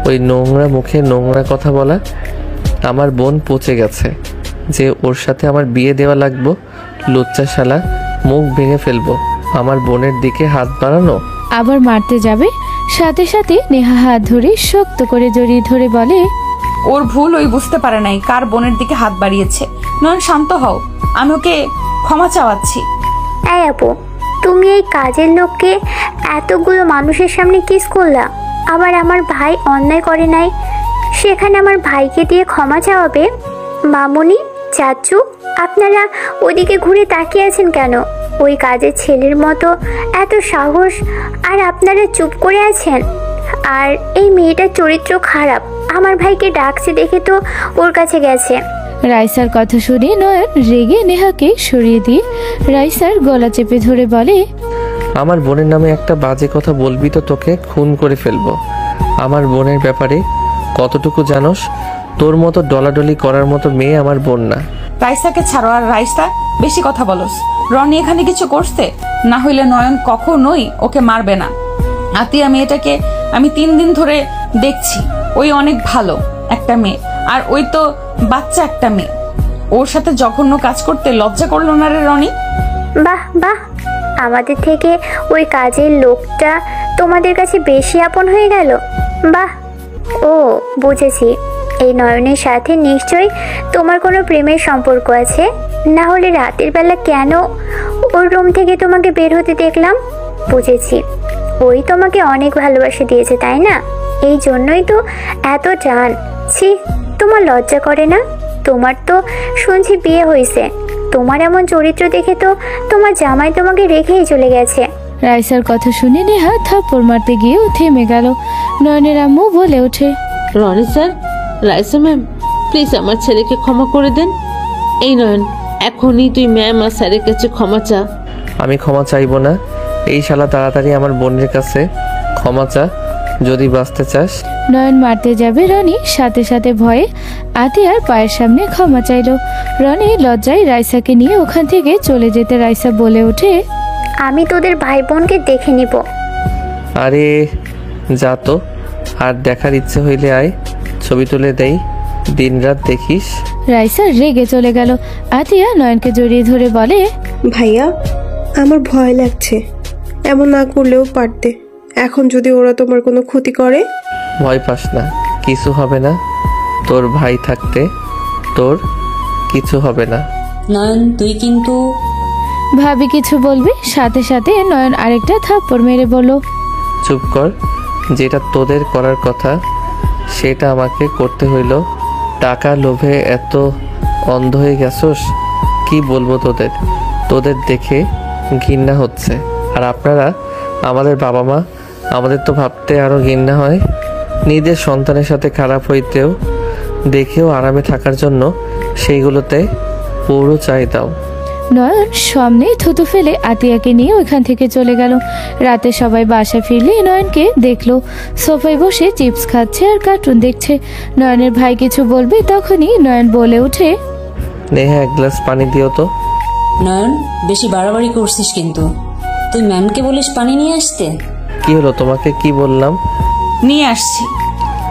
ওই নোংরা মুখে নোংরা কথা বলা? আমার বোন পচে গেছে যে ওর সাথে আমার বিয়ে দেওয়া লাগবো? লুচ্চা শালা, মুখ ভেঙে ফেলবো। আমার বোনের দিকে হাত বাড়ানো। আবার মারতে যাবে। সাথে সাথে নেহা হাত ধরে শক্ত করে জড়িয়ে ধরে বলে, ওর ভুল ওই বুঝতে পারে নাই কার বোনের দিকে হাত বাড়িয়েছে। নয়ন শান্ত হও, আমি ওকে ক্ষমা চাওয়াচ্ছি। এই আপু, তুমি এই কাজের লোককে এতগুলো মানুষের সামনে কিস করলা? আবার আমার ভাই অন্যায় করে নাই, সেখানে আমার ভাইকে দিয়ে ক্ষমা চাওয়াবে? মামুনি, চাচু, আপনারা ওদিকে ঘুরে তাকিয়ে আছেন কেন? ওই কাজের ছেলের মতো এত সাহস, আর আপনারা চুপ করে আছেন? আর এই মেয়েটার চরিত্র খারাপ, আমার ভাইকে ডাকছে দেখে তো ওর কাছে গেছে। রাইসার কথা শুনে নয়ন রেগে নেহাকে সরিয়ে দিয়ে রাইসার গলা চেপে ধরে বলে, আমার বোনের নামে একটা বাজে কথা বলবি তো তোকে খুন করে ফেলবো। আমার বোনের ব্যাপারে কতটুকু জানোস? তোর মতো ডলাডলি করার মতো মেয়ে আমার বোন না। রাইসাকে ছাড়ো। আর রাইসা, বেশি কথা বলস। রনি এখানে কিছু করছে না, হইলে নয়ন কখনোই ওকে মারবে না। আতিয়া মেয়েটাকে আমি 3 দিন ধরে দেখছি। ওই অনেক ভালো একটা মেয়ে, আর ওই তো বাচ্চা একটা মেয়ে। ওর সাথে জঘন্য কাজ করতে লজ্জা করলো না রে রনি? বাহ বাহ, আমাদের থেকে ওই কাজের লোকটা তোমাদের কাছে বেশি আপন হয়ে গেল। বাহ, ও বুঝেছি, এই নয়নের সাথে নিশ্চয়ই তোমার কোনো প্রেমের সম্পর্ক আছে। না হলে রাতের বেলা কেন ওর রুম থেকে তোমাকে বের হতে দেখলাম? বুঝেছি, ওই তোমাকে অনেক ভালোবাসা দিয়েছে, তাই না? এই জন্যই তো এত টান। ছি, তোমার লজ্জা করে না? তোমার তো শুনছি বিয়ে হয়েছে। তোমার এমন চরিত্র দেখে তো তোমার জামাই তোমাকে রেখেই চলে গেছে। রাইসার কথা শুনে নেহা থাপ্পড় মারতে গিয়েও থেমে গেল। নয়নের আম্মু বলে ওঠে, Roni sir, Raisa ma'am, please আমার ছেলেকে ক্ষমা করে দেন। এই নয়ন, এখনই তুই ম্যাম আর স্যারের কাছে ক্ষমা চা। আমি ক্ষমা চাইবো না। এই শালা তাড়াতাড়ি আমার বোনের কাছে ক্ষমা চা যদি বাঁচতে চাস। নয়ন মারতে যাবে রনি সাথে সাথে ভয়ে আতিয়ার পায়ের সামনে ক্ষমা চাইল। রনি লজ্জায় রাইসাকে নিয়ে ওখান থেকে চলে যেতে রাইসা বলে ওঠে, আমি তোদের ভাই বোনকে দেখে নিব। আরে যা তো, আর দেখার ইচ্ছে হইলে আয়, ছবি তুলে দেই, দিনরাত দেখিস। রাইসা রেগে চলে গেল। আতিয়া নয়নকে জড়িয়ে ধরে বলে, ভাইয়া, আমার ভয় লাগছে। এমন না করলেও পারতে। এখন যদি ওরা তোমার কোনো ক্ষতি করে? ভয় পাস না, কিছু হবে না। তোর ভাই থাকতে তোর কিছু হবে না। নয়ন, তুই কিন্তু। ভাবি কিছু বলবে, সাথে সাথে নয়ন আরেকটা থাপ্পড় মেরে বলল, চুপ কর। যেটা তোদের করার কথা সেটা আমাকে করতে হইল। টাকা লোভে এত অন্ধ হয়ে গেছস, কি বলবো তোদের। তোদের দেখে ঘৃণা হচ্ছে। আর আপনারা আমাদের বাবা মা, আমাদের তো ভাবতে আরও ঘৃণা হয়। নিজের সন্তানের সাথে খারাপ হইতেও দেখেও আরামে থাকার জন্য সেইগুলোতে পুরো চাই দাও। নয়ন সামনে থুতু ফেলে আতিয়াকে নিয়ে ওইখান থেকে চলে গেল। রাতে সবাই বাসা ফিরলে নয়নকে দেখলো সোফায় বসে চিপস খাচ্ছে আর কার্টুন দেখছে। নয়নের ভাই কিছু বলবে তখনই নয়ন বলে ওঠে, নেহা এক গ্লাস পানি দিও তো। নয়ন, বেশি বাড়াবাড়ি করছিস কিন্তু। তুই ম্যামকে বলিস পানি নিয়ে আসতে। কি হলো, তোমাকে কি বললাম? নিয়ে আসছি।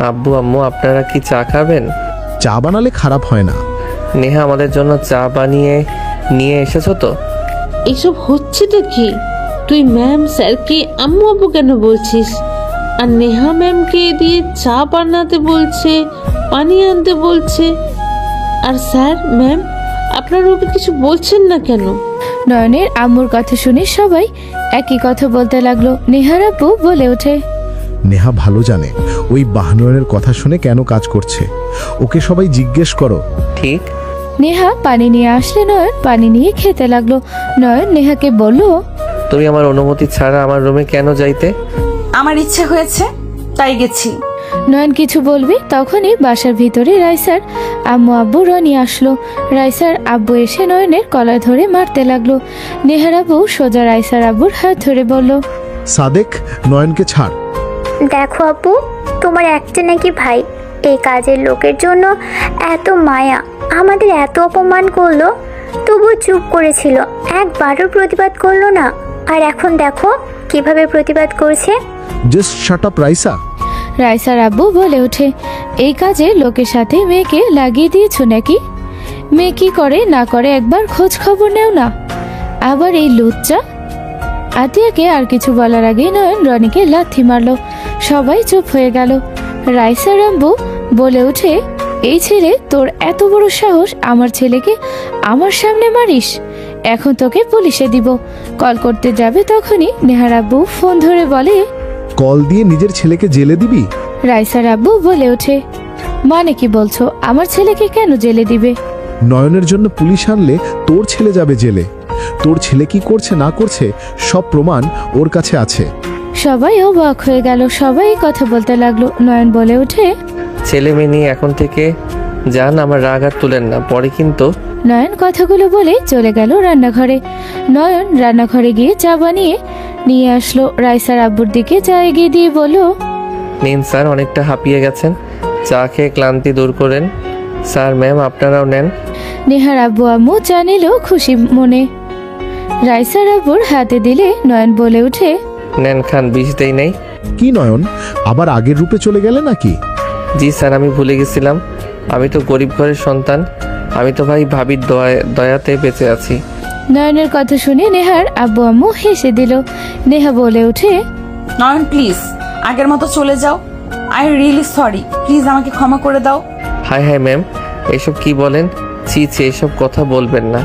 আব্বু আম্মু আপনারা কি চা খাবেন? চা বানালে খারাপ হয় না। নেহা আমাদের জন্য চা বানিয়ে নিয়ে এসেছো তো? এসব হচ্ছেটা কি? তুই ম্যাম স্যারকে আম্মু আব্বু কেন বলছিস? আর নেহা ম্যামকে দিয়ে চা বানাতে বলছে, পানি আনতে বলছে। আর স্যার ম্যাম আপনারা ওকে কিছু বলছেন না কেন? নয়নের আম্মুর কথা শুনে সবাই একই কথা বলতে লাগলো। নেহার আব্বু বলে ওঠে, নেহা ভালো জানে ওই বাহনয়ের কথা শুনে কেন কাজ করছে। ওকে সবাই জিজ্ঞেস করো। ঠিক। নেহা পানি নিয়ে আসলে নয়ন পানি নিয়ে খেতে লাগলো। নয়ন নেহাকে বলল, তুমি আমার অনুমতি ছাড়া আমার রুমে কেন যাইতে? আমার ইচ্ছে হয়েছে তাই গেছি। নয়ন কিছু বলবে তখনই বাসার ভিতরে রাইসার আম্মু আব্বু রনি আসলো। রাইসার আব্বু এসে নয়নের কলা ধরে মারতে লাগলো। নেহার আব্বু সোজা রাইসার আব্বুর হাত ধরে বলল, সাদেক, নয়নকে ছাড়। দেখো আপু, তোমার একটা নাকি ভাই এই কাজের লোকের জন্য এত মায়া, আমাদের এত অপমান করলো, তবু চুপ করেছিল, একবারও প্রতিবাদ করলো না। আর এখন দেখো কিভাবে প্রতিবাদ করছে। Just shut up Raisa. রাইসার আব্বু বলে ওঠে, এই কাজে লোকের সাথে মেয়েকে লাগিয়ে দিয়েছো নাকি? মেয়ে কি করে না করে একবার খোঁজ খবর নেও না। আবার এই লুচ্চা। আতিয়াকে আর কিছু বলার আগেই নয়ন রনিকে লাথি মারলো। সবাই চুপ হয়ে গেল। রাইসার আব্বু বলে ওঠে, এই ছেলে, তোর এত বড় সাহস আমার ছেলেকে আমার সামনে মারিস? এখন তোকে পুলিশে দিব। কল করতে যাবে তখনই নেহার আব্বু ফোন ধরে বলে, কল দিয়ে নিজের ছেলেকে জেলে দিবি? রাইসার আব্বু বলে ওঠে, মানে কি বলছো? আমার ছেলেকে কেন জেলে দিবে? নয়নের জন্য পুলিশ আনলে তোর ছেলে যাবে জেলে। তোর ছেলে কি করছে না করছে সব প্রমাণ ওর কাছে আছে। সবাই অবাক হয়ে গেল। সবাই কথা বলতে লাগলো। নয়ন বলে ওঠে, ছেলে মেয়ে নিয়ে এখন থেকে যান, আমার রাগ আর তুলেন না, পরে কিন্তু। নয়ন কথাগুলো বলে চলে গেল রান্নাঘরে। নয়ন রান্নাঘরে গিয়ে চা বানিয়ে নিয়ে আসলো। রাইসার আব্বুর দিকে চা এগিয়ে দিয়ে বলল, নিন স্যার, অনেকটা হাঁপিয়ে গেছেন, চা খেয়ে ক্লান্তি দূর করেন। স্যার ম্যাম আপনারাও নেন। নেহার আব্বু আম্মু চা নিল খুশি মনে। রাইসার আব্বুর হাতে দিলে নয়ন বলে উঠে, নেন খান, বিষ দেই নাই। কি নয়ন, আবার আগের রূপে চলে গেলে নাকি? জি স্যার, আমি ভুলে গেছিলাম, আমি তো গরিব ঘরের সন্তান, আমি তো ভাই ভাবির দয়াতে বেঁচে আছি। নয়নের কথা শুনে নেহার আব্বু আম্মু হেসে দিল। নেহা বলে উঠে, নয়ন প্লিজ আগের মতো চলে যাও। আই রিয়েলি সরি, প্লিজ আমাকে ক্ষমা করে দাও। হাই হাই ম্যাম, এসব কি বলেন? ছি ছি, এসব কথা বলবেন না।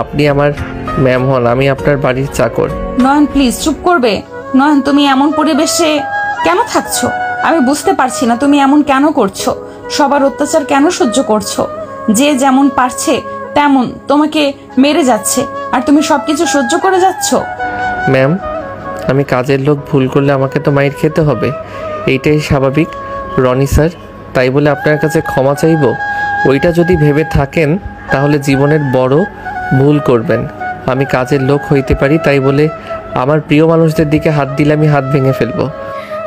আপনি আমার ম্যাম হন, আমি আপনার বাড়ির চাকর। নয়ন প্লিজ চুপ করবে? নয়ন, তুমি এমন পরিবেশে কেন থাকছো? আমি বুঝতে পারছি না তুমি এমন কেন করছো। সবার অত্যাচার কেন সহ্য করছো? যে যেমন পারছে তেমন তোমাকে মেরে যাচ্ছে, আর তুমি সবকিছু সহ্য করে যাচ্ছ। ম্যাম, আমি কাজের লোক, ভুল করলে আমাকে তো মাইর খেতে হবে, এইটাই স্বাভাবিক। রনি স্যার, তাই বলে আপনার কাছে ক্ষমা চাইব? ওইটা যদি ভেবে থাকেন তাহলে জীবনের বড় ভুল করবেন। আমি কাজের লোক হইতে পারি, তাই বলে আমার প্রিয় মানুষদের দিকে হাত দিলে আমি হাত ভেঙে ফেলবো।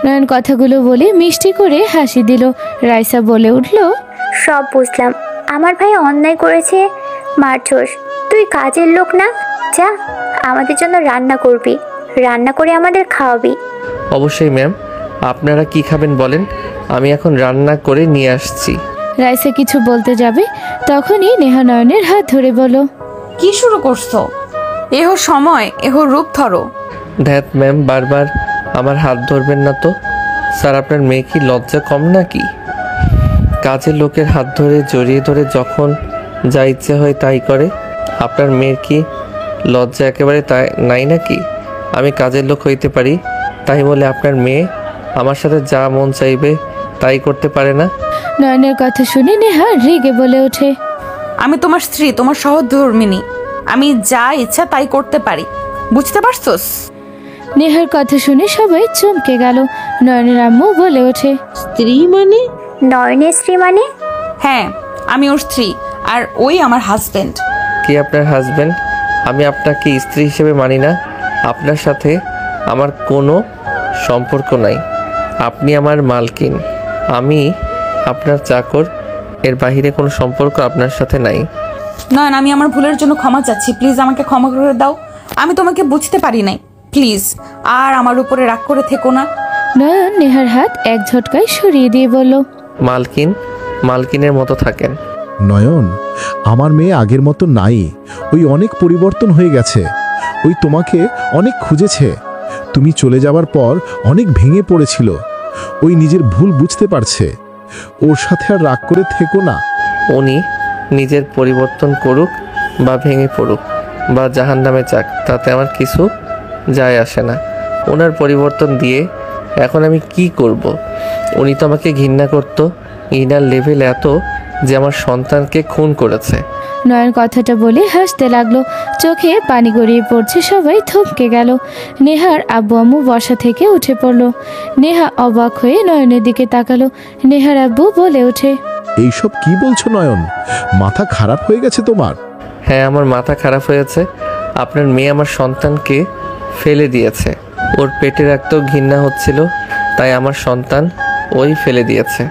নয়ন কথাগুলো বলে মিষ্টি করে হাসি দিল। রাইসা বলে উঠল, সব বুঝলাম, আমার ভাই অন্যায় করেছে, মারছস। তুই কাজের লোক না, যা আমাদের জন্য রান্না করবি, রান্না করে আমাদের খাওয়াবি। অবশ্যই ম্যাম, আপনারা কি খাবেন বলেন, আমি এখন রান্না করে নিয়ে আসছি। রাইসা কিছু বলতে যাবে তখনই নেহা নয়নের হাত ধরে বলল, কি শুরু করছো? এহ সময়, এহ রূপ ধরো। ধ্যাত ম্যাম, বারবার আমার হাত ধরবেন না তো। স্যার, আপনার মেয়ে কি লজ্জা কম নাকি? কাজের লোকের হাত ধরে জড়িয়ে ধরে যখন যা ইচ্ছে হয় তাই করে। আপনার মেয়ের কি লজ্জা একেবারে তাই নাই নাকি? আমি কাজের লোক হইতে পারি, তাই বলে আপনার মেয়ে আমার সাথে যা মন চাইবে তাই করতে পারে না? নয়নের কথা শুনে নেহা রেগে বলে ওঠে, আমি তোমার স্ত্রী, তোমার সহধর্মিনী, আমি যা ইচ্ছা তাই করতে পারি, বুঝতে পারছোস? নেহার কথা শুনে সবাই চমকে গেল। নয়নের আম্মু বলে ওঠে, স্ত্রী মানে? নয়নের স্ত্রী মানে? হ্যাঁ, আমি ওর স্ত্রী, আর ওই আমার হাজবেন্ড। কি আপনার হাজবেন্ড? আমি আপনাকে স্ত্রী হিসেবে মানি না। আপনার সাথে আমার কোনো সম্পর্ক নাই। আপনি আমার মালকিন, আমি আপনার চাকর। এর বাইরে কোনো সম্পর্ক আপনার সাথে নাই। নয়ন, আমি আমার ভুলের জন্য ক্ষমা চাচ্ছি। প্লিজ আমাকে ক্ষমা করে দাও। আমি তোমাকে বুঝতে পারি নাই। প্লিজ আর আমার উপরে রাগ করে থেকো না। নয়ন নেহার হাত এক ঝটকায় সরিয়ে দিয়ে বলল, মালকিনের মতো থাকেন। নয়ন, আমার মেয়ে আগের মতো নাই। ওই অনেক পরিবর্তন হয়ে গেছে। ওই তোমাকে অনেক খুঁজেছে। তুমি চলে যাবার পর অনেক ভেঙে পড়েছিল। ওই নিজের ভুল বুঝতে পারছে। ওর সাথে আর রাগ করে থেকো না। উনি নিজের পরিবর্তন করুক বা ভেঙে পড়ুক বা জাহান্নামে যাক, তাতে আমার কিছু যায় আসে না। ওনার পরিবর্তন দিয়ে এখন আমি কি করব? উনি তো আমাকে ঘৃণা করতো। ঘৃণার লেভেল এত যে আমার সন্তানকে খুন করেছে। নয়ন কথাটা বলে হাসতে লাগলো। চোখে পানি গড়িয়ে পড়ছে। সবাই থমকে গেল। নেহার আব্বু আম্মু বসা থেকে উঠে পড়ল। নেহা অবাক হয়ে নয়নের দিকে তাকালো। নেহার আব্বু বলে ওঠে, এইসব কি বলছো নয়ন? মাথা খারাপ হয়ে গেছে তোমার? হ্যাঁ, আমার মাথা খারাপ হয়েছে। আপনার মেয়ে আমার সন্তানকে ফেলে দিয়েছে। ওর পেটে রাখতেও ঘৃণা হচ্ছিল, তাই আমার সন্তান ওই ফেলে দিয়েছে।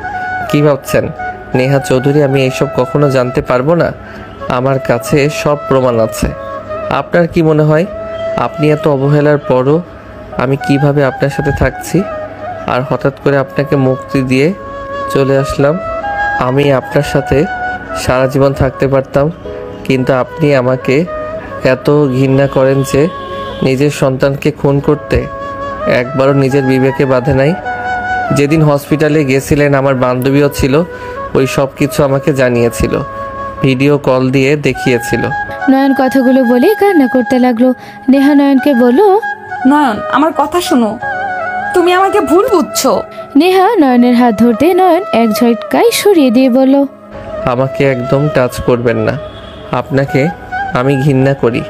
কি ভাবছেন নেহা চৌধুরী আমি এইসব কখনো জানতে পারবো না? আমার কাছে সব প্রমাণ আছে। আপনার কি মনে হয় আপনি এত অবহেলার পরও আমি কিভাবে আপনার সাথে থাকছি আর হঠাৎ করে আপনাকে মুক্তি দিয়ে চলে আসলাম? আমি আপনার সাথে সারা জীবন থাকতে পারতাম, কিন্তু আপনি আমাকে এত ঘৃণা করেন যে নিজের সন্তানকে খুন করতে একবারও নিজের বিবেকে বাধে নাই। যেদিন হসপিটালে গেছিলেন আমার বান্ধবীও ছিল, ওই সব কিছু আমাকে জানিয়েছিল, ভিডিও কল দিয়ে দেখিয়েছিল। নয়ন কথাগুলো বলে কান্না করতে লাগলো। নেহা নয়নকে বলল, নয়ন আমার কথা শোনো, তুমি আমাকে ভুল বুঝছো। নেহা নয়নের হাত ধরতে নয়ন এক ঝটকায় সরিয়ে দিয়ে বলল, আমাকে একদম টাচ করবেন না। আপনাকে আমি ঘৃণা করি।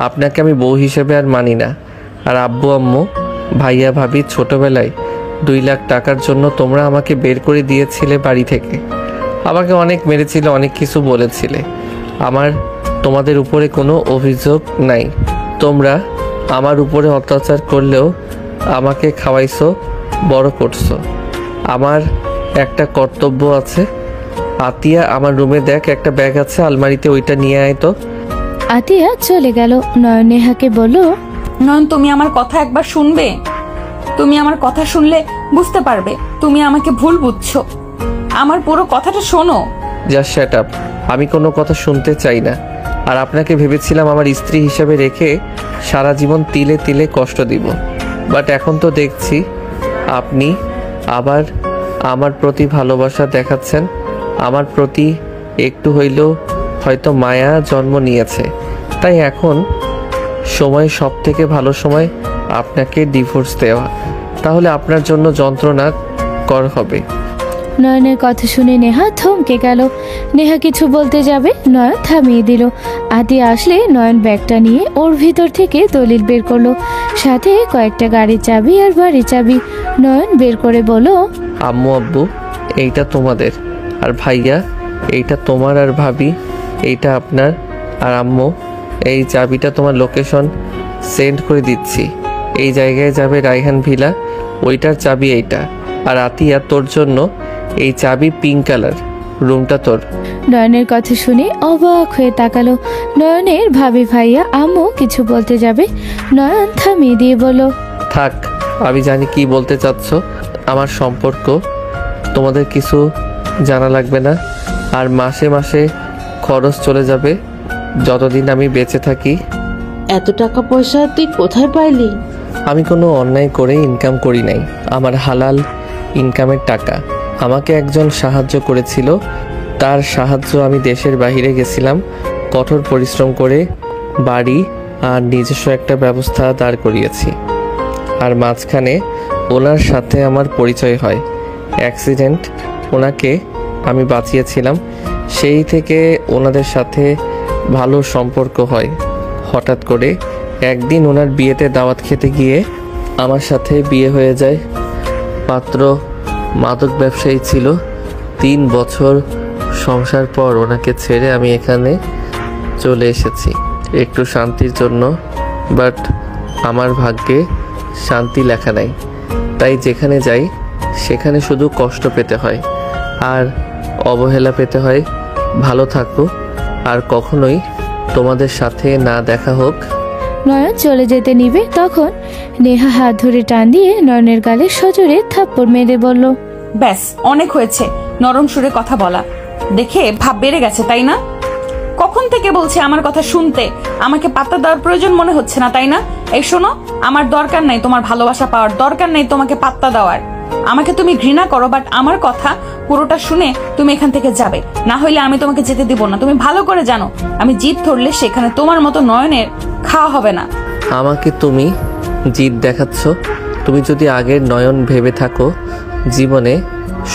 আপনাকে আমি বউ হিসেবে আর মানি না। আর আব্বু আম্মু ভাইয়া ভাবি ছোটবেলায় 2 লাখ টাকার জন্য তোমরা আমাকে বের করে দিয়েছিলে বাড়ি থেকে। আমাকে অনেক মেরেছিল, অনেক কিছু বলেছিলে। আমার তোমাদের উপরে কোনো অভিযোগ নাই। তোমরা আমার উপরে অত্যাচার করলেও আমাকে খাওয়াইছো, বড় করছো। আমার একটা কর্তব্য আছে। আতিয়া, আমার রুমে দেখ একটা ব্যাগ আছে আলমারিতে, ওইটা নিয়ে আয় তো। আতিয়া চলে গেল। নয়ন নেহাকে বলল, নয়ন তুমি আমার কথা একবার শুনবে? তুমি আমার কথা শুনলে বুঝতে পারবে তুমি আমাকে ভুল বুঝছো। আমার পুরো কথাটা শোনো। Just shut up. আমি কোনো কথা শুনতে চাই না। আর আপনাকে ভেবেছিলাম আমার স্ত্রী হিসেবে রেখে সারা জীবন তিলে তিলে কষ্ট দিব, বাট এখন তো দেখছি আপনি আবার আমার প্রতি ভালোবাসা দেখাচ্ছেন। আমার প্রতি একটু হইলেও হয়তো মায়া জন্ম নিয়েছে, তাই এখন সময় সব থেকে ভালো সময় আপনাকে ডিভোর্স দেওয়া। তাহলে আপনার জন্য যন্ত্রণা কর হবে। নয়নের কথা শুনে নেহা থমকে গেল। নেহা কিছু বলতে যাবে, নয়ন থামিয়ে দিল। আতিয়া আসলে নয়ন ব্যাগটা নিয়ে ওর ভিতর থেকে দলিল বের করলো, সাথে কয়েকটা গাড়ির চাবি আর বাড়ির চাবি। নয়ন বের করে বলল, আম্মু আব্বু এইটা তোমাদের, আর ভাইয়া এইটা তোমার, আর ভাবি এইটা আপনার। আর আম্মু এই চাবিটা তোমার লোকেশন সেন্ড করে দিচ্ছি। এই জায়গায় যাবে রায়হান ভিলা, ওইটার চাবি এইটা। আর আতিয়া তোর জন্য এই চাবি পিঙ্ক কালার, রুমটা তোর। নয়নের কথা শুনে অবাক হয়ে তাকালো। নয়নের ভাবি ভাইয়া আম্মু কিছু বলতে যাবে, নয়ন থামিয়ে দিয়ে বলল, থাক, আমি জানি কি বলতে চাচ্ছ। আমার সম্পর্ক তোমাদের কিছু জানা লাগবে না। আর মাসে মাসে খরচ চলে যাবে যতদিন আমি বেঁচে থাকি। এত টাকা পয়সা তুই কোথায় পাইলি? আমি কোনো অন্যায় করে ইনকাম করি নাই। আমার হালাল ইনকামের টাকা। আমাকে একজন সাহায্য করেছিল, তার সাহায্য আমি দেশের বাইরে গেছিলাম কঠোর পরিশ্রম করে বাড়ি আর নিজস্ব একটা ব্যবস্থা দাঁড় করিয়েছি। আর মাঝখানে ওনার সাথে আমার পরিচয় হয়। অ্যাক্সিডেন্ট, ওনাকে আমি বাঁচিয়েছিলাম। সেই থেকে ওনাদের সাথে ভালো সম্পর্ক হয়। হঠাৎ করে একদিন ওনার বিয়েতে দাওয়াত খেতে গিয়ে আমার সাথে বিয়ে হয়ে যায়। পাত্র মাদক ব্যবসায়ী ছিল। 3 বছর সংসার পর ওনাকে ছেড়ে আমি এখানে চলে এসেছি। একটু শান্তির জন্য, বাট আমার ভাগ্যে শান্তি লেখা নাই। তাই যেখানে যাই সেখানে শুধু কষ্ট পেতে হয় আর অবহেলা পেতে হয়। ভালো থাকো, আর কখনোই তোমাদের সাথে না দেখা হোক। নয়ন চলে যেতে নিবে তখন নেহা হাত ধরে টান দিয়ে নয়নের গালে সজোরে থাপ্পড় মেরে বলল, ব্যাস, অনেক হয়েছে নরম সুরে কথা বলা। দেখে ভাব বেড়ে গেছে তাই না? কখন থেকে বলছে আমার কথা শুনতে, আমাকে পাত্তা দেওয়ার প্রয়োজন মনে হচ্ছে না তাই না? এই শোনো, আমার দরকার নাই তোমার ভালোবাসা পাওয়ার, দরকার নেই তোমাকে পাত্তা দেওয়ার। আমাকে তুমি ঘৃণা করো, বাট আমার কথা পুরোটা শুনে তুমি এখান থেকে যাবে, না হইলে আমি তোমাকে যেতে দিব না। তুমি ভালো করে জানো আমি জিদ ধরলে সেখানে তোমার মতো নয়নের খাওয়া হবে না। আমাকে তুমি জিদ দেখাচ্ছ? তুমি যদি আগের নয়ন ভেবে থাকো, জীবনে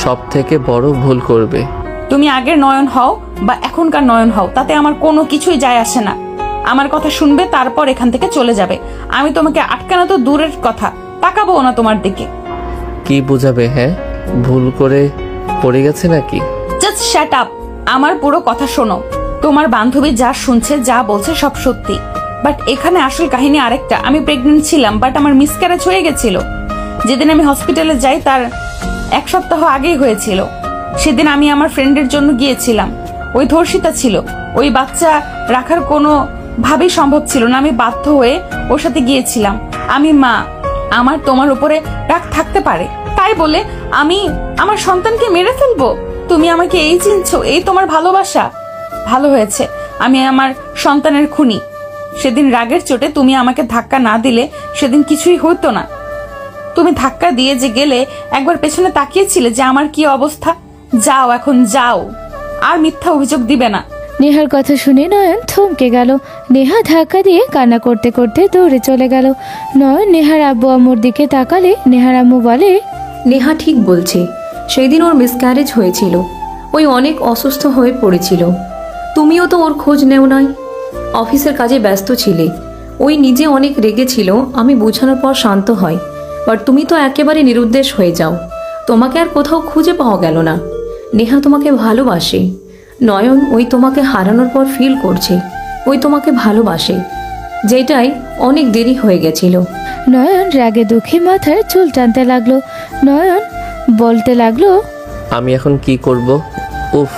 সব থেকে বড় ভুল করবে। তুমি আগের নয়ন হও বা এখনকার নয়ন হও, তাতে আমার কোনো কিছুই যায় আসে না। আমার কথা শুনবে, তারপর এখান থেকে চলে যাবে। আমি তোমাকে আটকানো তো দূরের কথা, তাকাবো না তোমার দিকে। কি বুঝাবে? হ্যাঁ, ভুল করে পড়ে গেছে নাকি? Just shut up. আমার পুরো কথা শোনো। তোমার বান্ধবী যা শুনছে, যা বলছে সব সত্যি, বাট এখানে আসল কাহিনী আরেকটা। আমি প্রেগনেন্ট ছিলাম, বাট আমার মিসক্যারেজ হয়ে গেছিল। যেদিন আমি হসপিটালে যাই তার 1 সপ্তাহ আগেই হয়েছিল। সেদিন আমি আমার ফ্রেন্ডের জন্য গিয়েছিলাম। ওই ধর্ষিতা ছিল, ওই বাচ্চা রাখার কোনো ভাবেই সম্ভব ছিল না। আমি বাধ্য হয়ে ওর সাথে গিয়েছিলাম। আমি মা, আমার তোমার উপরে রাগ থাকতে পারে, তাই বলে আমি আমার সন্তানকে মেরে ফেলবো? তুমি আমাকে এই চিনছো, এই তোমার ভালোবাসা? ভালো হয়েছে আমি আমার সন্তানের খুনি। সেদিন রাগের চোটে তুমি আমাকে ধাক্কা না দিলে সেদিন কিছুই হতো না। তুমি ধাক্কা দিয়ে যে গেলে, একবার পেছনে তাকিয়েছিলে যে আমার কি অবস্থা। যাও, এখন যাও, আর মিথ্যা অভিযোগ দিবে না। নেহার কথা শুনে নয়ন থমকে গেল। নেহা ধাক্কা দিয়ে কান্না করতে করতে দৌড়ে চলে গেল। নয়ন নেহার আব্বু আম্মুর দিকে তাকালে নেহার আম্মু বলে, নেহা ঠিক বলছে, সেই দিন ওর মিসক্যারেজ হয়েছিল। ওই অনেক অসুস্থ হয়ে পড়েছিল। তুমিও তো ওর খোঁজ নেও নাই, অফিসের কাজে ব্যস্ত ছিলে। ওই নিজে অনেক রেগেছিল, আমি বোঝানোর পর শান্ত হয়, বাট তুমি তো একেবারে নিরুদ্দেশ হয়ে যাও। তোমাকে আর কোথাও খুঁজে পাওয়া গেল না। নেহা তোমাকে ভালোবাসে। নয়ন ওই তোমাকে হারানোর পর ফিল করছে ওই তোমাকে ভালোবাসে, যেটাই অনেক দেরি হয়ে গেছিল। নয়ন রাগে দুঃখে মাথার চুল টানতে লাগলো। নয়ন বলতে লাগলো, আমি এখন কি করব? উফ,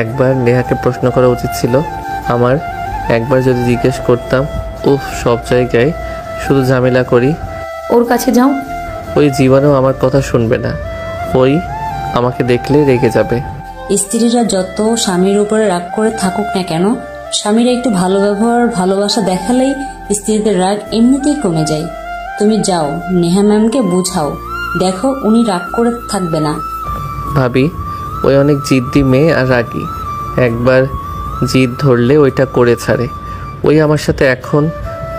একবার নেহাকে প্রশ্ন করা উচিত ছিল আমার। একবার যদি জিজ্ঞেস করতাম। উফ, সব জায়গায় শুধু ঝামেলা করি। ওর কাছে যাও। ওই জীবনেও আমার কথা শুনবে না। ওই আমাকে দেখলে রেগে যাবে। স্ত্রীরা যত স্বামীর উপরে রাগ করে থাকুক না কেন, স্বামীরা একটু ভালো ব্যবহার, ভালোবাসা দেখালেই স্ত্রীদের রাগ এমনিতেই কমে যায়। তুমি যাও, নেহা ম্যামকে বুঝাও, দেখো উনি রাগ করে থাকবে না। ভাবি, ওই অনেক জিদ্দি মেয়ে আর রাগী। একবার জিদ ধরলে ওইটা করে ছাড়ে। ওই আমার সাথে এখন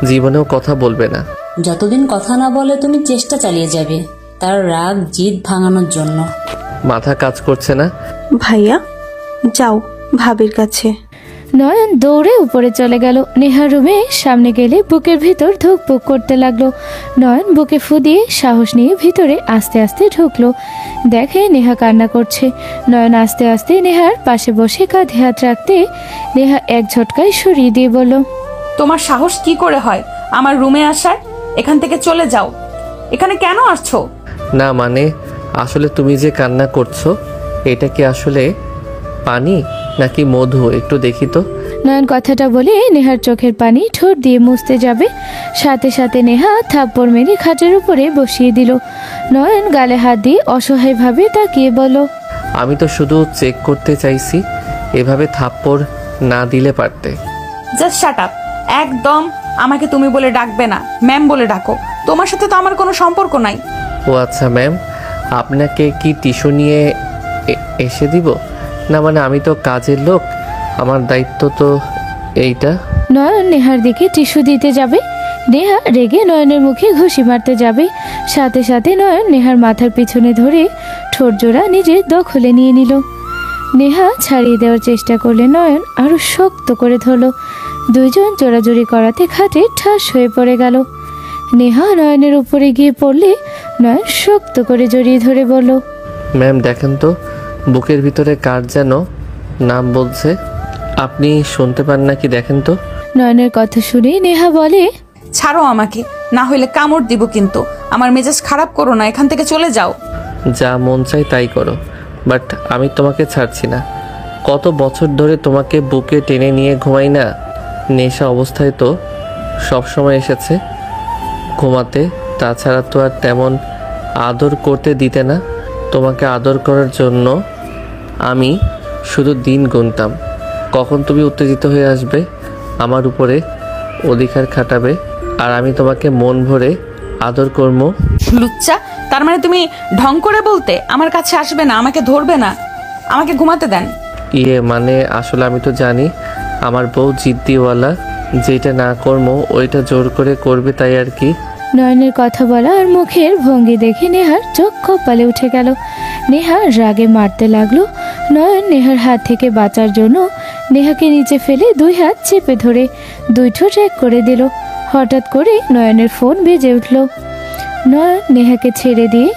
জীবনেও কথা বলবে না। যতদিন কথা না বলে তুমি চেষ্টা চালিয়ে যাবে তার রাগ জিদ ভাঙানোর জন্য। মাথা কাজ করছে না। ভাইয়া যাও ভাবির কাছে। নয়ন দৌড়ে উপরে চলে গেল। নেহার রুমে সামনে গেলে বুকের ভিতর ধুকপুক করতে লাগলো। নয়ন বুকে ফু দিয়ে সাহস নিয়ে ভিতরে আস্তে আস্তে ঢুকলো। দেখে নেহা কান্না করছে। নয়ন আস্তে আস্তে নেহার পাশে বসে কাঁধে হাত রাখতে নেহা এক ঝটকায় সরিয়ে দিয়ে বলল, তোমার সাহস কি করে হয় আমার রুমে আসার? এখান থেকে চলে যাও। এখানে কেন আসছো? না মানে, আসলে তুমি যে কান্না করছো, এটা কি আসলে পানি নাকি মধু? একটু দেখি তো। নয়ন কথাটা বলে নেহার চোখের পানি ঠোঁট দিয়ে মুছতে যাবে, সাথে সাথে নেহা থাপ্পড় মেরে খাটের উপরে বসিয়ে দিল। নয়ন গালে হাত দিয়ে অসহায়ভাবে তাকিয়ে বলল, আমি তো শুধু চেক করতে চাইছি, এভাবে থাপ্পড় না দিলে পারতে। Just shut up. একদম আমাকে তুমি বলে ডাকবে না, ম্যাম বলে ডাকো। তোমার সাথে তো আমার কোনো সম্পর্ক নাই। ও আচ্ছা ম্যাম, আপনাকে কি টিস্যু নিয়ে এসে দিব? না মানে আমি তো কাজের লোক, আমার দায়িত্ব তো এইটা। নয়ন নেহার দিকে টিস্যু দিতে যাবে। নেহা রেগে নয়নের মুখে ঘুষি মারতে যাবে, সাথে সাথে নয়ন নেহার মাথার পিছনে ধরে ঠোঁট জোড়া নিজের দখলে নিয়ে নিল। নেহা ছাড়িয়ে দেওয়ার চেষ্টা করলে নয়ন আরো শক্ত করে ধরল। দুইজন জোড়াজোড়ি করাতে খাটে ঠাস হয়ে পড়ে গেল। নেহা নয়নের উপরে গিয়ে পড়লে নয়ন শক্ত করে জড়িয়ে ধরে বলল, ম্যাম দেখেন তো, বুকের ভিতরে কার যেন নাম বলছে। আপনি শুনতে পান নাকি দেখেন তো। নয়নের কথা শুনে নেহা বলে, ছাড়ো আমাকে, না হইলে কামড় দিব কিন্তু। আমার মেজাজ খারাপ করো না, এখান থেকে চলে যাও। যা মন চাই তাই করো, বাট আমি তোমাকে ছাড়ছি না। কত বছর ধরে তোমাকে বুকে টেনে নিয়ে ঘুমাই না। নেশা অবস্থায় তো সবসময় এসেছে ঘুমাতে, তাছাড়া তো আর তেমন আদর করতে দিতে না। তোমাকে আদর করার জন্য আমি শুধু দিন গুনতাম, কখন তুমি উত্তেজিত হয়ে আসবে, আমার উপরে অধিকার খাটাবে, আর আমি তোমাকে মন ভরে আদর করবো। লুচ্চা, তার মানে তুমি ঢং করে বলতে আমার কাছে আসবে না, আমাকে ধরবে না, আমাকে ঘুমাতে দেন। মানে আসলে আমি তো জানি আমার বউ জিদ্দিওয়ালা, যেটা না করবো ওইটা জোর করে করবে, তাই আর কি। নয়নের কথা বলা আর মুখের ভঙ্গি দেখে নেহার চোখ কপালে উঠে গেল। নেহা রাগে মারতে লাগলো। নয়ন নেহার হাত থেকে বাঁচার জন্য নেহাকে নিচে ফেলে 2 হাত চেপে ধরে 2 ঠোঁট এক করে দিল। হঠাৎ করে নয়নের ফোন বেজে উঠল। নয়ন নেহাকে ছেড়ে দিয়ে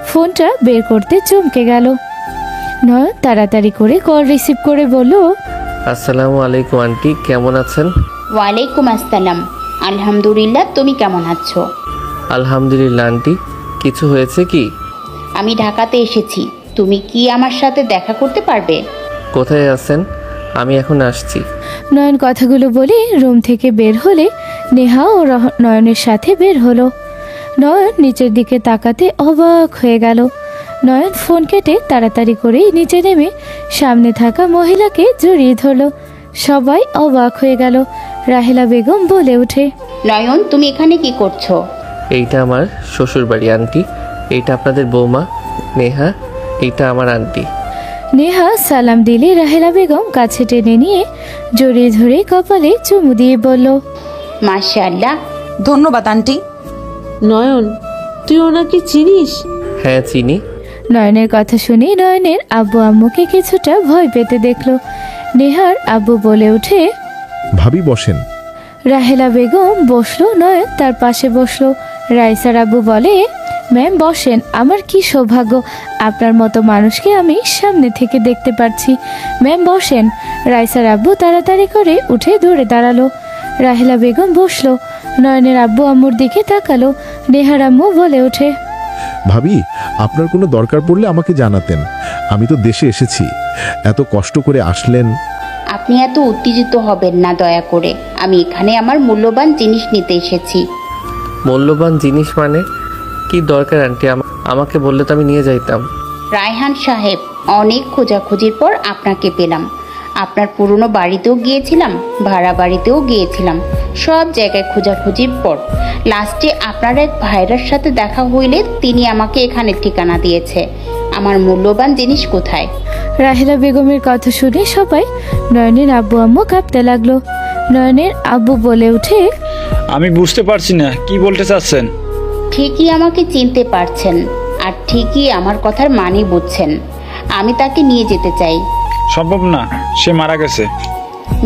ফোনটা বের করতে চমকে গেল। নয়ন তাড়াতাড়ি করে কল রিসিভ করে বলল, আসসালামু আলাইকুম আন্টি, কেমন আছেন? ওয়ালাইকুম আসসালাম, আলহামদুলিল্লাহ। তুমি কেমন আছো? আলহামদুলিল্লাহ আন্টি। কিছু হয়েছে কি? আমি ঢাকাতে এসেছি, তুমি কি আমার সাথে দেখা করতে পারবে? কোথায় আছেন? আমি এখন আসছি। নয়ন কথাগুলো বলে রুম থেকে বের হলে নেহা ও নয়নের সাথে বের হলো। নয়ন নিচের দিকে তাকাতে অবাক হয়ে গেল। নয়ন ফোন কেটে তাড়াতাড়ি করে নিচে নেমে সামনে থাকা মহিলাকে জড়িয়ে ধরল। সবাই অবাক হয়ে গেল। রাহেলা বেগম বলে ওঠে, নয়ন, তুমি এখানে কি করছো? এইটা আমার শ্বশুর বাড়ি আন্টি, এইটা আপনাদের বৌমা নেহা, এইটা আমার আন্টি। নেহা সালাম দিলে রাহেলা বেগম কাছে টেনে নিয়ে জড়িয়ে ধরে কপালে চুমু দিয়ে বলল, মাশাআল্লাহ। ধন্যবাদ আন্টি। নয়ন, তুই ওনাকে চিনিস? হ্যাঁ চিনি। নয়নের কথা শুনে নয়নের আব্বু আম্মুকে কিছুটা ভয় পেতে দেখলো। নেহার আব্বু বলে ওঠে, ভাবি বসেন। রাহেলা বেগম বসলো, নয়ন তার পাশে বসলো। রাইসার আব্বু বলে, ম্যাম বসেন, আমার কি সৌভাগ্য, আপনার মতো মানুষকে আমি সামনে থেকে দেখতে পাচ্ছি। ম্যাম বসেন। রাইসার আব্বু তাড়াতাড়ি করে উঠে দৌড়ে দাঁড়ালো। রাহেলা বেগম বসলো। নয়নের আব্বু আম্মুর দিকে তাকালো। নেহার আম্মু বলে ওঠে, ভাবি, আপনার কোনো দরকার পড়লে আমাকে জানাতেন, আমি তো দেশে এসেছি, এত কষ্ট করে আসলেন। আপনি এত উত্তেজিত হবেন না দয়া করে, আমি এখানে আমার মূল্যবান জিনিস নিতে এসেছি। মূল্যবান জিনিস মানে কি দরকার আন্টি? আমাকে বললে তো আমি নিয়ে যাইতাম। রায়হান সাহেব, অনেক খোঁজাখুঁজির পর আপনাকে পেলাম। আপনার পুরনো বাড়িতেও গিয়েছিলাম, ভাড়া বাড়িতেও গিয়েছিলাম, সব জায়গায় খোঁজাখুঁজির পর লাস্টে আপনার এক ভাইরার সাথে দেখা হইলে তিনি আমাকে এখানে ঠিকানা দিয়েছে। আমার মূল্যবান জিনিস কোথায়? রাহেলা বেগমের কথা শুনে সবাই নয়নের আব্বু আম্মু কাঁপতে লাগলো। নয়নের আব্বু বলে উঠে, আমি বুঝতে পারছি না কি বলতে চাচ্ছেন। ঠিকই আমাকে চিনতে পারছেন, আর ঠিকই আমার কথার মানে বুঝছেন। আমি তাকে নিয়ে যেতে চাই। সম্ভব না, সে মারা গেছে।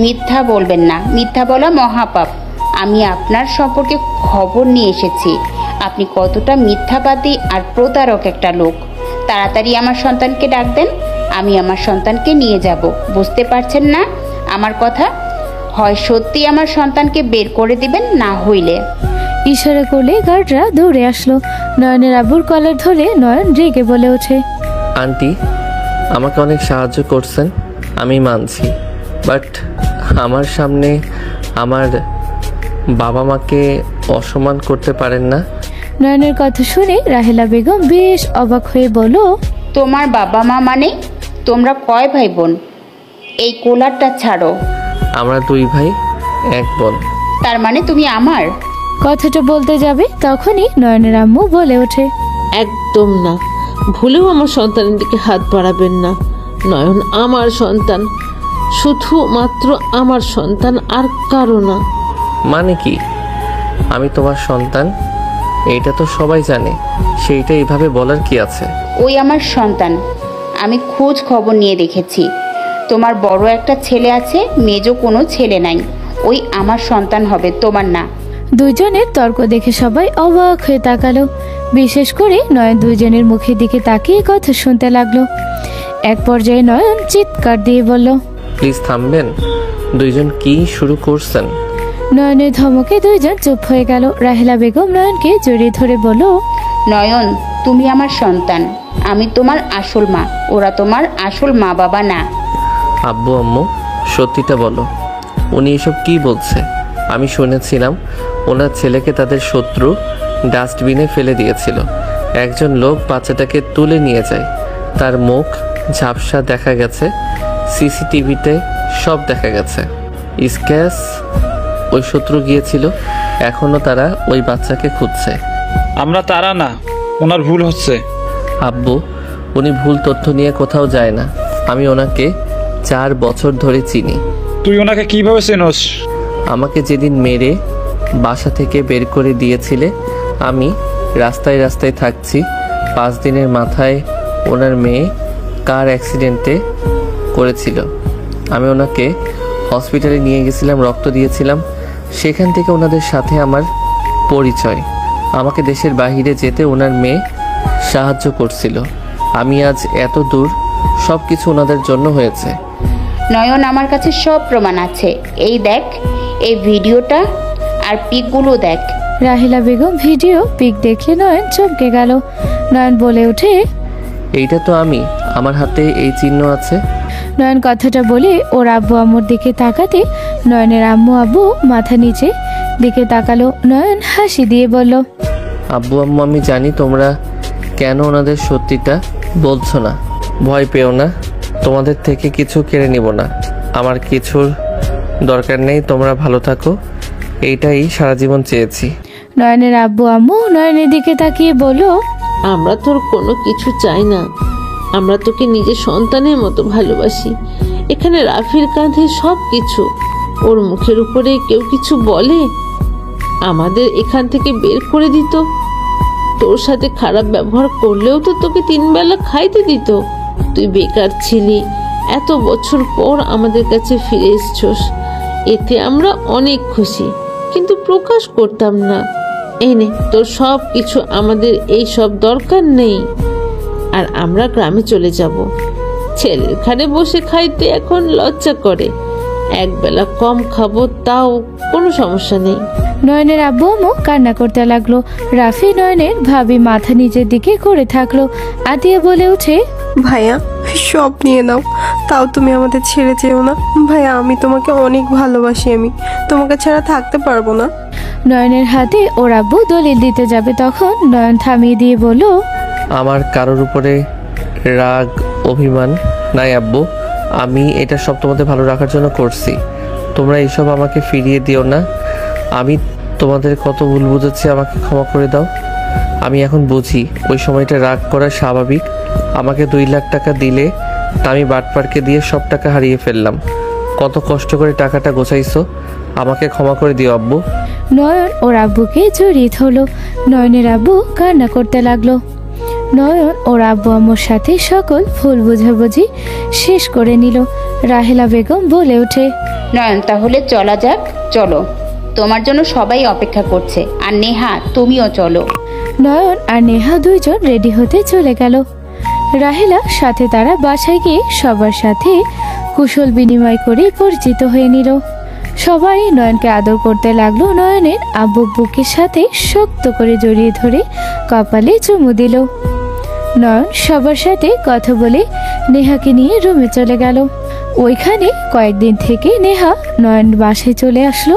মিথ্যা বলবেন না, মিথ্যা বলা মহাপাপ। আমি আপনার সম্পর্কে খবর নিয়ে এসেছি। আপনি কতটা মিথ্যাবাদী আর প্রতারক একটা লোক। তাড়াতাড়ি আমার সন্তানকে ডাক দেন, আমি আমার সন্তানকে নিয়ে যাব। বুঝতে পারছেন না আমার কথা? হয় সত্যি আমার সন্তানকে বের করে দিবেন, না হইলে। ইশারা করলে গার্ডরা দৌড়ে আসলো। নয়নের আব্বুর কলার ধরে নয়ন রেগে বলে ওঠে, আন্টি আমাকে অনেক সাহায্য করছেন, আমি মানছি, বাট আমার সামনে আমার বাবা মাকে অসম্মান করতে পারেন না। নয়নের কথা শুনে রাহেলা বেগম বেশ অবাক হয়ে বলল, তোমার বাবা মা মানে? তোমরা কয় ভাই বোন? এই কোলারটা ছাড়ো। আমরা 2 ভাই 1 বোন। তার মানে তুমি আমার? কথাটা বলতে যাবে তখনই নয়নের আম্মু বলে ওঠে, একদম না, ভুলেও আমার সন্তানের দিকে হাত বাড়াবেন না। নয়ন আমার সন্তান, শুধুমাত্র আমার সন্তান, আর কারো না। মানে কি? আমি তোমার সন্তান, এইটা তো সবাই জানে, সেইটা এইভাবে বলার কি আছে? ওই আমার সন্তান। আমি খোঁজ খবর নিয়ে দেখেছি, তোমার বড় একটা ছেলে আছে, মেজো কোনো ছেলে নাই। ওই আমার সন্তান হবে, তোমার না। দুইজনের তর্ক দেখে সবাই অবাক হয়ে তাকালো। বিশেষ করে নয়ন দুইজনের মুখের দিকে তাকিয়ে কথা শুনতে লাগলো। এক পর্যায়ে নয়ন চিৎকার দিয়ে বলল, প্লিজ থামবেন, দুইজন কি শুরু করছেন? নয়নের ধমকে দুইজন চুপ হয়ে গেল। রাহেলা বেগম নয়নকে জড়িয়ে ধরে বলল, নয়ন, তুমি আমার সন্তান, আমি তোমার আসল মা, ওরা তোমার আসল মা বাবা না। আব্বু আম্মু সত্যিটা বলো, উনি এসব কি বলছে? আমি শুনেছিলাম ওনার ছেলেকে তাদের শত্রু ডাস্টবিনে ফেলে দিয়েছিল। একজন লোক বাচ্চাটাকে তুলে নিয়ে যায়, তার মুখ ঝাপসা দেখা গেছে, সিসিটিভিতে সব দেখা গেছে। স্ক্যাচ ওই শত্রু গিয়েছিল, এখনও তারা ওই বাচ্চাকে খুঁজছে। আমরা তারা না, ওনার ভুল হচ্ছে। আব্বু, উনি ভুল তথ্য নিয়ে কোথাও যায় না। আমি ওনাকে 4 বছর ধরে চিনি। তুই ওনাকে কিভাবে চেনোস? আমাকে যেদিন মেরে বাসা থেকে বের করে দিয়েছিলে, আমি রাস্তায় রাস্তায় থাকছি। 5 দিনের মাথায় ওনার মেয়ে কার অ্যাক্সিডেন্টে করেছিল। আমি ওনাকে হসপিটালে নিয়ে গেছিলাম, রক্ত দিয়েছিলাম। সেখান থেকে ওনাদের সাথে আমার পরিচয়। আমাকে দেশের বাইরে যেতে ওনার মেয়ে সাহায্য করছিল। আমি আজ এত দূর, সব কিছু ওনাদের জন্য হয়েছে। নয়ন, আমার কাছে সব প্রমাণ আছে। এই দেখ, এই ভিডিওটা আর পিকগুলো দেখ। রাহেলা বেগম ভিডিও পিক দেখলে নয়ন চমকে গেল। নয়ন বলে ওঠে, এইটা তো আমি, আমার হাতে এই চিহ্ন আছে। নয়ন কথাটা বলে ওর আব্বু আম্মুর দিকে তাকাতে নয়নের আম্মু আব্বু মাথা নিচে দিকে তাকালো। নয়ন হাসি দিয়ে বলল, আব্বু আম্মু, আমি জানি তোমরা কেন ওনাদের সত্যিটা বলছো না। ভয় পেও না, তোমাদের থেকে কিছু কেড়ে নিব না। আমার কিছুর দরকার নেই, তোমরা ভালো থাকো, এইটাই সারা জীবন চেয়েছি। নয়নের আব্বু আম্মু নয়নের দিকে তাকিয়ে বলল, আমরা তোর কোনো কিছু চাই না, আমরা তোকে নিজের সন্তানের মতো ভালোবাসি। এখানে রাফির কাঁধে সব কিছু, ওর মুখের উপরে কেউ কিছু বলে আমাদের এখান থেকে বের করে দিত। তোর সাথে খারাপ ব্যবহার করলেও তো তোকে 3 বেলা খাইতে দিত। তুই বেকার ছিলি, এত বছর পর আমাদের কাছে ফিরে এসছস, এতে আমরা অনেক খুশি, কিন্তু প্রকাশ করতাম না। এই নে তোর সব কিছু, আমাদের এই সব দরকার নেই। আর আমরা গ্রামে চলে যাব। ছেলের ঘাড়ে বসে খাইতে এখন লজ্জা করে, 1 বেলা কম খাবো তাও কোনো সমস্যা নেই। নয়নের আব্বু আম্মু কান্না করতে লাগলো। রাফি নয়নের ভাবি মাথা নিচের দিকে করে থাকলো। আতিয়া বলে উঠে, ভাইয়া সব নিয়ে নাও, তাও তুমি আমাদের ছেড়ে যেও না। ভাইয়া, আমি তোমাকে অনেক ভালোবাসি, আমি তোমাকে ছাড়া থাকতে পারবো না। নয়নের হাতে ওর আব্বু দলিল দিতে যাবে, তখন নয়ন থামিয়ে দিয়ে বলল, আমার কারোর উপরে রাগ অভিমান নাই আব্বু, আমি এটা সব তোমাদের ভালো রাখার জন্য করছি। তোমরা এইসব আমাকে ফিরিয়ে দিও না। আমি তোমাদের কত ভুল বুঝেছি, আমাকে ক্ষমা করে দাও। আমি এখন বুঝি ওই সময়টা রাগ করা স্বাভাবিক। আমাকে 2 লাখ টাকা দিলে আমি বাটপারকে দিয়ে সব টাকা হারিয়ে ফেললাম। কত কষ্ট করে টাকাটা গোছাইছো, আমাকে ক্ষমা করে দিও আব্বু। নয়ন ওর আব্বুকে জড়িয়ে ধরলো। নয়নের আব্বু কান্না করতে লাগলো। নয়ন ওর আব্বু আম্মুর সাথে সকল ভুল বোঝাবুঝি শেষ করে নিল। রাহেলা বেগম বলে ওঠে, নয়ন, তাহলে চলা যাক। চলো, তোমার জন্য সবাই অপেক্ষা করছে। আর নেহা, তুমিও চলো। নয়ন আর নেহা দুইজন রেডি হতে চলে গেল। রাহেলা সাথে তারা বাসায় গিয়ে সবার সাথে কুশল বিনিময় করে পরিচিত হয়ে নিল। সবাই নয়নকে আদর করতে লাগলো। নয়নের আব্বু বুকের সাথে শক্ত করে জড়িয়ে ধরে কপালে চুমু দিল। নয়ন সবার সাথে কথা বলে নেহাকে নিয়ে রুমে চলে গেল। ওইখানে কয়েকদিন থেকে নেহা নয়ন বাসায় চলে আসলো।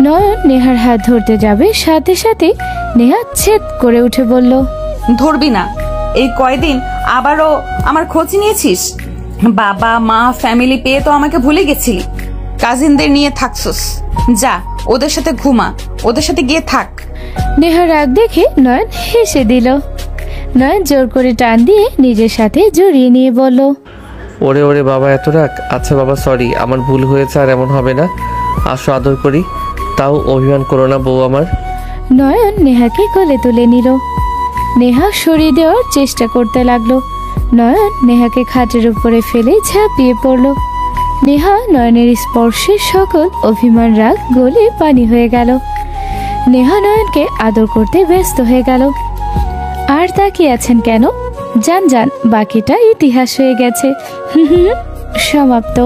নয়ন নেহার হাত ধরতে যাবে, সাথে সাথে নেহা ছেদ করে উঠে বলল, ধরবি না। এই কয়দিন আবারও আমার খোঁজ নিয়েছিস? বাবা মা ফ্যামিলি পেয়ে তো আমাকে ভুলে গেছিলি। কাজিনদের নিয়ে থাকছস, যা ওদের সাথে ঘুমা, ওদের সাথে গিয়ে থাক। নেহার রাগ দেখে নয়ন হেসে দিল। নয়ন জোর করে টান দিয়ে নিজের সাথে জড়িয়ে নিয়ে বলল, ওরে ওরে বাবা, এত রাগ? আচ্ছা বাবা, সরি, আমার ভুল হয়েছে, আর এমন হবে না। আসো আদর করি, তাও অভিমান করো না বউ আমার। নয়ন নেহাকে কোলে তুলে নিল। নেহা সরিয়ে দেওয়ার চেষ্টা করতে লাগলো। নয়ন নেহাকে খাটের উপরে ফেলে ঝাঁপিয়ে পড়ল। নেহা নয়নের স্পর্শে সকল অভিমান রাগ গলে পানি হয়ে গেল। নেহা নয়নকে আদর করতে ব্যস্ত হয়ে গেল। আর তাকিয়ে আছেন কেন? যান যান, বাকিটা ইতিহাস হয়ে গেছে। সমাপ্ত।